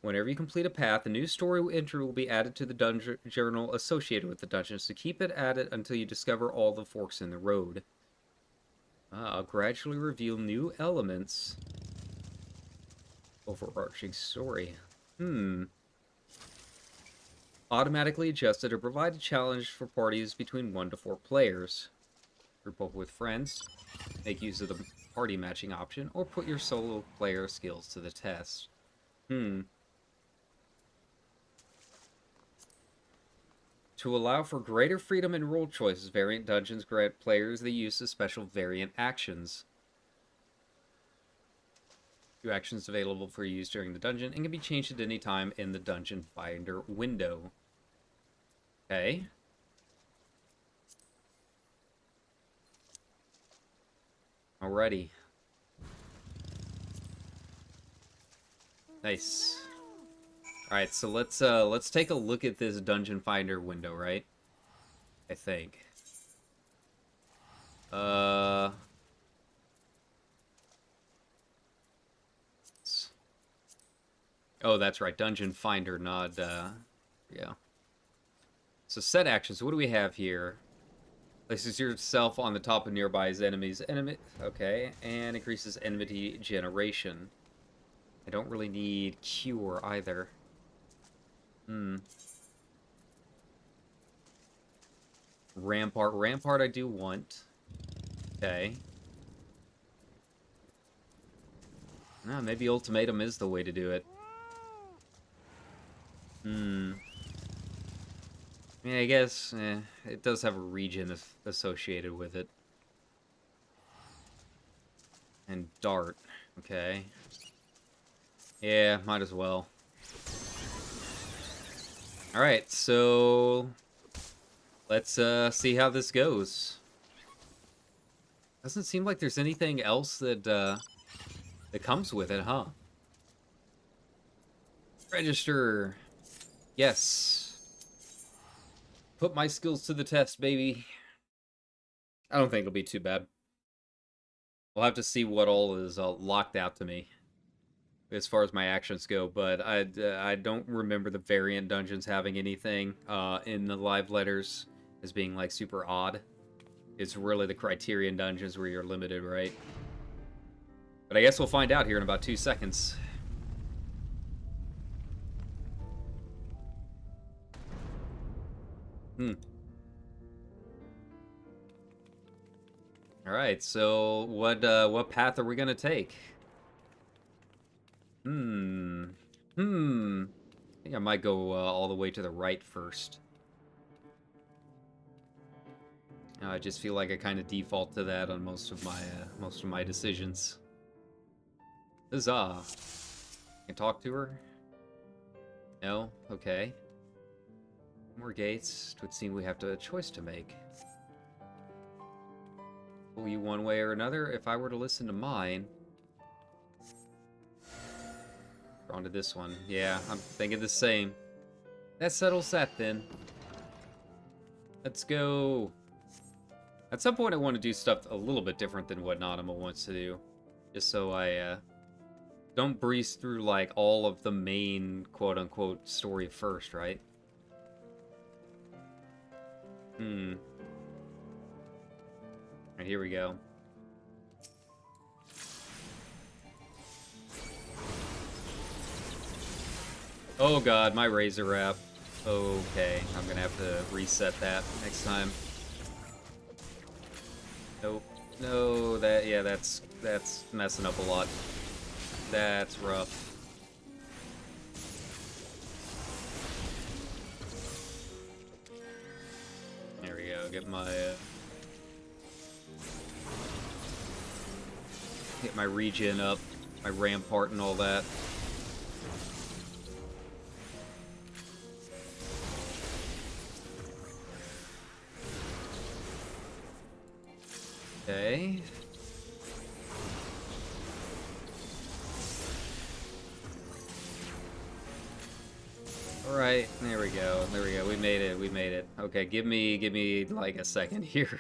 Whenever you complete a path, a new story entry will be added to the dungeon journal associated with the dungeons to keep it added until you discover all the forks in the road. Gradually reveal new elements. Overarching story. Automatically adjusted to provide a challenge for parties between 1 to 4 players. Group up with friends. Make use of the party matching option, or put your solo player skills to the test. To allow for greater freedom in role choices, variant dungeons grant players the use of special variant actions. 2 actions available for use during the dungeon and can be changed at any time in the dungeon finder window. Okay. Alrighty. Nice. Alright, so let's take a look at this dungeon finder window, right? I think. Oh, that's right. Dungeon finder, not, yeah. So set actions. What do we have here? Places yourself on the top of nearby enemies. Okay, and increases enmity generation. I don't really need cure either. Rampart. Rampart I do want. Okay. Maybe ultimatum is the way to do it. I mean, I guess it does have a region associated with it. And dart. Okay. Yeah, might as well. Alright, so... let's see how this goes. Doesn't seem like there's anything else that that comes with it, huh? Register. Yes. Put my skills to the test, baby. I don't think it'll be too bad. We'll have to see what all is locked out to me as far as my actions go, but I don't remember the variant dungeons having anything in the live letters as being like super odd. It's really the Criterion dungeons where you're limited, right? But I guess we'll find out here in about 2 seconds. Alright, so what path are we gonna take? I think I might go all the way to the right first. I just feel like I kind of default to that on most of my decisions. Huzzah! Can talk to her? No? Okay. More gates. It would seem we have a choice to make. Pull you one way or another. If I were to listen to mine... Drawn to this one. Yeah, I'm thinking the same. That settles that then. Let's go. At some point I want to do stuff a little bit different than what Nanimo wants to do. Just so I don't breeze through like all of the main quote-unquote story first, right? Alright, here we go. Oh god, my razor wrap. Okay, I'm gonna have to reset that next time. Nope. No, that's messing up a lot. That's rough. There we go. Get my regen up, my rampart and all that. Okay. Alright, there we go. We made it. Okay, give me like a second here.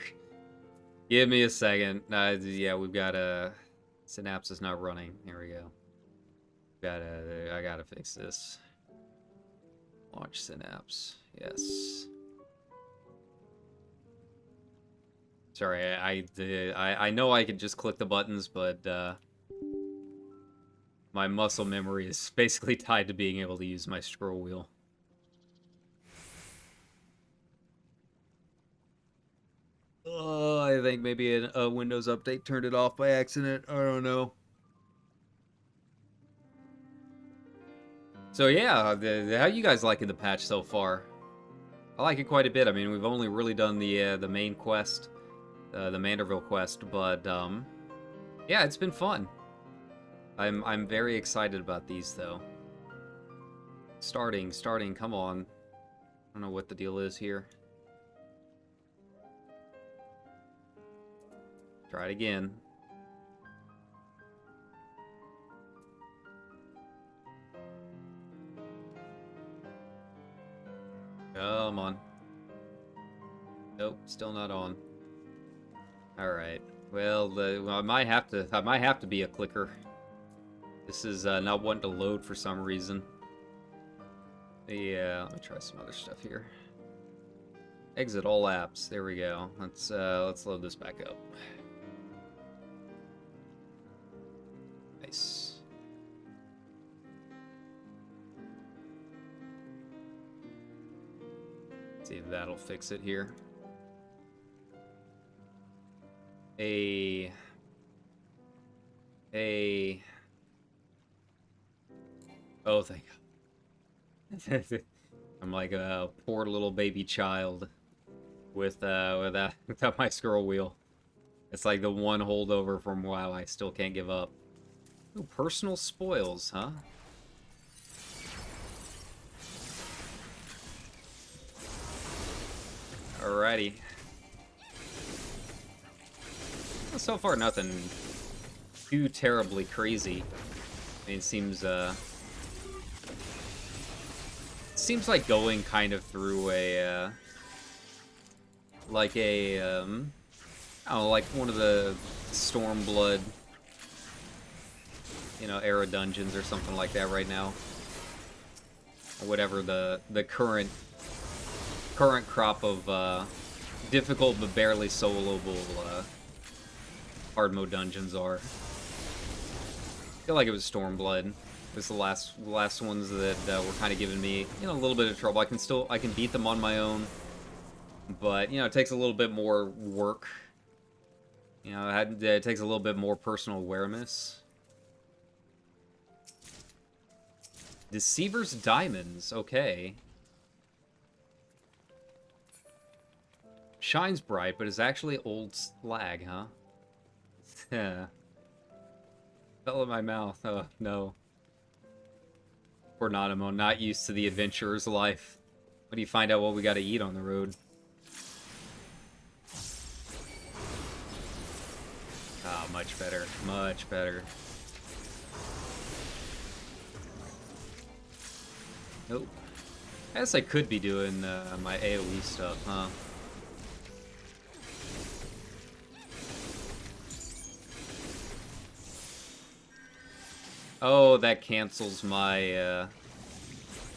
Give me a second. Yeah, we've got Synapse is not running. Here we go. I gotta fix this. Launch Synapse. Yes. Sorry, I know I could just click the buttons, but my muscle memory is basically tied to being able to use my scroll wheel. I think maybe a Windows update turned it off by accident. I don't know. So yeah, how you guys liking the patch so far? I like it quite a bit. I mean, we've only really done the main quest, the Manderville quest, but yeah, it's been fun. I'm very excited about these though. Starting, come on. I don't know what the deal is here. Try it again. Come on. Nope, still not on. All right. Well, I might have to be a clicker. This is not wanting to load for some reason. Yeah, let me try some other stuff here. Exit all apps. There we go. Let's load this back up. Nice. See if that'll fix it here. Oh, thank God. I'm like a poor little baby child without my scroll wheel. It's like the one holdover from WoW I still can't give up. Ooh, personal spoils, huh? Alrighty. Well, so far, nothing too terribly crazy. I mean, it seems like going kind of through a like a I don't know, like one of the Stormblood, you know, era dungeons or something like that right now, or whatever the current crop of difficult but barely soloable hard mode dungeons are. I feel like it was Stormblood. It was the last ones that were kind of giving me, you know, a little bit of trouble. I can beat them on my own, but you know, it takes a little bit more work. You know, it takes a little bit more personal awareness. Deceiver's Diamonds, okay. Shines bright, but is actually old slag, huh? Yeah. Fell in my mouth. Oh, no. Poor Nanimo, not used to the adventurer's life. When do you find out what we gotta eat on the road? Ah, much better. Much better. Nope. I guess I could be doing my AoE stuff, huh? Oh, that cancels my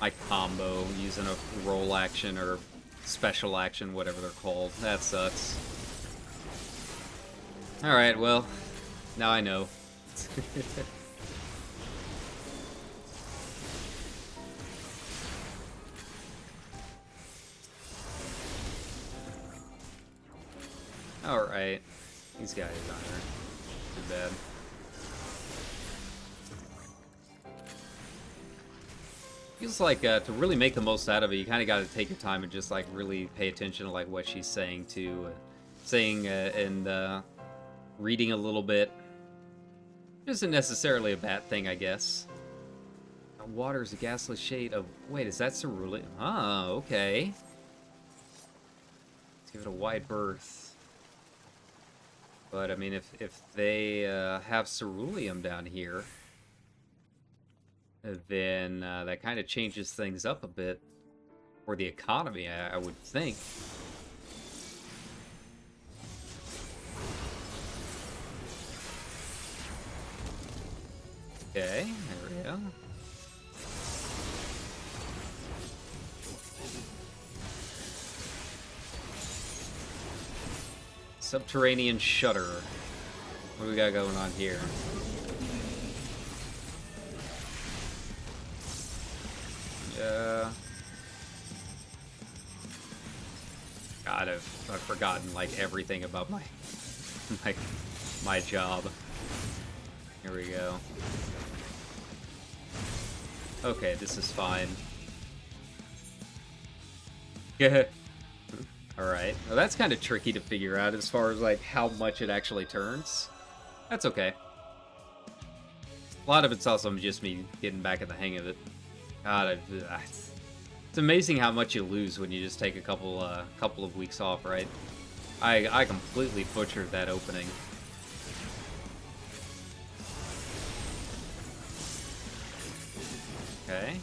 my combo using a roll action or special action, whatever they're called. That sucks. Alright, well, now I know. Alright. These guys aren't too bad. Feels like to really make the most out of it, you kind of got to take your time and just like really pay attention to like what she's saying and reading a little bit. Isn't necessarily a bad thing, I guess. Water is a gasless shade of... Wait, is that cerulean? Ah, okay. Let's give it a wide berth. But I mean, if they have ceruleum down here, then that kind of changes things up a bit for the economy, I would think. Okay, there we go. Subterranean Shutter. What do we got going on here? God, I've forgotten like everything about my my job. Here we go. Okay, this is fine. Alright. Well, that's kind of tricky to figure out as far as like how much it actually turns. That's okay. A lot of it's also just me getting back in the hang of it. God, it's amazing how much you lose when you just take a couple of weeks off, right? I completely butchered that opening. Okay.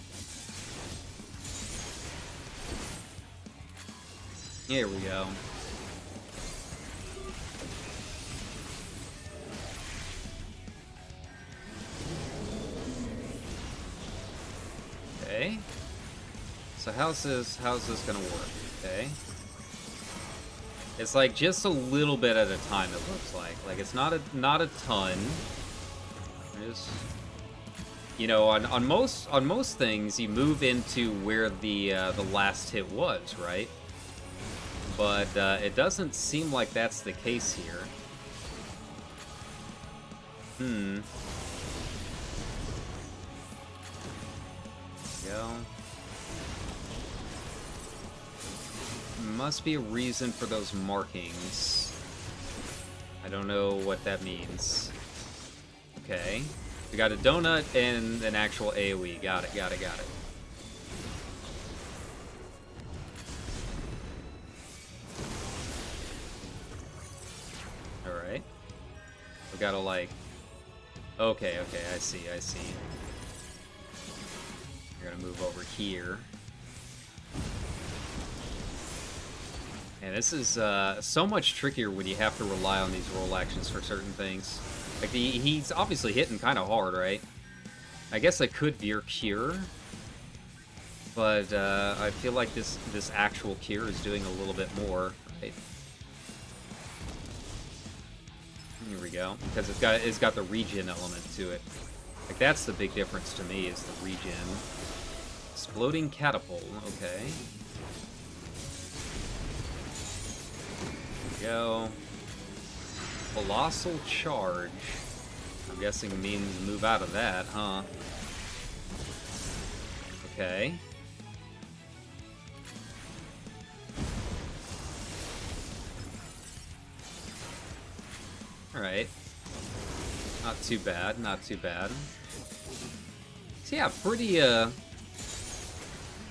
Here we go. Okay. So how's this gonna work? Okay. It's like just a little bit at a time, it looks like. Like it's not a ton. Just, you know, on most things you move into where the last hit was, right? But it doesn't seem like that's the case here. Go. Must be a reason for those markings. I don't know what that means. Okay. We got a donut and an actual AoE. Got it. Alright. We gotta like... Okay, I see. We're gonna move over here. And this is so much trickier when you have to rely on these roll actions for certain things. Like, he's obviously hitting kind of hard, right? I guess I could veer cure. But I feel like this actual cure is doing a little bit more, right? Here we go. Because it's got the regen element to it. Like, that's the big difference to me, is the regen. Exploding catapult, okay. Here we go. Colossal charge. I'm guessing means move out of that, huh? Okay. Alright. Not too bad, not too bad. So yeah, pretty,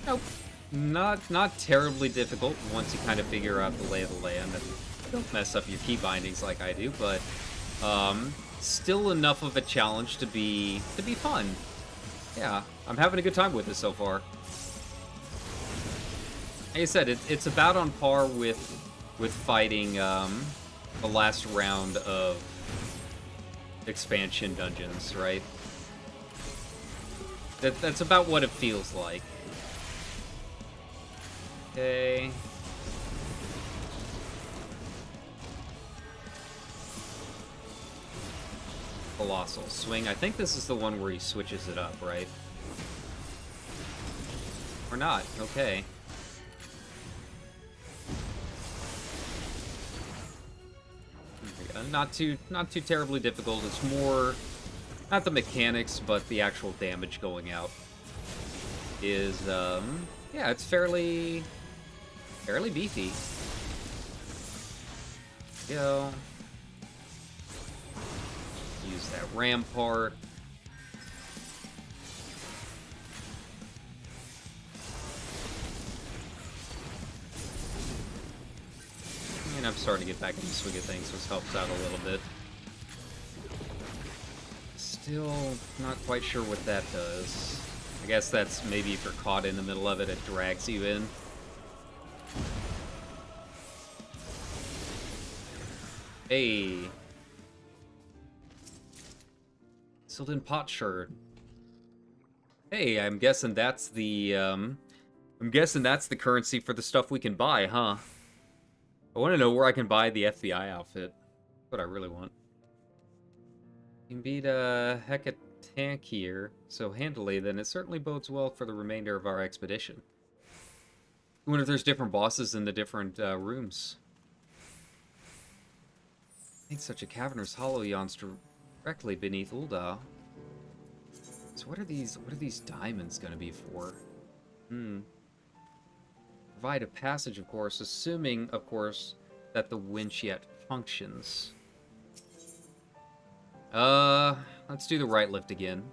nope. Not terribly difficult once you kind of figure out the lay of the land and don't mess up your key bindings like I do, but still enough of a challenge to be fun. Yeah, I'm having a good time with this so far. Like I said, it's about on par with fighting the last round of expansion dungeons, right? That's about what it feels like. Okay. Colossal swing. I think this is the one where he switches it up, right? Or not. Okay. Not too terribly difficult. It's more not the mechanics, but the actual damage going out is yeah, it's fairly beefy. Go. Use that rampart. And I'm starting to get back in the swing of things, which helps out a little bit. Still not quite sure what that does. I guess that's maybe if you're caught in the middle of it, it drags you in. Hey. Silden Potsherd. Hey, I'm guessing that's the currency for the stuff we can buy, huh? I want to know where I can buy the FBI outfit. That's what I really want. You can beat a hecka tank here so handily, then it certainly bodes well for the remainder of our expedition. I wonder if there's different bosses in the different rooms. I think such a cavernous hollow yawns directly beneath Ul'dah. So what are these diamonds gonna be for? Provide a passage, of course, assuming, of course, that the winch yet functions. Let's do the right lift again.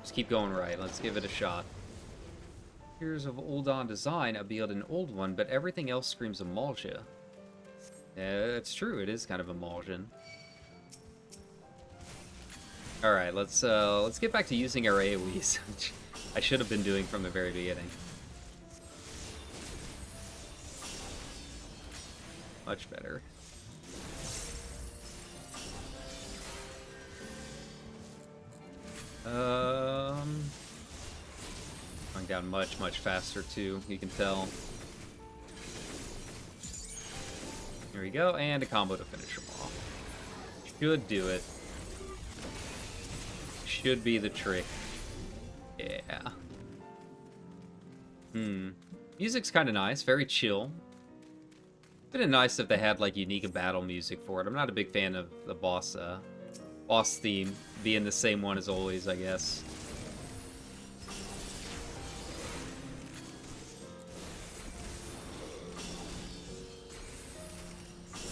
Just keep going right. Let's give it a shot. Here's of Ul'dah design, albeit an old one, but everything else screams Amalja. Yeah, it's true. It is kind of emulsion. All right, let's get back to using our AoEs, which I should have been doing from the very beginning. Much better. Going down much faster too. You can tell. Here we go, and a combo to finish them off. Should do it. Should be the trick. Yeah. Music's kind of nice, very chill. Been nice if they had like unique battle music for it. I'm not a big fan of the boss theme being the same one as always, I guess.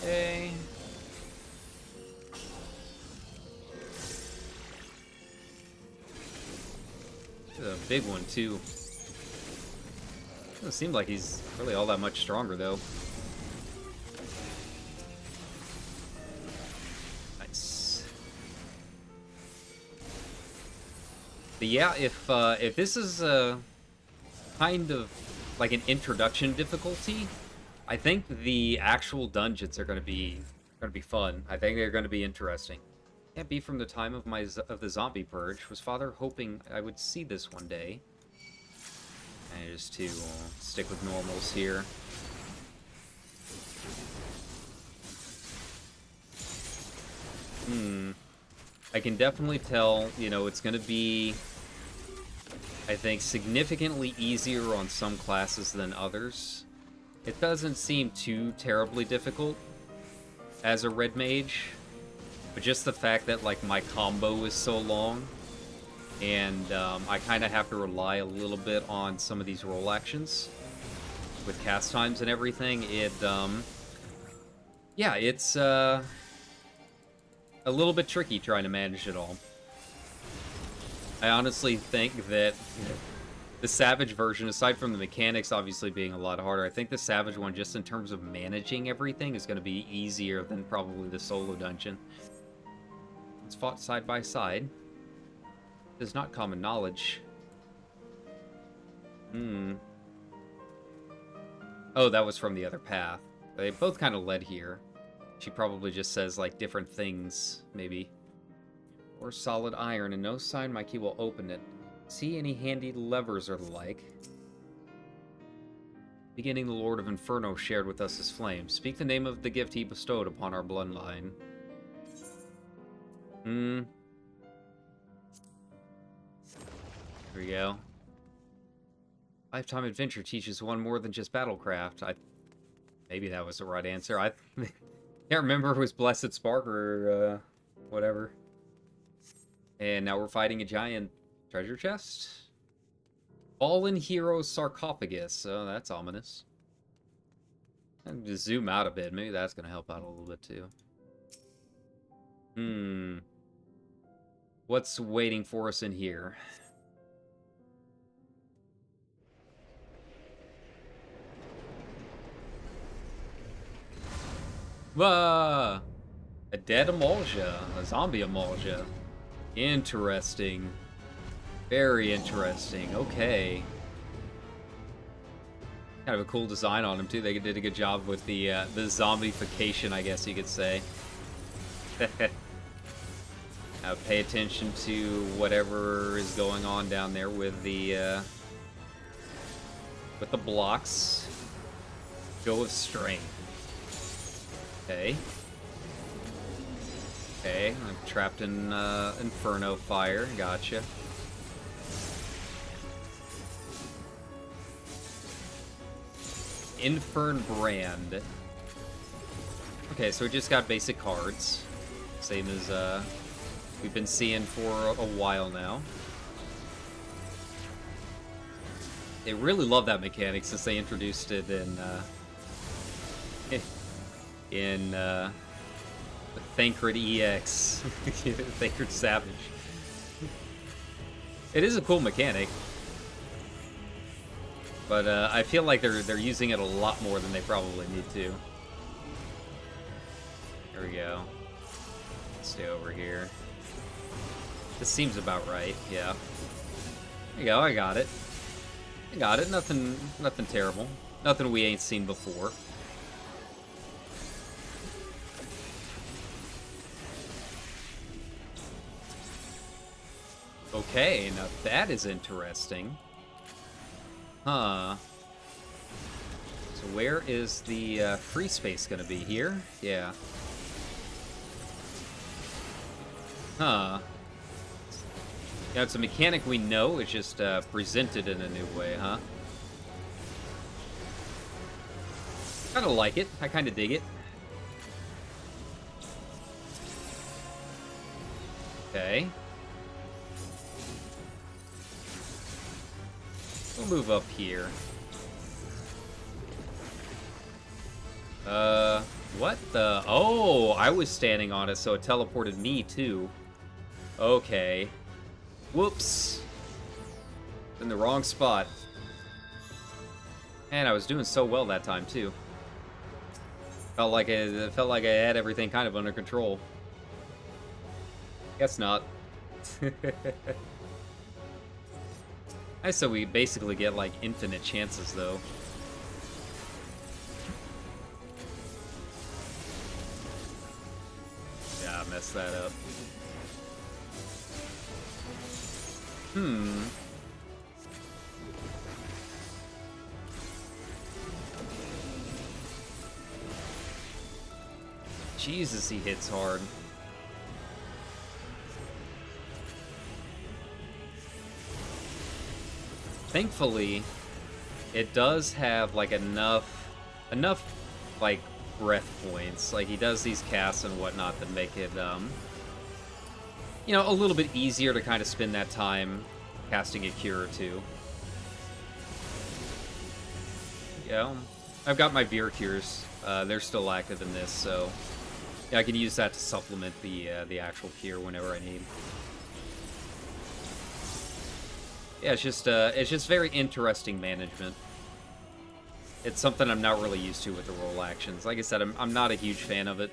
Okay. A big one too. Doesn't seem like he's really all that much stronger though. Nice. But yeah, if this is kind of like an introduction difficulty, I think the actual dungeons are gonna be fun. I think they're gonna be interesting. Can't be from the time of the zombie purge. Was Father hoping I would see this one day? And just to stick with normals here. I can definitely tell, you know, it's gonna be, I think, significantly easier on some classes than others. It doesn't seem too terribly difficult as a red mage. But just the fact that, like, my combo is so long, and I kind of have to rely a little bit on some of these roll actions with cast times and everything, yeah, it's a little bit tricky trying to manage it all. I honestly think that the Savage version, aside from the mechanics obviously being a lot harder, I think the Savage one, just in terms of managing everything, is going to be easier than probably the solo dungeon. It's fought side by side. It is not common knowledge. Oh, that was from the other path. They both kind of led here. She probably just says, like, different things, maybe. Or solid iron, and no sign my key will open it. See any handy levers or the like? Beginning, the Lord of Inferno shared with us his flame. Speak the name of the gift he bestowed upon our bloodline. Here we go. Lifetime adventure teaches one more than just battlecraft. Maybe that was the right answer. I can't remember if it was Blessed Spark or whatever. And now we're fighting a giant treasure chest? Fallen Hero Sarcophagus. Oh, that's ominous. And just zoom out a bit. Maybe that's going to help out a little bit too. What's waiting for us in here? A dead emulsia. A zombie emulsia. Interesting. Very interesting. Okay. Kind of a cool design on him, too. They did a good job with the zombification, I guess you could say. Now pay attention to whatever is going on down there with the blocks. Go with strength. Okay. Okay, I'm trapped in Inferno fire. Gotcha. Infern Brand. Okay, so we just got basic cards. Same as we've been seeing for a while now. They really love that mechanic since they introduced it in Thancred EX. Thancred Savage. It is a cool mechanic. But I feel like they're using it a lot more than they probably need to. There we go. Stay over here. This seems about right, yeah. There you go, I got it. I got it, nothing terrible. Nothing we ain't seen before. Okay, now that is interesting. Huh. So where is the free space gonna be? Here? Yeah. Huh. Yeah, it's a mechanic we know, it's just presented in a new way, huh? Kinda like it. I kinda dig it. Okay. We'll move up here. What the? Oh, I was standing on it, so it teleported me too. Okay. Whoops. In the wrong spot. And I was doing so well that time too. Felt like I had everything kind of under control. Guess not. Nice, so we basically get, like, infinite chances, though. Yeah, I messed that up. Jesus, he hits hard. Thankfully, it does have, like, enough, like, breath points. Like, he does these casts and whatnot that make it, you know, a little bit easier to kind of spend that time casting a cure or two. Yeah, I've got my Veer cures. They're still active in this, so yeah, I can use that to supplement the actual cure whenever I need. Yeah, it's just very interesting management. It's something I'm not really used to with the roll actions. Like I said, I'm not a huge fan of it.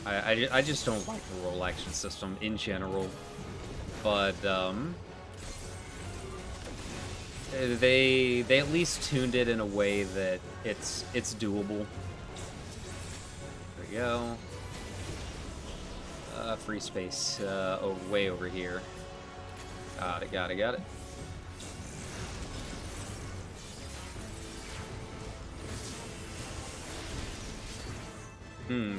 I just don't like the roll action system in general. But They at least tuned it in a way that it's doable. There we go. Free space way over here. Got it.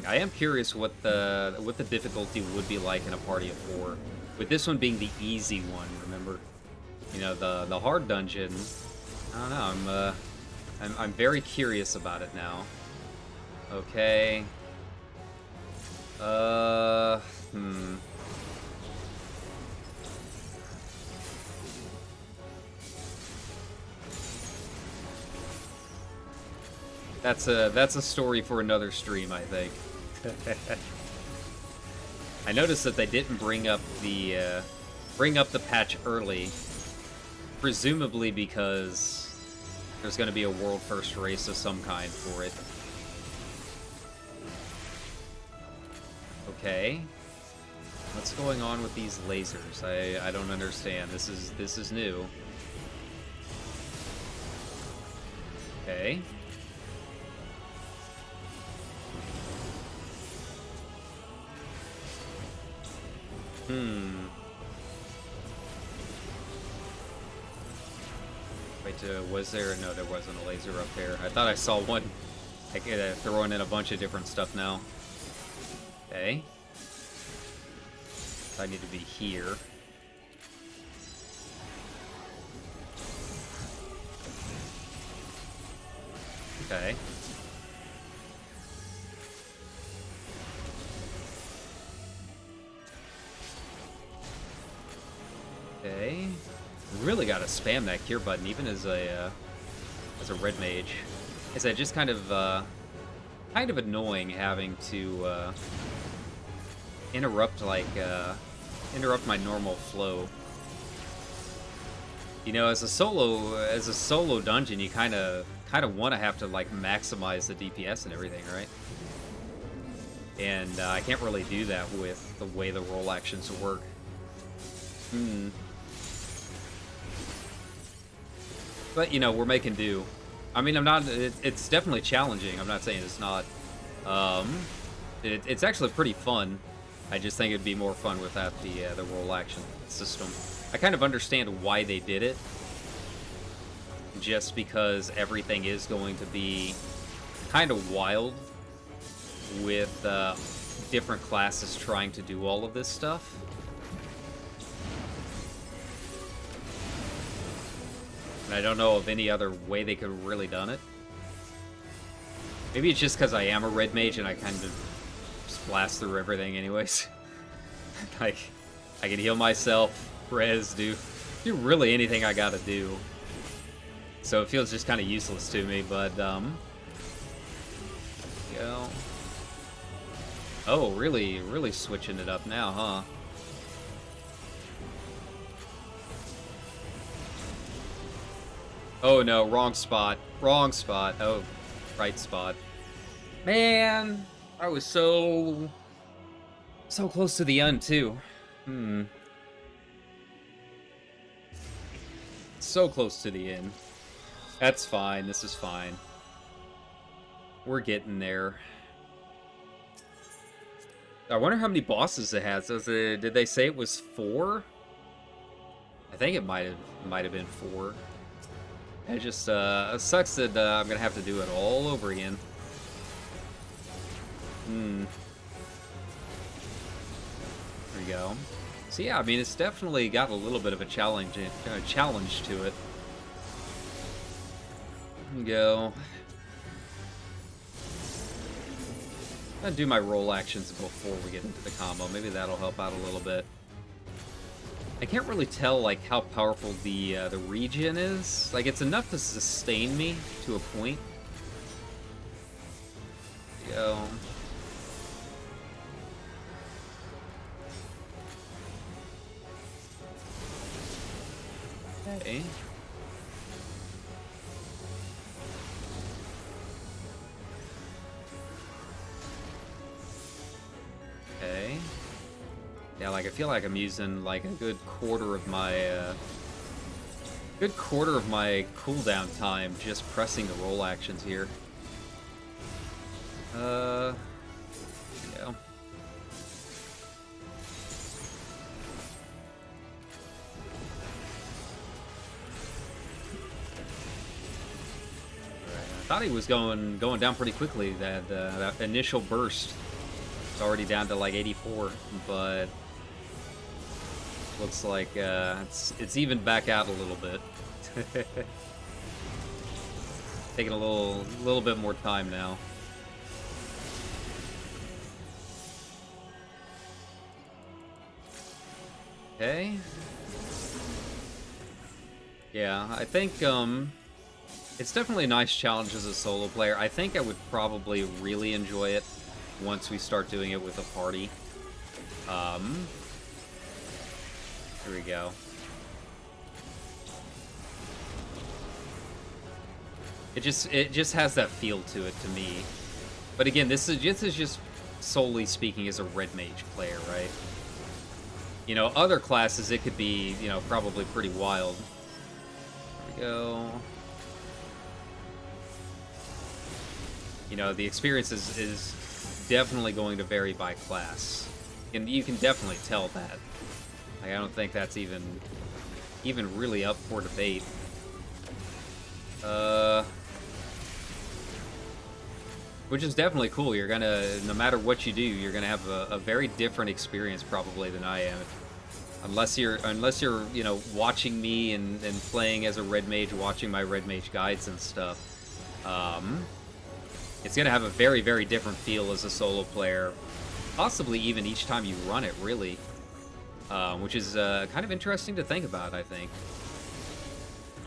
I am curious what the difficulty would be like in a party of 4. With this one being the easy one, remember? You know, the hard dungeon. I don't know. I'm very curious about it now. Okay. That's a story for another stream, I think. I noticed that they didn't bring up the patch early, presumably because there's going to be a world first race of some kind for it. Okay, what's going on with these lasers? I don't understand. This is new. Okay. Wait, was there? No, there wasn't a laser up there. I thought I saw one. I could throwing in a bunch of different stuff now. Okay. I need to be here. Okay. Okay. Really gotta spam that cure button, even as a red mage. Is that just kind of annoying having to interrupt my normal flow. You know, as a solo dungeon, you kind of want to have to like maximize the DPS and everything, right? And I can't really do that with the way the roll actions work. But, you know, we're making do. I mean, it's definitely challenging. I'm not saying it's not. It's actually pretty fun. I just think it'd be more fun without the roll action system. I kind of understand why they did it. Just because everything is going to be kind of wild with different classes trying to do all of this stuff. And I don't know of any other way they could have really done it. Maybe it's just because I am a red mage and I kind of just blast through everything anyways. Like, I can heal myself, res, do really anything I gotta do. So it feels just kind of useless to me, but, go. Oh, really switching it up now, huh? Oh no, wrong spot. Wrong spot. Oh, right spot. Man, I was so close to the end, too. So close to the end. That's fine. This is fine. We're getting there. I wonder how many bosses it has. Did they say it was 4? I think it might have been 4. It just sucks that I'm gonna have to do it all over again. There we go. So yeah, I mean, it's definitely got a little bit of a challenge to it. There we go. I'm gonna do my roll actions before we get into the combo. Maybe that'll help out a little bit. I can't really tell, like, how powerful the regen is. Like, it's enough to sustain me to a point. There we go. Okay. Okay. Yeah, like, I feel like I'm using, like, a good quarter of my Good quarter of my cooldown time just pressing the roll actions here. Yeah. I thought he was going down pretty quickly. That initial burst is already down to like 84, but looks like it's even back out a little bit. Taking a little bit more time now. Okay. Yeah, I think it's definitely a nice challenge as a solo player. I think I would probably really enjoy it once we start doing it with a party. Here we go. It just has that feel to it to me. But again, this is just solely speaking as a red mage player, right? You know, other classes it could be, you know, probably pretty wild. There we go. You know, the experience is definitely going to vary by class. And you can definitely tell that. Like, I don't think that's even really up for debate. Which is definitely cool. You're gonna, no matter what you do, you're gonna have a very different experience probably than I am. Unless you're, you know, watching me and playing as a red mage, watching my red mage guides and stuff. It's gonna have a very, very different feel as a solo player. Possibly even each time you run it, really. Which is kind of interesting to think about, I think.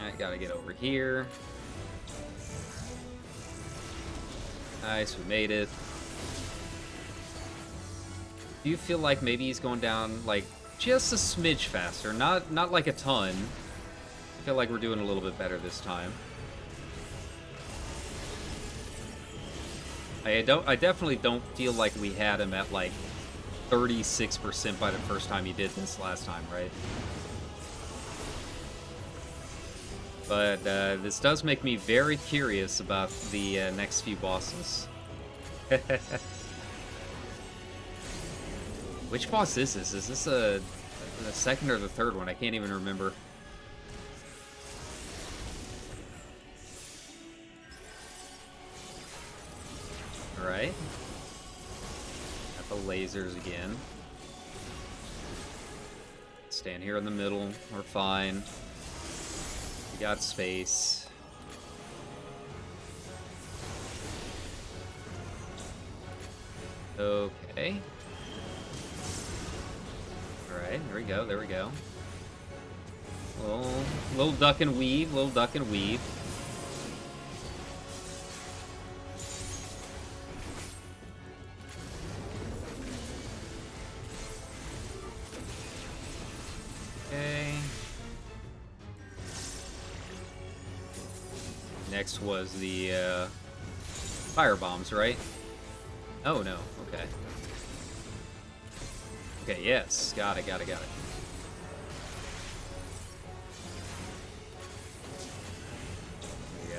I gotta get over here. Nice, we made it. Do you feel like maybe he's going down, like, just a smidge faster? Not like a ton. I feel like we're doing a little bit better this time. I definitely don't feel like we had him at, like, 36% by the first time he did this last time, right? But this does make me very curious about the next few bosses. Which boss is this? Is this the second or the third one? I can't even remember. Alright. Got the lasers again. Stand here in the middle. We're fine. We got space. Okay. Alright, there we go, there we go. Little duck and weave, little duck and weave. Okay. Next was the fire bombs, right? Oh no, okay. Okay, yes, got it. Yeah,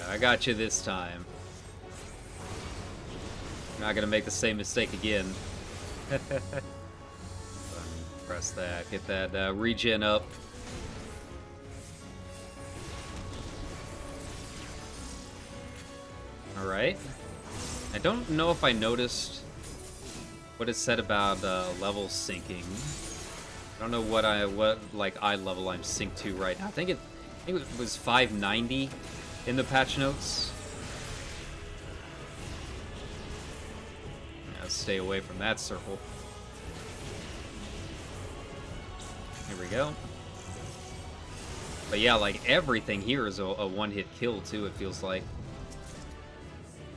I got you this time. I'm not gonna make the same mistake again. Press that, get that regen up. Alright. I don't know if I noticed what it said about levels syncing. I don't know what like eye level I'm synced to right now. I think it was 590 in the patch notes. Let's stay away from that circle. Here we go. But yeah, like everything here is a one-hit kill too, it feels like.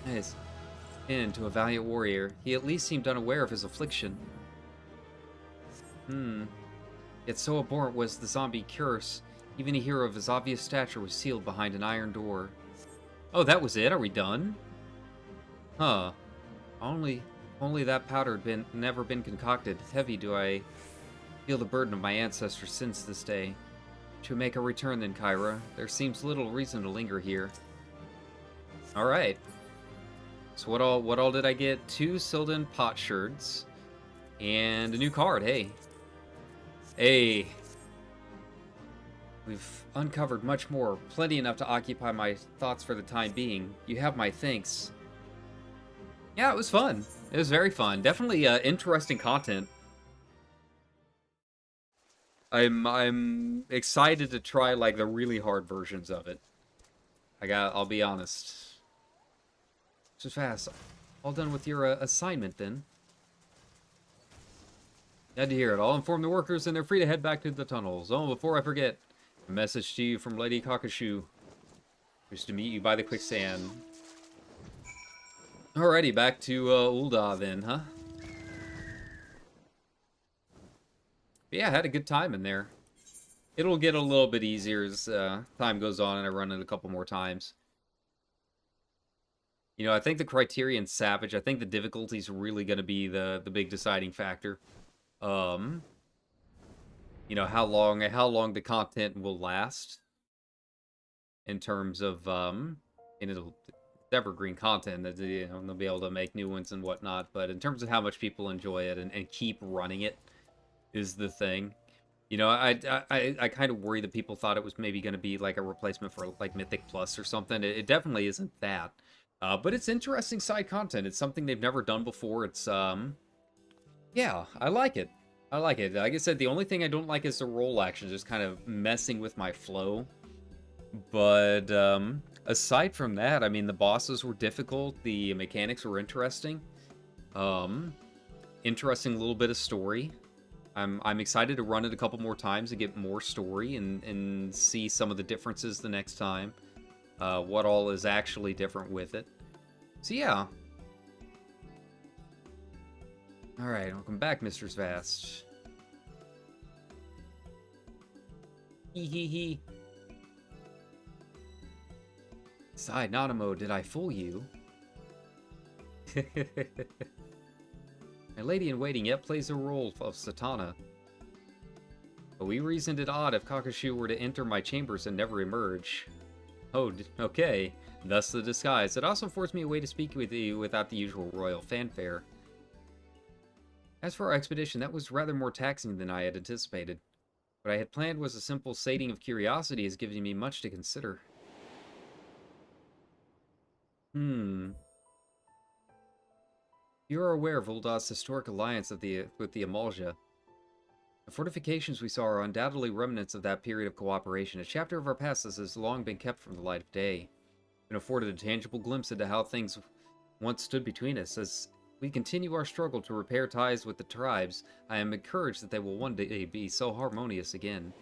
Nice. To a valiant warrior. He at least seemed unaware of his affliction. Yet so abhorrent was the zombie curse, even a hero of his obvious stature was sealed behind an iron door. Oh, that was it? Are we done? Huh. Only that powder had never been concocted. Heavy do I feel the burden of my ancestors' sins this day. Should we make a return then, Kyra? There seems little reason to linger here. Alright. So what all did I get? 2 Sylvan potsherds. And a new card, hey. Hey. We've uncovered much more. Plenty enough to occupy my thoughts for the time being. You have my thanks. Yeah, it was fun. It was very fun. Definitely interesting content. I'm excited to try like the really hard versions of it. I'll be honest. Just fast. All done with your assignment then. Glad to hear it. I'll inform the workers and they're free to head back to the tunnels. Oh, before I forget, a message to you from Lady Cockashoe. Wish to meet you by the quicksand. Alrighty, back to Ulda then, huh? But yeah, I had a good time in there. It'll get a little bit easier as time goes on and I run it a couple more times. You know, I think the Criterion's Savage. I think the difficulty's really going to be the big deciding factor. You know, how long the content will last in terms of it's evergreen content that, you know, they'll be able to make new ones and whatnot, but in terms of how much people enjoy it and keep running it is the thing. You know, I kind of worry that people thought it was maybe going to be like a replacement for like Mythic Plus or something. It definitely isn't that. But it's interesting side content. It's something they've never done before. It's yeah, I like it. I like it. Like I said, the only thing I don't like is the roll action, just kind of messing with my flow. But aside from that, I mean, the bosses were difficult. The mechanics were interesting. Interesting little bit of story. I'm excited to run it a couple more times and get more story and see some of the differences the next time. What all is actually different with it. So yeah. Alright, welcome back, Mr. Vast. Hee hee hee. Sighed Nanamo, did I fool you? My lady-in-waiting yet plays the role of Satana. But we reasoned it odd if Kakashu were to enter my chambers and never emerge. Oh, okay. Thus the disguise. It also forced me a way to speak with you without the usual royal fanfare. As for our expedition, that was rather more taxing than I had anticipated. What I had planned was a simple sating of curiosity has given me much to consider. You are aware of Ulda's historic alliance with the Amalja. The fortifications we saw are undoubtedly remnants of that period of cooperation. A chapter of our past that has long been kept from the light of day. Been afforded a tangible glimpse into how things once stood between us. As we continue our struggle to repair ties with the tribes, I am encouraged that they will one day be so harmonious again.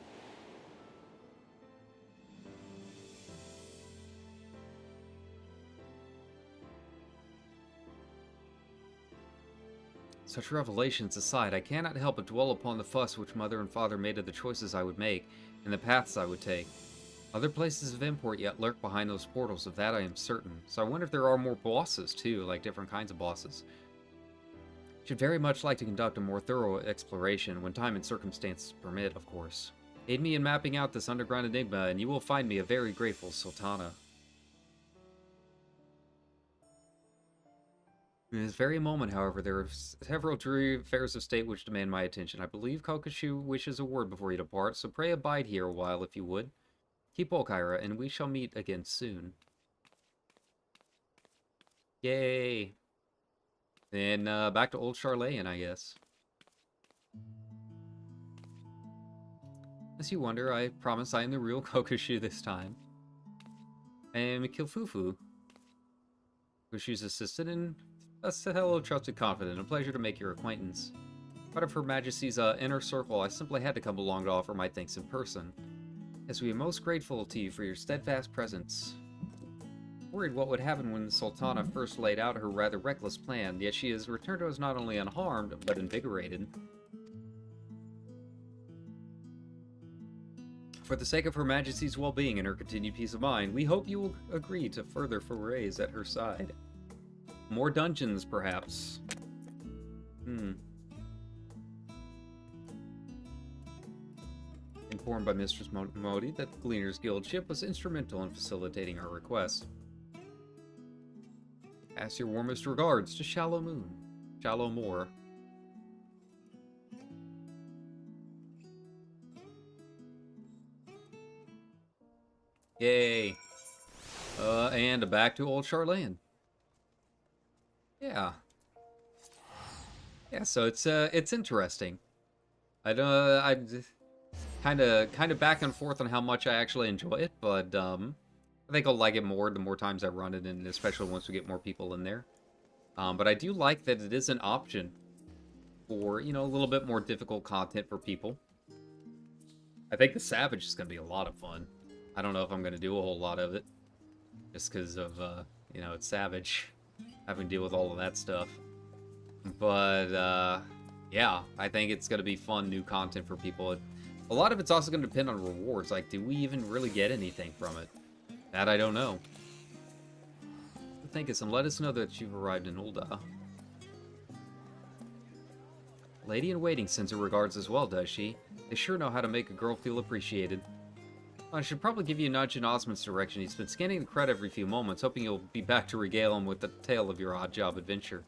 Such revelations aside, I cannot help but dwell upon the fuss which Mother and Father made of the choices I would make, and the paths I would take. Other places of import yet lurk behind those portals, of that I am certain. So I wonder if there are more bosses, too, like different kinds of bosses. Should very much like to conduct a more thorough exploration, when time and circumstances permit, of course. Aid me in mapping out this underground enigma, and you will find me a very grateful Sultana. In this very moment, however, there are several dreary affairs of state which demand my attention. I believe Kokashu wishes a word before you depart, so pray abide here a while if you would. Keep well, Kyra, and we shall meet again soon. Yay! Then back to Old Charlayan, I guess. As you wonder, I promise I am the real Kokashu this time. I am Kilfufu, Kokashu's assistant, and a hello, trusted confidant. A pleasure to make your acquaintance. Part of Her Majesty's inner circle, I simply had to come along to offer my thanks in person. As we are most grateful to you for your steadfast presence. Worried what would happen when the Sultana first laid out her rather reckless plan, yet she has returned to us not only unharmed, but invigorated. For the sake of Her Majesty's well-being and her continued peace of mind, we hope you will agree to further forays at her side. More dungeons, perhaps. informed by Mistress Modi that the Gleaner's Guild ship was instrumental in facilitating our request. Pass your warmest regards to Shallow Moor. Yay. And back to old Charlene. Yeah. Yeah, so it's interesting. I kind of back and forth on how much I actually enjoy it, but I think I'll like it more the more times I run it, and especially once we get more people in there. But I do like that it is an option for, you know, a little bit more difficult content for people. I think the Savage is going to be a lot of fun. I don't know if I'm going to do a whole lot of it, just because of, you know, it's Savage, having to deal with all of that stuff. But, yeah, I think it's going to be fun, new content for people. A lot of it's also going to depend on rewards. Like, do we even really get anything from it? That I don't know. Thank us and let us know that you've arrived in Ulda. Lady-in-Waiting sends her regards as well, does she? They sure know how to make a girl feel appreciated. I should probably give you a nudge in Osmond's direction. He's been scanning the crowd every few moments, hoping you'll be back to regale him with the tale of your odd job adventure.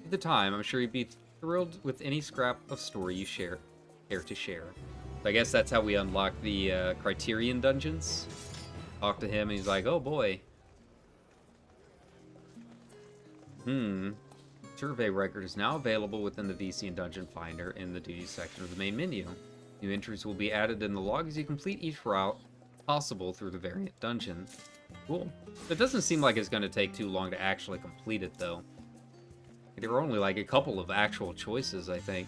At the time, I'm sure he'd be thrilled with any scrap of story you care to share. So I guess that's how we unlock the Criterion dungeons. Talk to him, and he's like, oh boy. Survey record is now available within the VC and Dungeon Finder in the duties section of the main menu. New entries will be added in the log as you complete each route possible through the variant dungeon. Cool. It doesn't seem like it's going to take too long to actually complete it, though. There were only like a couple of actual choices, I think.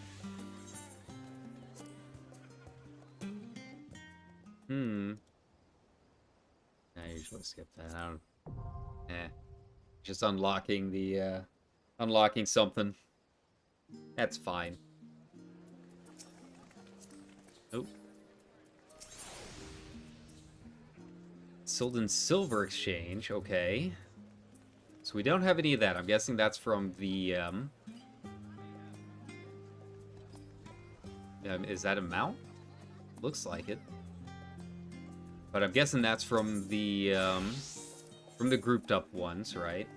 I usually skip that. I don't... Just unlocking the, unlocking something. That's fine. Oh. Silden Silver Exchange, okay. So we don't have any of that. I'm guessing that's from the, is that a mount? Looks like it. But I'm guessing that's from the grouped up ones, right?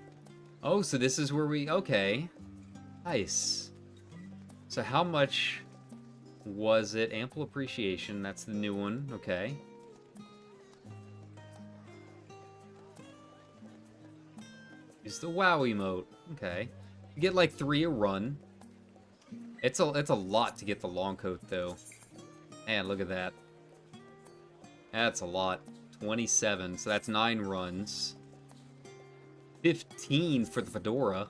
Oh, so this is where we... Okay. Nice. So how much was it? Ample Appreciation. That's the new one. Okay. Use the WoW emote. Okay. You get like 3 a run. It's a lot to get the long coat, though. Man, look at that. That's a lot. 27. So that's 9 runs. 15 for the fedora.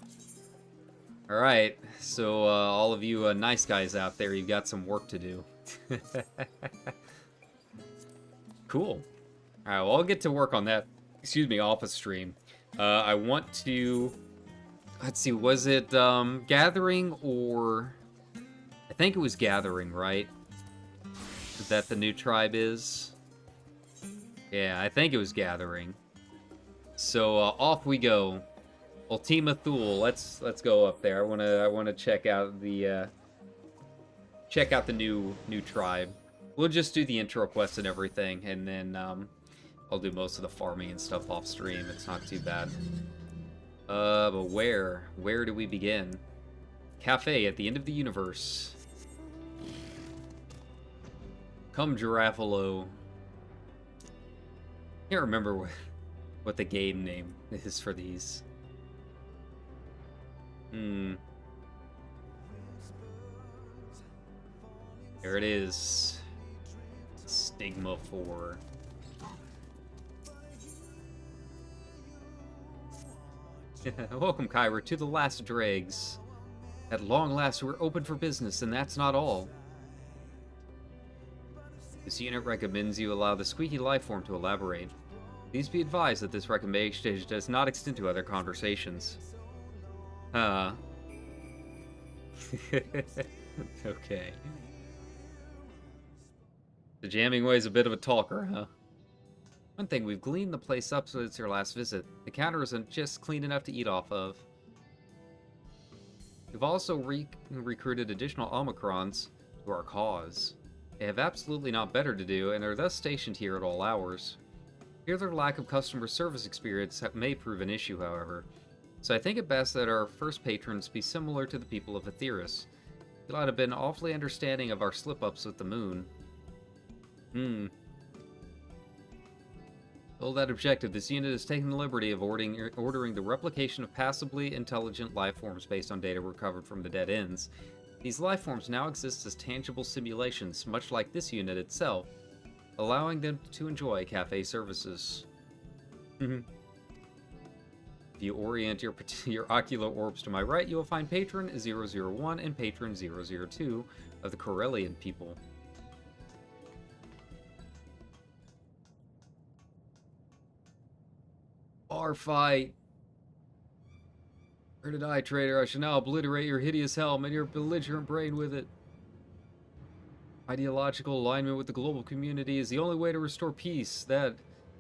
Alright, so all of you nice guys out there, you've got some work to do. Cool. Alright, well, I'll get to work on that, excuse me, off a stream. I want to... Let's see, was it Gathering or... I think it was Gathering, right? Is that the new tribe is? Yeah, I think it was Gathering. So off we go. Ultima Thule. Let's go up there. I wanna check out the new tribe. We'll just do the intro quest and everything, and then I'll do most of the farming and stuff off stream. It's not too bad. But where do we begin? Cafe at the end of the universe. Come Giraffalo. Can't remember what the game name is for these. There it is. Stigma 4. Welcome, Kyra, to the last dregs. At long last, we're open for business, and that's not all. This unit recommends you allow the squeaky lifeform to elaborate. Please be advised that this recommendation does not extend to other conversations. Okay. The jamming way is a bit of a talker, huh? One thing, we've cleaned the place up so it's your last visit. The counter isn't just clean enough to eat off of. We've also recruited additional Omicrons to our cause. They have absolutely not better to do, and are thus stationed here at all hours. Here their lack of customer service experience may prove an issue, however. So I think it best that our first patrons be similar to the people of Aetheris. They might have been awfully understanding of our slip-ups with the moon. Told that objective, this unit has taken the liberty of ordering the replication of passably intelligent life forms based on data recovered from the dead ends. These life forms now exist as tangible simulations, much like this unit itself, allowing them to enjoy cafe services. If you orient your ocular orbs to my right, you will find Patron 001 and Patron 002 of the Corellian people. Bar fight! Where did I, traitor? I shall now obliterate your hideous helm and your belligerent brain with it. Ideological alignment with the global community is the only way to restore peace, that,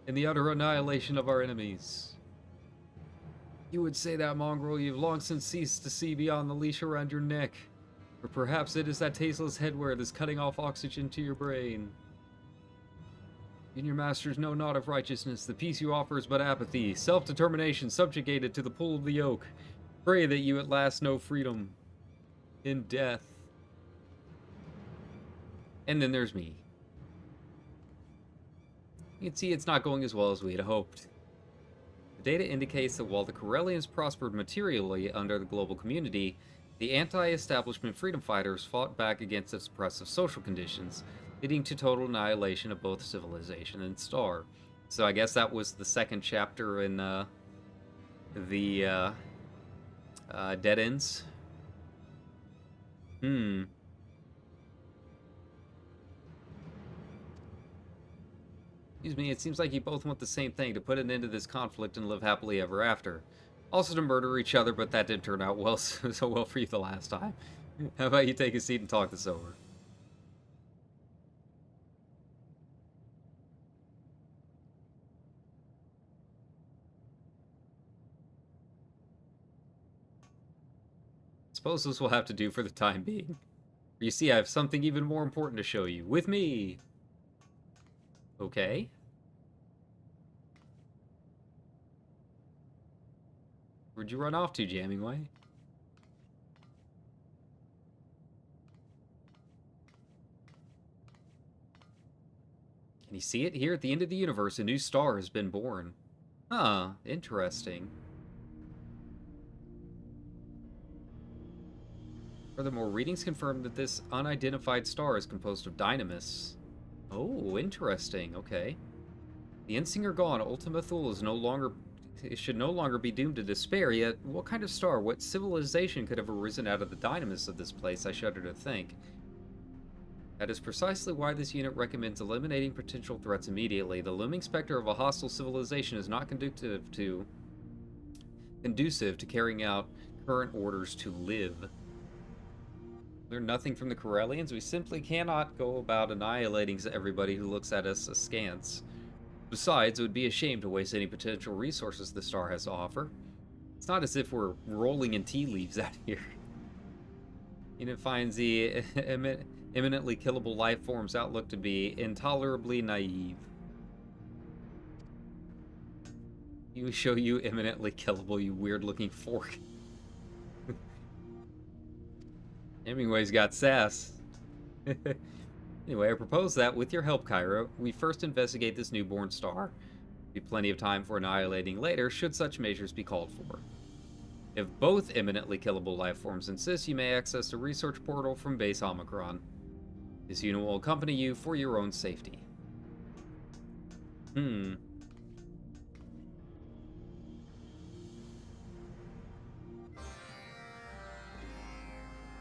and the utter annihilation of our enemies. You would say that, mongrel, you've long since ceased to see beyond the leash around your neck. Or perhaps it is that tasteless headwear that's cutting off oxygen to your brain. And your masters know not of righteousness. The peace you offer is but apathy, self-determination subjugated to the pull of the yoke. Pray that you at last know freedom in death. And then there's me. You can see it's not going as well as we had hoped. The data indicates that while the Corellians prospered materially under the global community, the anti-establishment freedom fighters fought back against its oppressive social conditions, leading to total annihilation of both civilization and star. So I guess that was the second chapter in the Dead Ends. Excuse me, it seems like you both want the same thing, to put an end to this conflict and live happily ever after. Also to murder each other, but that didn't turn out well so well for you the last time. How about you take a seat and talk this over? Suppose this will have to do for the time being. You see, I have something even more important to show you. With me! Okay. Where'd you run off to, Jammingway? Can you see it? Here at the end of the universe, a new star has been born. Huh, interesting. Furthermore, readings confirm that this unidentified star is composed of dynamis. Oh, interesting. Okay. The Ensinger gone, Ultima Thule is should no longer be doomed to despair, yet what kind of star, what civilization could have arisen out of the dynamis of this place, I shudder to think. That is precisely why this unit recommends eliminating potential threats immediately. The looming specter of a hostile civilization is not conducive to carrying out current orders to live. Learn nothing from the Corellians. We simply cannot go about annihilating everybody who looks at us askance. Besides, it would be a shame to waste any potential resources the star has to offer. It's not as if we're rolling in tea leaves out here. Unit finds the imminently killable life form's outlook to be intolerably naive. You show you imminently killable, you weird-looking fork. Hemingway's got sass. Anyway, I propose that, with your help, Cairo, we first investigate this newborn star. Be plenty of time for annihilating later, should such measures be called for. If both imminently killable life forms insist, you may access the research portal from base Omicron. This unit will accompany you for your own safety.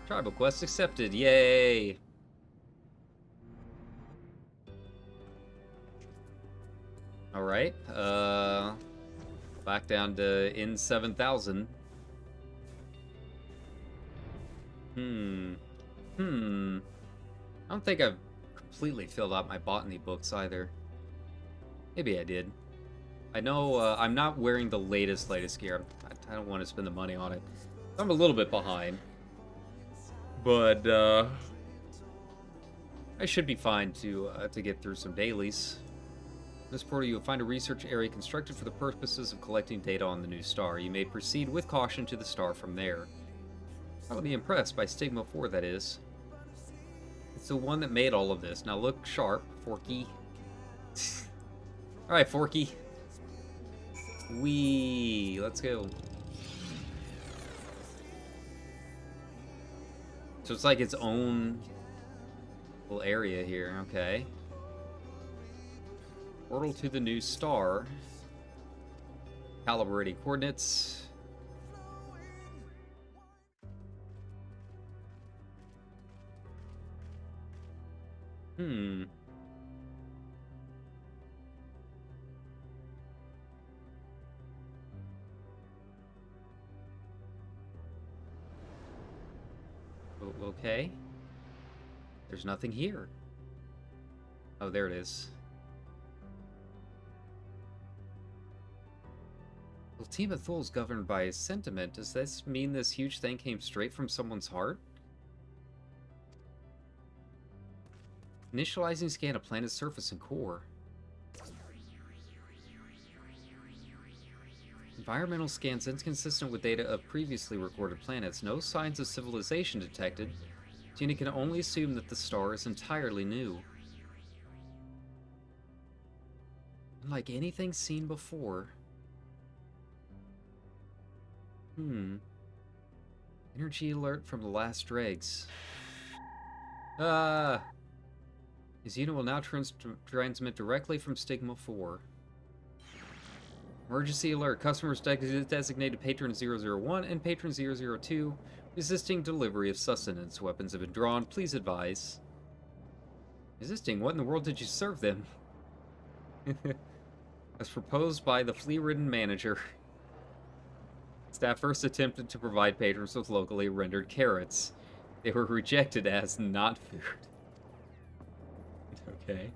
Tribal quest accepted, yay! Alright, back down to N7000. I don't think I've completely filled out my botany books either. Maybe I did. I know I'm not wearing the latest gear. I don't want to spend the money on it. I'm a little bit behind. But, I should be fine to get through some dailies. In this portal, you will find a research area constructed for the purposes of collecting data on the new star. You may proceed with caution to the star from there. I would be impressed by Stigma 4, that is. It's the one that made all of this. Now look sharp, Forky. Alright, Forky. Let's go. So it's like its own little area here, okay. Portal to the new star. Calibrating coordinates. Okay. There's nothing here. Oh, there it is. Ultima Thule is governed by sentiment. Does this mean this huge thing came straight from someone's heart? Initializing scan of planet's surface and core. Environmental scans inconsistent with data of previously recorded planets. No signs of civilization detected. Gina can only assume that the star is entirely new. Unlike anything seen before. Energy alert from the last dregs. His unit will now transmit directly from Stigma 4. Emergency alert. Customers designated Patron 001 and Patron 002 resisting delivery of sustenance. Weapons have been drawn. Please advise. Resisting? What in the world did you serve them? As proposed by the flea-ridden manager. Staff first attempted to provide patrons with locally rendered carrots. They were rejected as not food. Okay.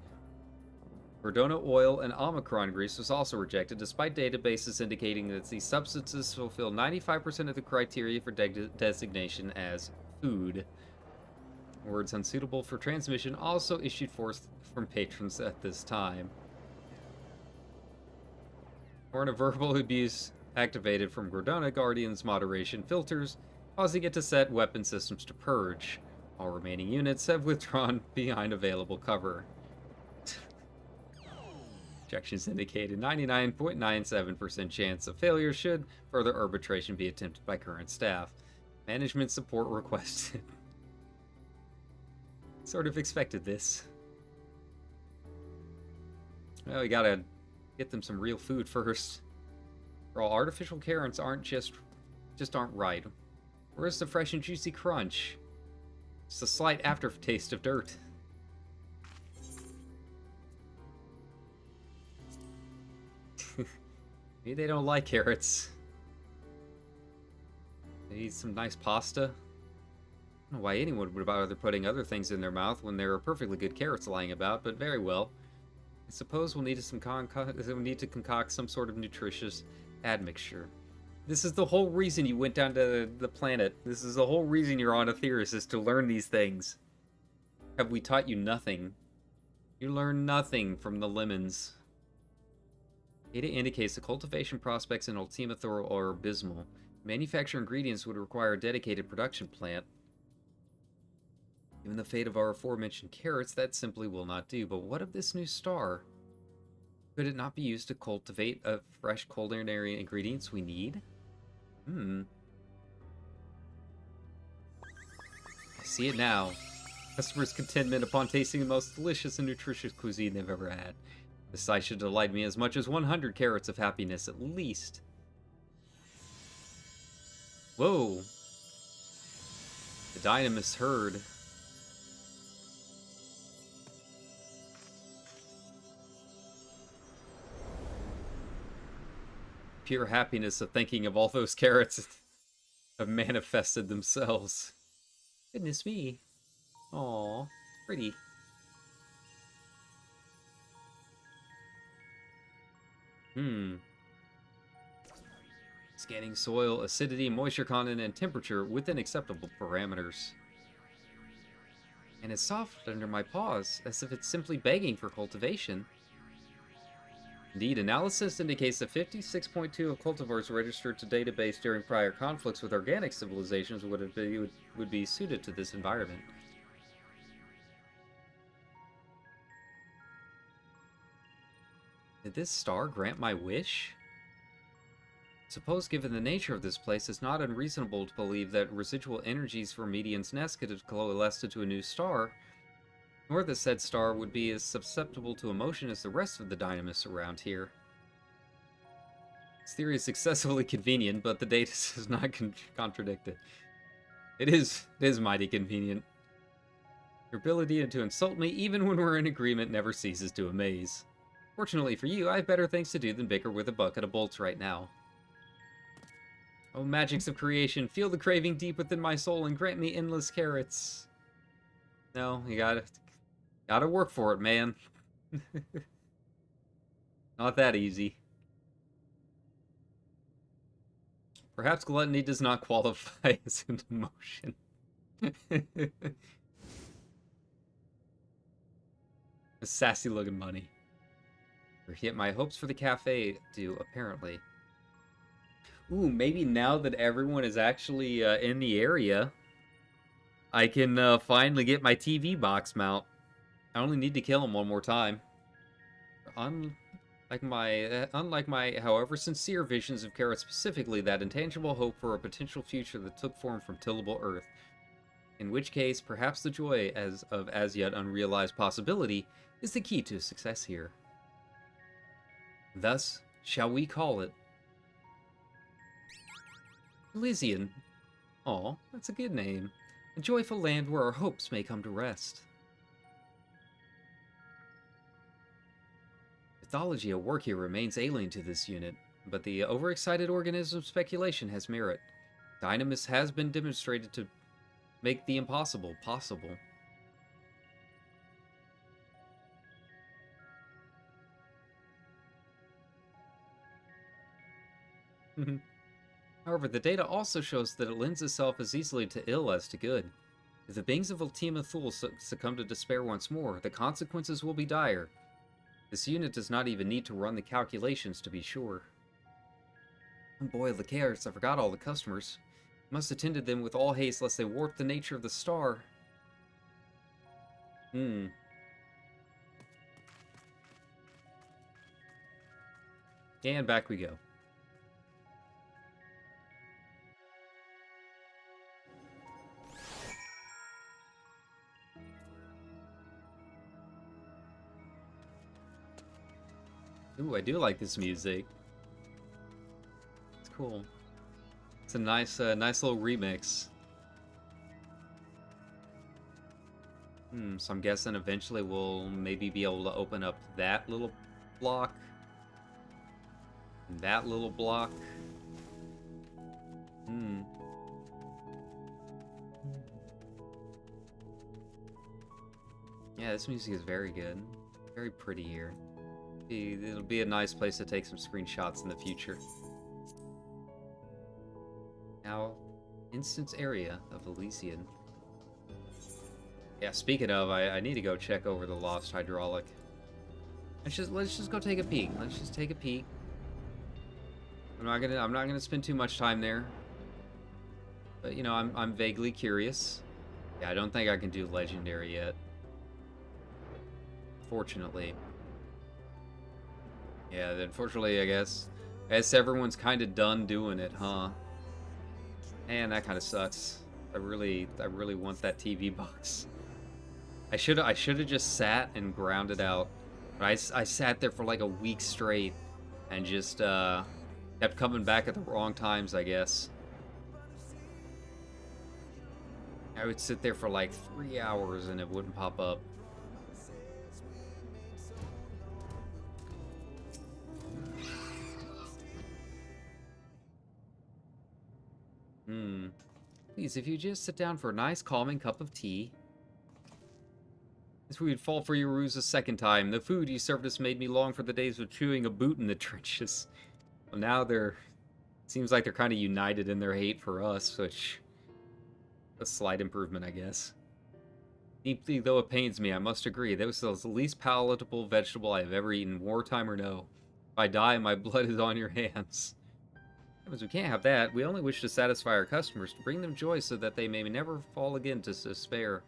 Verdona oil and Omicron grease was also rejected, despite databases indicating that these substances fulfill 95% of the criteria for designation as food. Words unsuitable for transmission also issued forth from patrons at this time. Or a verbal abuse activated from Verdona Guardian's moderation filters, causing it to set weapon systems to purge. All remaining units have withdrawn behind available cover. Objections indicated 99.97% chance of failure should further arbitration be attempted by current staff. Management support requested. Sort of expected this. Well, we gotta get them some real food first. For all artificial carrots aren't just aren't right. Where's the fresh and juicy crunch? It's a slight aftertaste of dirt. Maybe they don't like carrots. They eat some nice pasta. I don't know why anyone would bother putting other things in their mouth when there are perfectly good carrots lying about, but very well. I suppose we'll need to concoct some sort of nutritious admixture. This is the whole reason you went down to the planet. This is the whole reason you're on Aetheris, is to learn these things. Have we taught you nothing? You learn nothing from the lemons. Data indicates the cultivation prospects in Ultima Thule are abysmal. Manufacture ingredients would require a dedicated production plant. Given the fate of our aforementioned carrots, that simply will not do. But what of this new star? Could it not be used to cultivate a fresh culinary ingredients we need? I see it now. Customers' contentment upon tasting the most delicious and nutritious cuisine they've ever had. This sight should delight me as much as 100 carrots of happiness at least. Whoa. The dynamist heard. Pure happiness of thinking of all those carrots have manifested themselves. Goodness me. Aw, pretty. Scanning soil, acidity, moisture content, and temperature within acceptable parameters. and is soft under my paws, as if it's simply begging for cultivation. Indeed, analysis indicates that 56.2 of cultivars registered to database during prior conflicts with organic civilizations would be suited to this environment. Did this star grant my wish? Suppose, given the nature of this place, it's not unreasonable to believe that residual energies from Median's nest could have coalesced into a new star, nor that said star would be as susceptible to emotion as the rest of the dynamists around here. This theory is excessively convenient, but the data does not contradict it. It is mighty convenient. Your ability to insult me, even when we're in agreement, never ceases to amaze. Fortunately for you, I have better things to do than bicker with a bucket of bolts right now. Oh, magics of creation, feel the craving deep within my soul and grant me endless carrots. No, you gotta work for it, man. Not that easy. Perhaps gluttony does not qualify as an emotion. A sassy looking bunny. Yet my hopes for the cafe do, apparently. Ooh, maybe now that everyone is actually in the area, I can finally get my TV box mount. I only need to kill him one more time. Unlike my, however sincere visions of Carrot, specifically that intangible hope for a potential future that took form from tillable Earth. In which case, perhaps the joy of as yet unrealized possibility is the key to success here. Thus, shall we call it Elysian? Aw, that's a good name. A joyful land where our hopes may come to rest. Mythology at work here remains alien to this unit, but the overexcited organism's speculation has merit. Dynamis has been demonstrated to make the impossible possible. However, the data also shows that it lends itself as easily to ill as to good. If the beings of Ultima Thule succumb to despair once more, the consequences will be dire. This unit does not even need to run the calculations to be sure. Oh boy, the carrots, I forgot all the customers. Must have tended them with all haste lest they warp the nature of the star. And back we go. Ooh, I do like this music. It's cool. It's a nice little remix. So I'm guessing eventually we'll maybe be able to open up that little block. And that little block. Yeah, this music is very good. Very pretty here. It'll be a nice place to take some screenshots in the future. Now, instance area of Elysian. Yeah, speaking of, I need to go check over the lost hydraulic. Let's just go take a peek. Let's just take a peek. I'm not gonna spend too much time there. But you know, I'm vaguely curious. Yeah, I don't think I can do legendary yet. Fortunately. Yeah, unfortunately, I guess everyone's kind of done doing it, huh? Man, that kind of sucks. I really want that TV box. I should have just sat and ground it out. But I sat there for like a week straight and just kept coming back at the wrong times, I guess. I would sit there for like 3 hours and it wouldn't pop up. Please, if you just sit down for a nice, calming cup of tea. As we would fall for your ruse a second time. The food you served us made me long for the days of chewing a boot in the trenches. Well, now seems like they're kind of united in their hate for us, which... a slight improvement, I guess. Deeply though it pains me, I must agree, that was the least palatable vegetable I have ever eaten, wartime or no. If I die, my blood is on your hands. Because we can't have that. We only wish to satisfy our customers, to bring them joy so that they may never fall again to despair.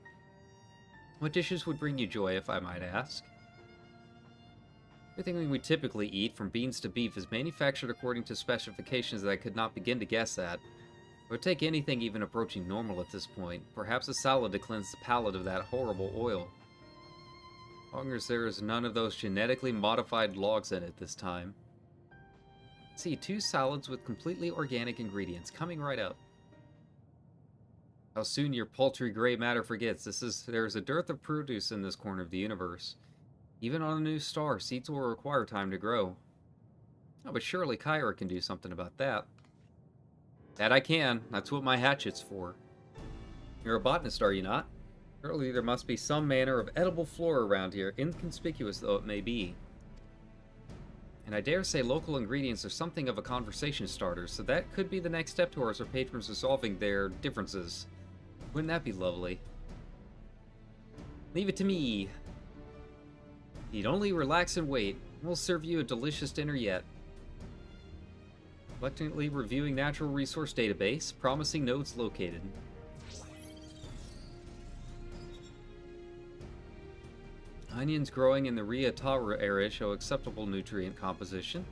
What dishes would bring you joy, if I might ask? Everything we typically eat, from beans to beef, is manufactured according to specifications that I could not begin to guess at. I would take anything even approaching normal at this point. Perhaps a salad to cleanse the palate of that horrible oil. As long as there is none of those genetically modified logs in it this time. See, 2 salads with completely organic ingredients, coming right up. How soon your paltry gray matter forgets. There is a dearth of produce in this corner of the universe. Even on a new star, seeds will require time to grow. Oh, but surely Kyra can do something about that. That I can. That's what my hatchet's for. You're a botanist, are you not? Surely there must be some manner of edible flora around here, inconspicuous though it may be. And I dare say local ingredients are something of a conversation starter, so that could be the next step towards our patrons resolving their differences. Wouldn't that be lovely? Leave it to me. You'd only relax and wait. We'll serve you a delicious dinner yet. Reluctantly reviewing natural resource database, promising nodes located. Onions growing in the Riatara area show acceptable nutrient composition.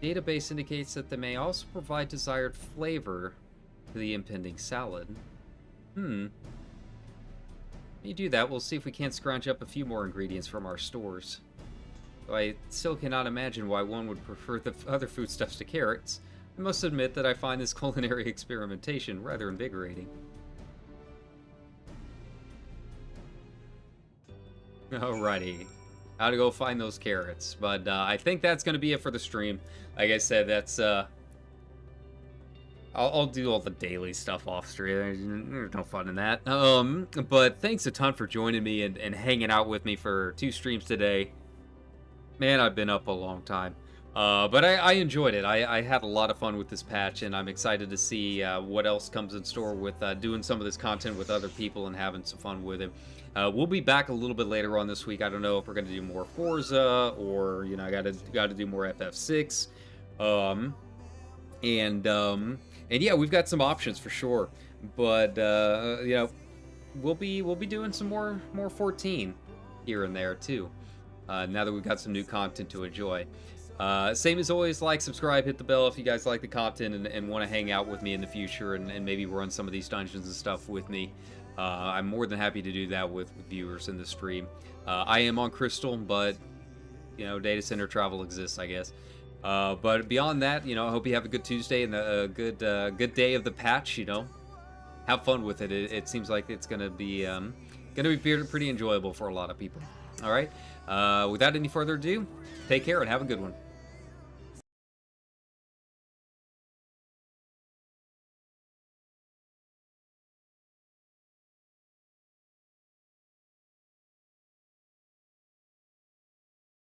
Database indicates that they may also provide desired flavor to the impending salad. When you do that, we'll see if we can't scrounge up a few more ingredients from our stores. Though I still cannot imagine why one would prefer the other foodstuffs to carrots. I must admit that I find this culinary experimentation rather invigorating. Alrighty. How to go find those carrots. But I think that's going to be it for the stream. Like I said, that's... I'll do all the daily stuff off stream. There's no fun in that. But thanks a ton for joining me and hanging out with me for 2 streams today. Man, I've been up a long time. But I enjoyed it. I had a lot of fun with this patch, and I'm excited to see what else comes in store with doing some of this content with other people and having some fun with it. We'll be back a little bit later on this week. I don't know if we're going to do more Forza or, you know, I got to do more FF6. And yeah, we've got some options for sure. But you know, we'll be doing some more 14 here and there too. Now that we've got some new content to enjoy. Same as always, like, subscribe, hit the bell if you guys like the content and want to hang out with me in the future and maybe run some of these dungeons and stuff with me. I'm more than happy to do that with viewers in the stream. I am on Crystal, but, you know, data center travel exists, I guess. But beyond that, you know, I hope you have a good Tuesday and a good day of the patch, you know. Have fun with it. It seems like it's going to be pretty enjoyable for a lot of people. All right. Without any further ado, take care and have a good one.